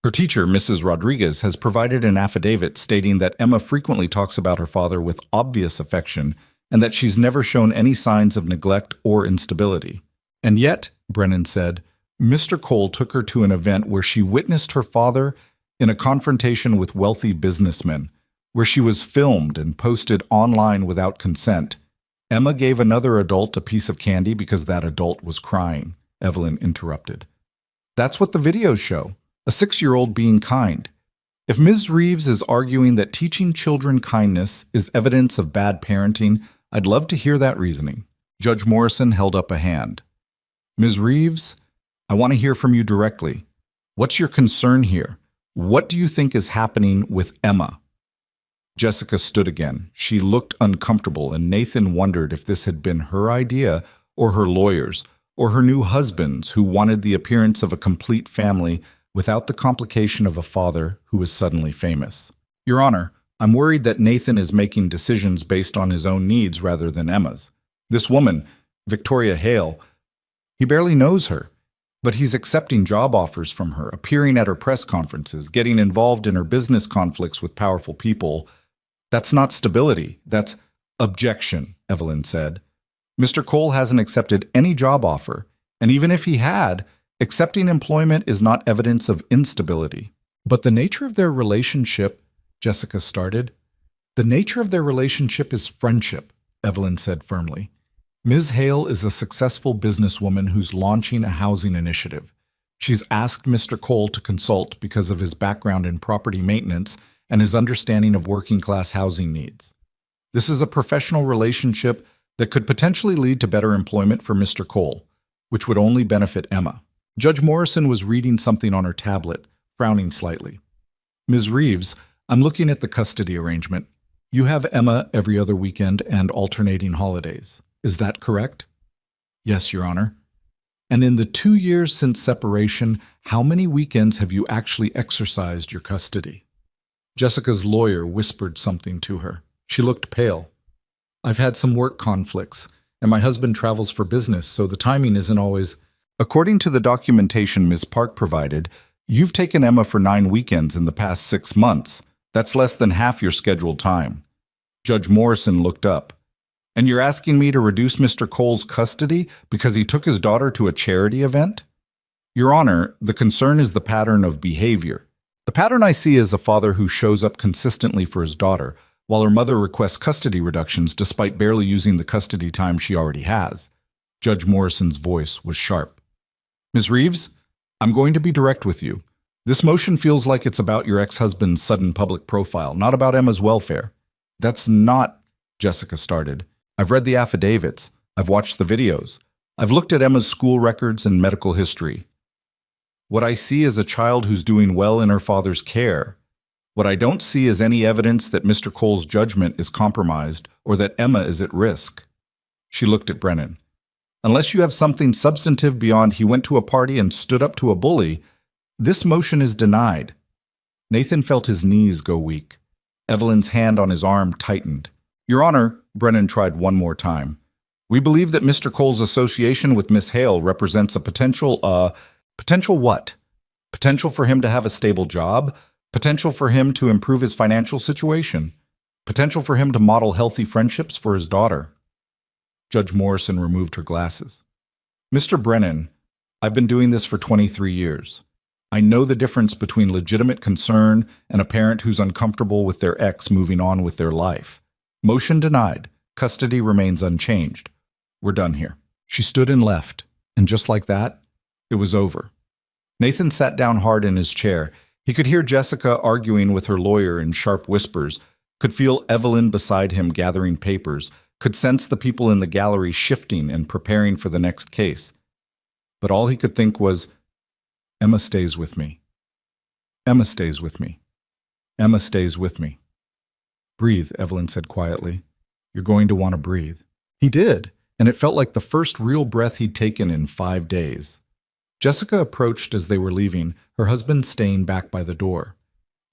Her teacher, Mrs. Rodriguez, has provided an affidavit stating that Emma frequently talks about her father with obvious affection and that she's never shown any signs of neglect or instability. And yet," Brennan said, "Mr. Cole took her to an event where she witnessed her father in a confrontation with wealthy businessmen, where she was filmed and posted online without consent. Emma gave another adult a piece of candy because that adult was crying," Evelyn interrupted. "That's what the videos show. A 6-year-old being kind. If Ms. Reeves is arguing that teaching children kindness is evidence of bad parenting, I'd love to hear that reasoning." Judge Morrison held up a hand. "Ms. Reeves, I want to hear from you directly. What's your concern here? What do you think is happening with Emma?" Jessica stood again. She looked uncomfortable, and Nathan wondered if this had been her idea or her lawyer's, or her new husband's, who wanted the appearance of a complete family without the complication of a father who was suddenly famous. "Your Honor, I'm worried that Nathan is making decisions based on his own needs rather than Emma's. This woman, Victoria Hale, he barely knows her, but he's accepting job offers from her, appearing at her press conferences, getting involved in her business conflicts with powerful people. That's not stability, that's objection," Evelyn said. "Mr. Cole hasn't accepted any job offer, and even if he had, accepting employment is not evidence of instability." "But the nature of their relationship," Jessica started. "The nature of their relationship is friendship," Evelyn said firmly. "Ms. Hale is a successful businesswoman who's launching a housing initiative. She's asked Mr. Cole to consult because of his background in property maintenance and his understanding of working-class housing needs. This is a professional relationship that could potentially lead to better employment for Mr. Cole, which would only benefit Emma. Judge Morrison was reading something on her tablet, frowning slightly. Ms. Reeves, I'm looking at the custody arrangement. You have Emma every other weekend and alternating holidays. Is that correct? Yes, Your Honor. And in the 2 years since separation, how many weekends have you actually exercised your custody? Jessica's lawyer whispered something to her. She looked pale. I've had some work conflicts, and my husband travels for business, so the timing isn't always... According to the documentation Ms. Park provided, you've taken Emma for 9 weekends in the past 6 months. That's less than half your scheduled time. Judge Morrison looked up. And you're asking me to reduce Mr. Cole's custody because he took his daughter to a charity event? Your Honor, the concern is the pattern of behavior. The pattern I see is a father who shows up consistently for his daughter, while her mother requests custody reductions despite barely using the custody time she already has. Judge Morrison's voice was sharp. Ms. Reeves, I'm going to be direct with you. This motion feels like it's about your ex-husband's sudden public profile, not about Emma's welfare. That's not, Jessica started. I've read the affidavits. I've watched the videos. I've looked at Emma's school records and medical history. What I see is a child who's doing well in her father's care. What I don't see is any evidence that Mr. Cole's judgment is compromised or that Emma is at risk. She looked at Brennan. Unless you have something substantive beyond he went to a party and stood up to a bully, this motion is denied. Nathan felt his knees go weak. Evelyn's hand on his arm tightened. Your Honor, Brennan tried one more time. We believe that Mr. Cole's association with Miss Hale represents a potential what? Potential for him to have a stable job? Potential for him to improve his financial situation? Potential for him to model healthy friendships for his daughter? Judge Morrison removed her glasses. Mr. Brennan, I've been doing this for 23 years. I know the difference between legitimate concern and a parent who's uncomfortable with their ex moving on with their life. Motion denied. Custody remains unchanged. We're done here. She stood and left, and just like that, it was over. Nathan sat down hard in his chair. He could hear Jessica arguing with her lawyer in sharp whispers, could feel Evelyn beside him gathering papers, could sense the people in the gallery shifting and preparing for the next case. But all he could think was, Emma stays with me. Emma stays with me. Emma stays with me. Breathe, Evelyn said quietly. You're going to want to breathe. He did, and it felt like the first real breath he'd taken in 5 days. Jessica approached as they were leaving, her husband staying back by the door.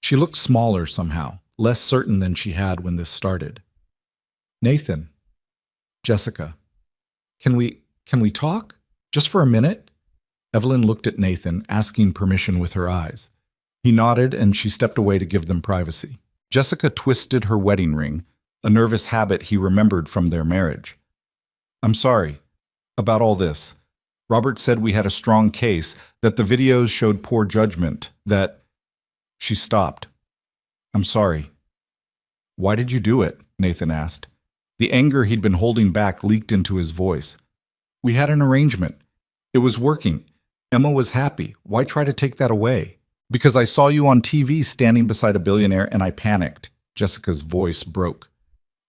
She looked smaller somehow, less certain than she had when this started. Nathan. Jessica. Can we talk? Just for a minute? Evelyn looked at Nathan, asking permission with her eyes. He nodded, and she stepped away to give them privacy. Jessica twisted her wedding ring, a nervous habit he remembered from their marriage. I'm sorry about all this. Robert said we had a strong case, that the videos showed poor judgment, that... She stopped. I'm sorry. Why did you do it? Nathan asked. The anger he'd been holding back leaked into his voice. We had an arrangement. It was working. Emma was happy. Why try to take that away? Because I saw you on TV standing beside a billionaire and I panicked. Jessica's voice broke.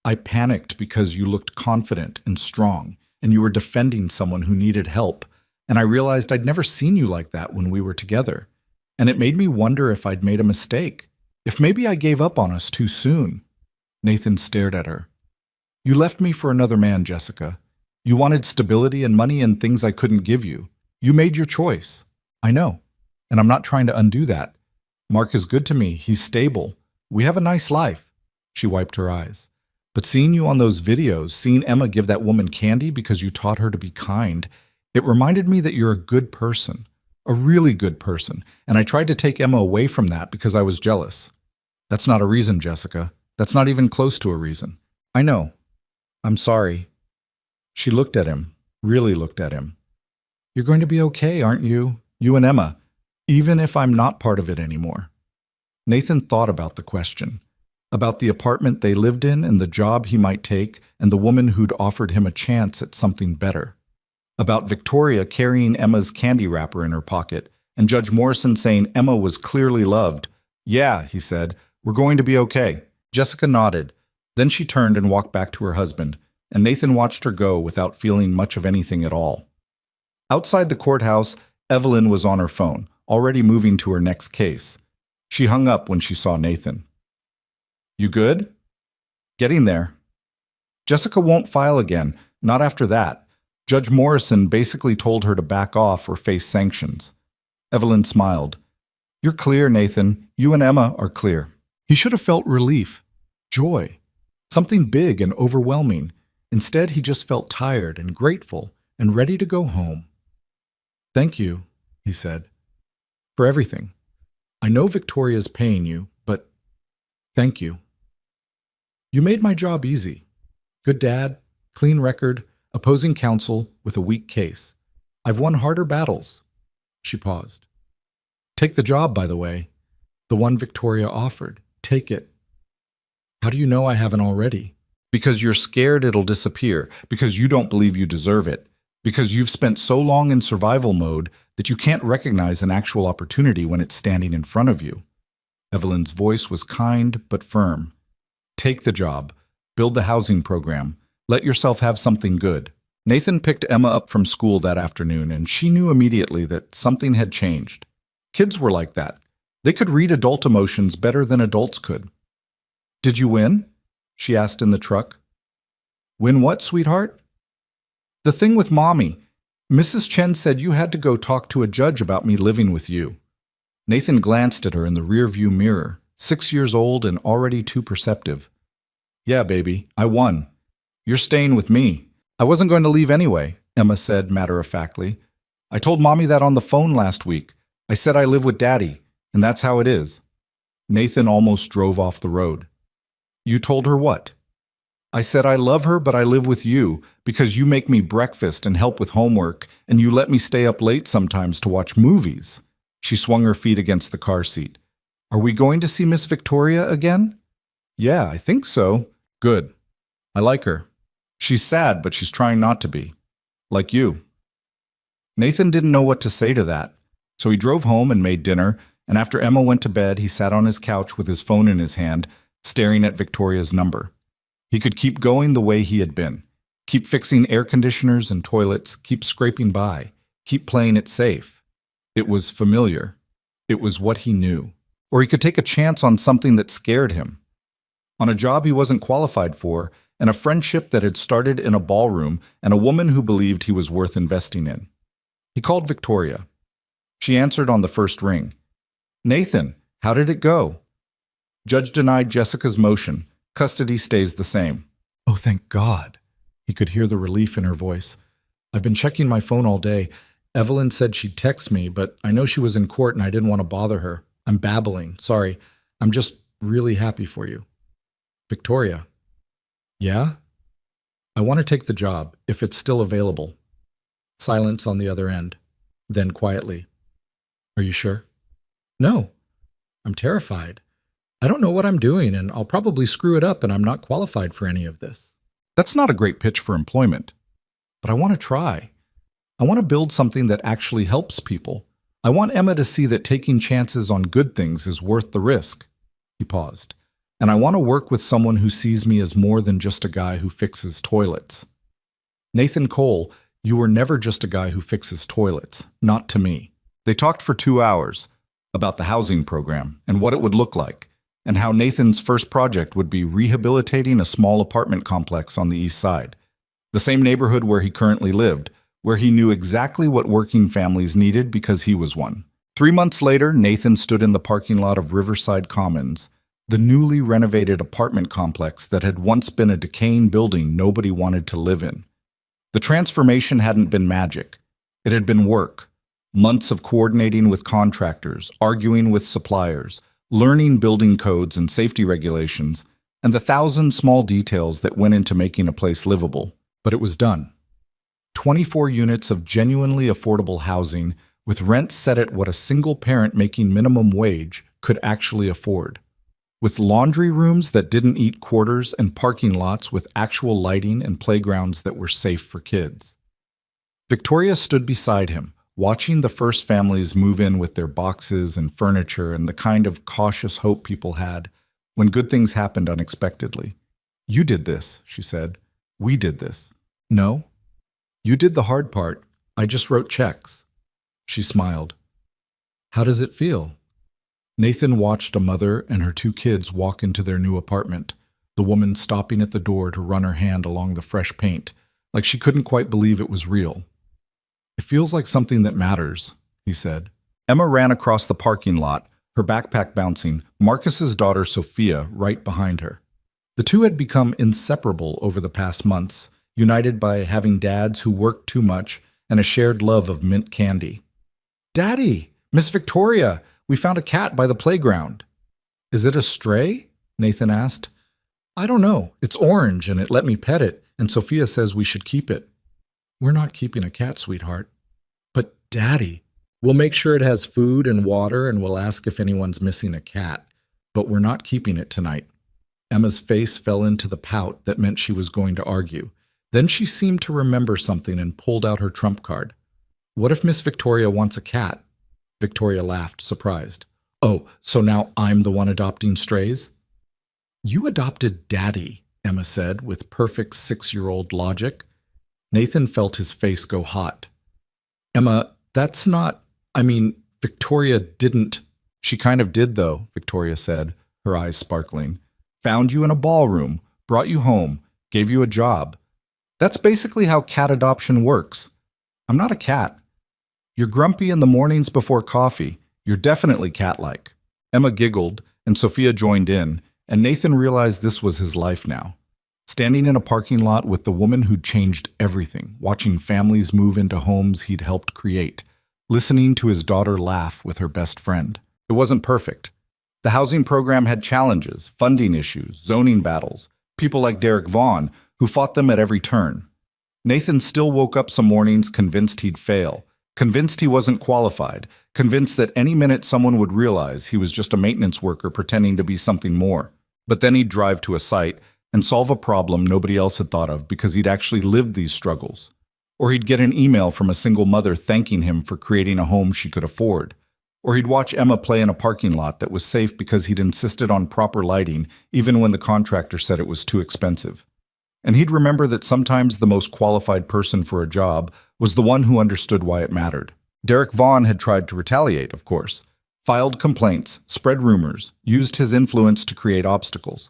I panicked because you looked confident and strong, and you were defending someone who needed help, and I realized I'd never seen you like that when we were together. And it made me wonder if I'd made a mistake, if maybe I gave up on us too soon. Nathan stared at her. You left me for another man, Jessica. You wanted stability and money and things I couldn't give you. You made your choice. I know. And I'm not trying to undo that. Mark is good to me. He's stable. We have a nice life. She wiped her eyes. But seeing you on those videos, seeing Emma give that woman candy because you taught her to be kind, it reminded me that you're a good person, a really good person, and I tried to take Emma away from that because I was jealous. That's not a reason, Jessica. That's not even close to a reason. I know. I'm sorry. She looked at him, really looked at him. You're going to be okay, aren't you? You and Emma, even if I'm not part of it anymore. Nathan thought about the question, about the apartment they lived in and the job he might take and the woman who'd offered him a chance at something better. About Victoria carrying Emma's candy wrapper in her pocket and Judge Morrison saying Emma was clearly loved. "Yeah," he said, "we're going to be okay." Jessica nodded. Then she turned and walked back to her husband, and Nathan watched her go without feeling much of anything at all. Outside the courthouse, Evelyn was on her phone, already moving to her next case. She hung up when she saw Nathan. "You good?" "Getting there." "Jessica won't file again, not after that. Judge Morrison basically told her to back off or face sanctions." Evelyn smiled. "You're clear, Nathan. You and Emma are clear." He should have felt relief, joy, something big and overwhelming. Instead, he just felt tired and grateful and ready to go home. "Thank you," he said, "for everything. I know Victoria's paying you, but thank you. You made my job easy. Good dad, clean record, opposing counsel with a weak case. I've won harder battles." She paused. "Take the job, by the way. The one Victoria offered. Take it." "How do you know I haven't already?" "Because you're scared it'll disappear, because you don't believe you deserve it, because you've spent so long in survival mode that you can't recognize an actual opportunity when it's standing in front of you." Evelyn's voice was kind but firm. "Take the job. Build the housing program. Let yourself have something good." Nathan picked Emma up from school that afternoon, and she knew immediately that something had changed. Kids were like that. They could read adult emotions better than adults could. "Did you win?" she asked in the truck. "Win what, sweetheart?" "The thing with Mommy. Mrs. Chen said you had to go talk to a judge about me living with you." Nathan glanced at her in the rearview mirror, 6 years old and already too perceptive. "Yeah, baby, I won. You're staying with me. I wasn't going to leave anyway," Emma said matter-of-factly. "I told Mommy that on the phone last week. I said I live with Daddy, and that's how it is." Nathan almost drove off the road. "You told her what?" "I said I love her, but I live with you because you make me breakfast and help with homework, and you let me stay up late sometimes to watch movies." She swung her feet against the car seat. "Are we going to see Miss Victoria again?" "Yeah, I think so." "Good. I like her. She's sad, but she's trying not to be. Like you." Nathan didn't know what to say to that, so he drove home and made dinner, and after Emma went to bed, he sat on his couch with his phone in his hand, staring at Victoria's number. He could keep going the way he had been. Keep fixing air conditioners and toilets, keep scraping by, keep playing it safe. It was familiar. It was what he knew. Or he could take a chance on something that scared him. On a job he wasn't qualified for, and a friendship that had started in a ballroom, and a woman who believed he was worth investing in. He called Victoria. She answered on the first ring. "Nathan, how did it go?" "Judge denied Jessica's motion. Custody stays the same." "Oh, thank God." He could hear the relief in her voice. "I've been checking my phone all day. Evelyn said she'd text me, but I know she was in court and I didn't want to bother her. I'm babbling. Sorry. I'm just really happy for you." "Victoria." "Yeah?" "I want to take the job, if it's still available." Silence on the other end. Then quietly. "Are you sure?" "No. I'm terrified. I don't know what I'm doing, and I'll probably screw it up, and I'm not qualified for any of this." That's not a great pitch for employment. But I want to try. I want to build something that actually helps people. I want Emma to see that taking chances on good things is worth the risk. He paused. "And I want to work with someone who sees me as more than just a guy who fixes toilets." "Nathan Cole, you were never just a guy who fixes toilets. Not to me." They talked for 2 hours about the housing program and what it would look like, and how Nathan's first project would be rehabilitating a small apartment complex on the east side, the same neighborhood where he currently lived, where he knew exactly what working families needed because he was one. 3 months later, Nathan stood in the parking lot of Riverside Commons, the newly renovated apartment complex that had once been a decaying building nobody wanted to live in. The transformation hadn't been magic. It had been work. Months of coordinating with contractors, arguing with suppliers, learning building codes and safety regulations, and the 1,000 small details that went into making a place livable. But it was done. 24 units of genuinely affordable housing with rents set at what a single parent making minimum wage could actually afford. With laundry rooms that didn't eat quarters and parking lots with actual lighting and playgrounds that were safe for kids. Victoria stood beside him, watching the first families move in with their boxes and furniture and the kind of cautious hope people had when good things happened unexpectedly. "You did this," she said. "We did this." "No. You did the hard part. I just wrote checks." She smiled. "How does it feel?" Nathan watched a mother and her 2 kids walk into their new apartment, the woman stopping at the door to run her hand along the fresh paint, like she couldn't quite believe it was real. "It feels like something that matters," he said. Emma ran across the parking lot, her backpack bouncing, Marcus's daughter Sophia right behind her. The two had become inseparable over the past months, united by having dads who worked too much and a shared love of mint candy. "Daddy! Miss Victoria! We found a cat by the playground." "Is it a stray?" Nathan asked. "I don't know. It's orange and it let me pet it, and Sophia says we should keep it." "We're not keeping a cat, sweetheart." "But Daddy, we'll make sure it has food and water and we'll ask if anyone's missing a cat, but we're not keeping it tonight." Emma's face fell into the pout that meant she was going to argue. Then she seemed to remember something and pulled out her trump card. "What if Miss Victoria wants a cat?" Victoria laughed, surprised. "Oh, so now I'm the one adopting strays?" "You adopted Daddy," Emma said with perfect 6-year-old logic. Nathan felt his face go hot. "Emma, that's not... Victoria didn't..." "She kind of did, though," Victoria said, her eyes sparkling. "Found you in a ballroom, brought you home, gave you a job. That's basically how cat adoption works. I'm not a cat. You're grumpy in the mornings before coffee. You're definitely cat-like." Emma giggled, and Sophia joined in, and Nathan realized this was his life now. Standing in a parking lot with the woman who'd changed everything, watching families move into homes he'd helped create, listening to his daughter laugh with her best friend. It wasn't perfect. The housing program had challenges, funding issues, zoning battles, people like Derek Vaughn, who fought them at every turn. Nathan still woke up some mornings convinced he'd fail, convinced he wasn't qualified, convinced that any minute someone would realize he was just a maintenance worker pretending to be something more. But then he'd drive to a site and solve a problem nobody else had thought of because he'd actually lived these struggles. Or he'd get an email from a single mother thanking him for creating a home she could afford. Or he'd watch Emma play in a parking lot that was safe because he'd insisted on proper lighting even when the contractor said it was too expensive. And he'd remember that sometimes the most qualified person for a job was the one who understood why it mattered. Derek Vaughn had tried to retaliate, of course, filed complaints, spread rumors, used his influence to create obstacles.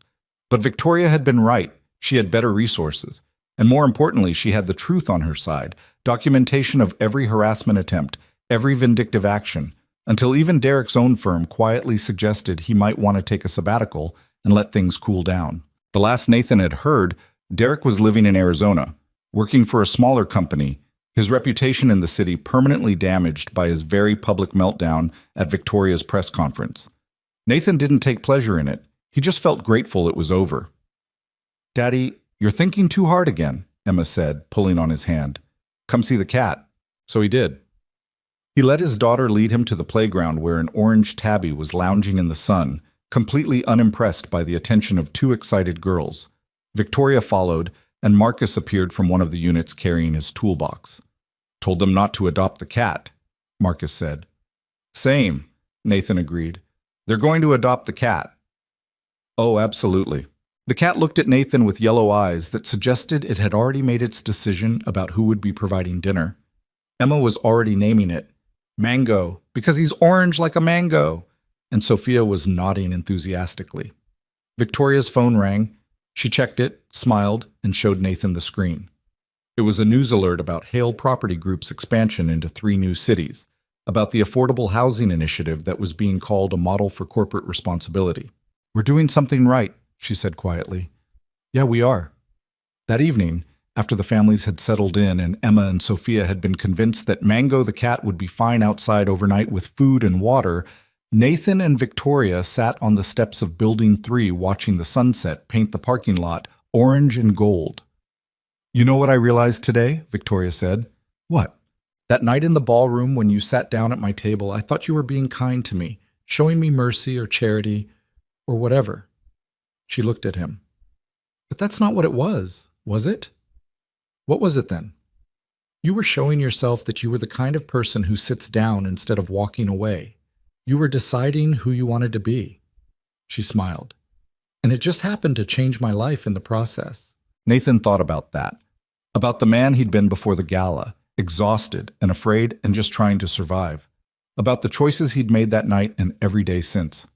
But Victoria had been right. She had better resources. And more importantly, she had the truth on her side, documentation of every harassment attempt, every vindictive action, until even Derek's own firm quietly suggested he might want to take a sabbatical and let things cool down. The last Nathan had heard, Derek was living in Arizona, working for a smaller company, his reputation in the city permanently damaged by his very public meltdown at Victoria's press conference. Nathan didn't take pleasure in it. He just felt grateful it was over. "Daddy, you're thinking too hard again," Emma said, pulling on his hand. "Come see the cat." So he did. He let his daughter lead him to the playground where an orange tabby was lounging in the sun, completely unimpressed by the attention of 2 excited girls. Victoria followed, and Marcus appeared from one of the units carrying his toolbox. "Told them not to adopt the cat," Marcus said. "Same," Nathan agreed. "They're going to adopt the cat." "Oh, absolutely." The cat looked at Nathan with yellow eyes that suggested it had already made its decision about who would be providing dinner. Emma was already naming it. "Mango, because he's orange like a mango." And Sophia was nodding enthusiastically. Victoria's phone rang. She checked it, smiled, and showed Nathan the screen. It was a news alert about Hale Property Group's expansion into 3 new cities, about the affordable housing initiative that was being called a model for corporate responsibility. "We're doing something right," she said quietly. "Yeah, we are." That evening, after the families had settled in and Emma and Sophia had been convinced that Mango the cat would be fine outside overnight with food and water, Nathan and Victoria sat on the steps of Building 3 watching the sunset paint the parking lot orange and gold. "You know what I realized today?" Victoria said. "What?" "That night in the ballroom when you sat down at my table, I thought you were being kind to me, showing me mercy or charity or whatever." She looked at him. "But that's not what it was it? What was it then?" You were showing yourself that you were the kind of person who sits down instead of walking away. You were deciding who you wanted to be. She smiled. And it just happened to change my life in the process. Nathan thought about that. About the man he'd been before the gala, exhausted and afraid and just trying to survive. About the choices he'd made that night and every day since.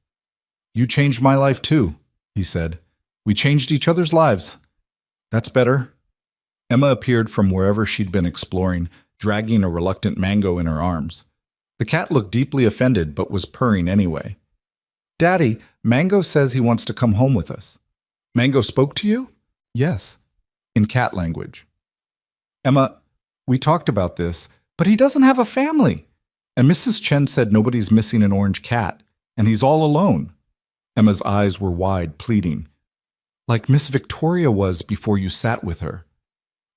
You changed my life too, he said. We changed each other's lives. That's better. Emma appeared from wherever she'd been exploring, dragging a reluctant Mango in her arms. The cat looked deeply offended but was purring anyway. Daddy, Mango says he wants to come home with us. Mango spoke to you? Yes, in cat language. Emma, we talked about this, but he doesn't have a family. And Mrs. Chen said nobody's missing an orange cat, and he's all alone. Emma's eyes were wide, pleading. Like Miss Victoria was before you sat with her.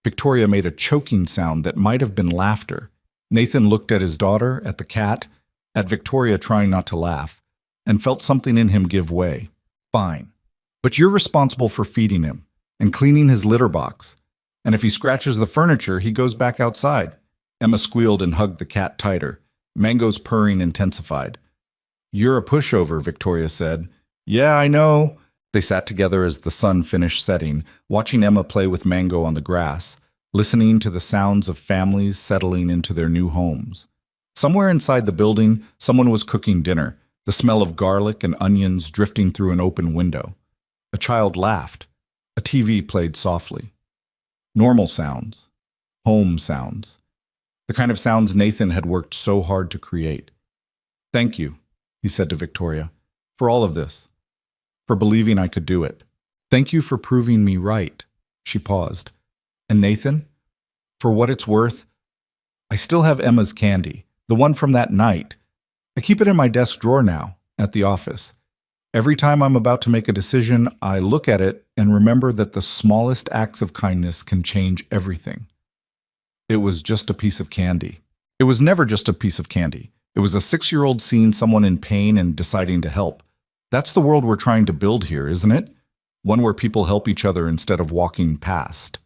Victoria made a choking sound that might have been laughter. Nathan looked at his daughter, at the cat, at Victoria trying not to laugh, and felt something in him give way. Fine. But you're responsible for feeding him and cleaning his litter box. And if he scratches the furniture, he goes back outside. Emma squealed and hugged the cat tighter. Mango's purring intensified. You're a pushover, Victoria said. Yeah, I know. They sat together as the sun finished setting, watching Emma play with Mango on the grass, listening to the sounds of families settling into their new homes. Somewhere inside the building, someone was cooking dinner, the smell of garlic and onions drifting through an open window. A child laughed. A TV played softly. Normal sounds. Home sounds. The kind of sounds Nathan had worked so hard to create. Thank you, he said to Victoria, for all of this. For believing I could do it. Thank you for proving me right. She paused. And Nathan? For what it's worth, I still have Emma's candy, the one from that night. I keep it in my desk drawer now, at the office. Every time I'm about to make a decision, I look at it and remember that the smallest acts of kindness can change everything. It was just a piece of candy. It was never just a piece of candy. It was a 6-year-old seeing someone in pain and deciding to help. That's the world we're trying to build here, isn't it? One where people help each other instead of walking past.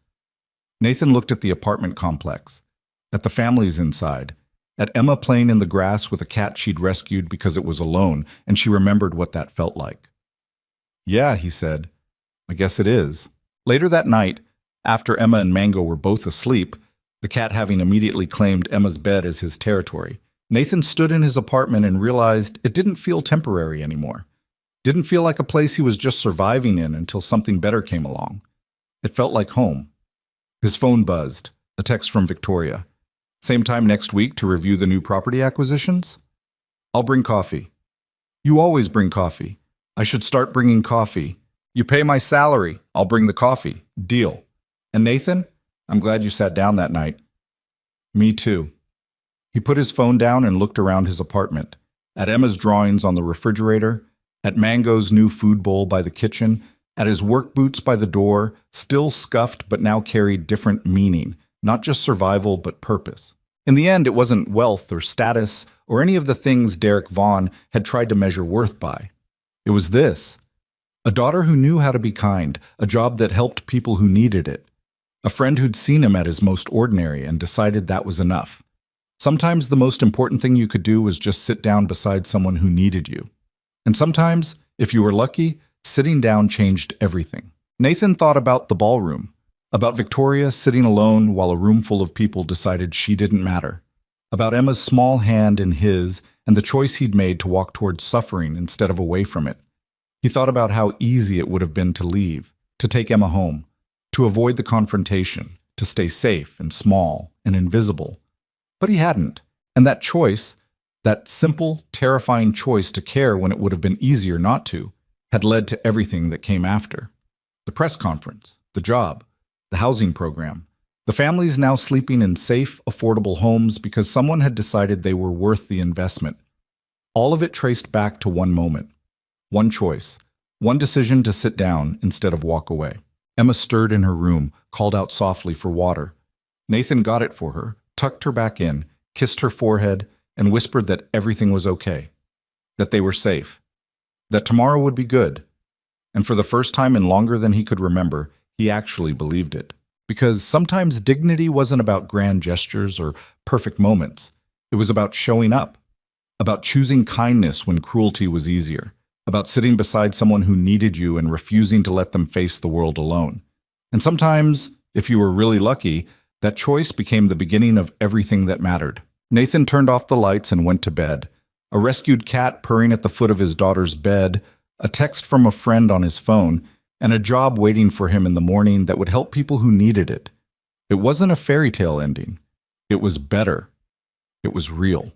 Nathan looked at the apartment complex, at the families inside, at Emma playing in the grass with a cat she'd rescued because it was alone, and she remembered what that felt like. Yeah, he said. I guess it is. Later that night, after Emma and Mango were both asleep, the cat having immediately claimed Emma's bed as his territory, Nathan stood in his apartment and realized it didn't feel temporary anymore. Didn't feel like a place he was just surviving in until something better came along. It felt like home. His phone buzzed, a text from Victoria. Same time next week to review the new property acquisitions? I'll bring coffee. You always bring coffee. I should start bringing coffee. You pay my salary. I'll bring the coffee. Deal. And Nathan, I'm glad you sat down that night. Me too. He put his phone down and looked around his apartment, at Emma's drawings on the refrigerator, at Mango's new food bowl by the kitchen, at his work boots by the door, still scuffed but now carried different meaning, not just survival but purpose. In the end, it wasn't wealth or status or any of the things Derek Vaughn had tried to measure worth by. It was this: a daughter who knew how to be kind, a job that helped people who needed it, a friend who'd seen him at his most ordinary and decided that was enough. Sometimes the most important thing you could do was just sit down beside someone who needed you. And sometimes, if you were lucky, sitting down changed everything. Nathan thought about the ballroom, about Victoria sitting alone while a room full of people decided she didn't matter, about Emma's small hand in his and the choice he'd made to walk towards suffering instead of away from it. He thought about how easy it would have been to leave, to take Emma home, to avoid the confrontation, to stay safe and small and invisible. But he hadn't, and that choice, that simple, terrifying choice to care when it would have been easier not to, had led to everything that came after. The press conference, the job, the housing program, the families now sleeping in safe, affordable homes because someone had decided they were worth the investment. All of it traced back to one moment, one choice, one decision to sit down instead of walk away. Emma stirred in her room, called out softly for water. Nathan got it for her, tucked her back in, kissed her forehead, and whispered that everything was okay, that they were safe, that tomorrow would be good. And for the first time in longer than he could remember, he actually believed it. Because sometimes dignity wasn't about grand gestures or perfect moments. It was about showing up, about choosing kindness when cruelty was easier, about sitting beside someone who needed you and refusing to let them face the world alone. And sometimes, if you were really lucky, that choice became the beginning of everything that mattered. Nathan turned off the lights and went to bed. A rescued cat purring at the foot of his daughter's bed, a text from a friend on his phone, and a job waiting for him in the morning that would help people who needed it. It wasn't a fairy tale ending. It was better. It was real.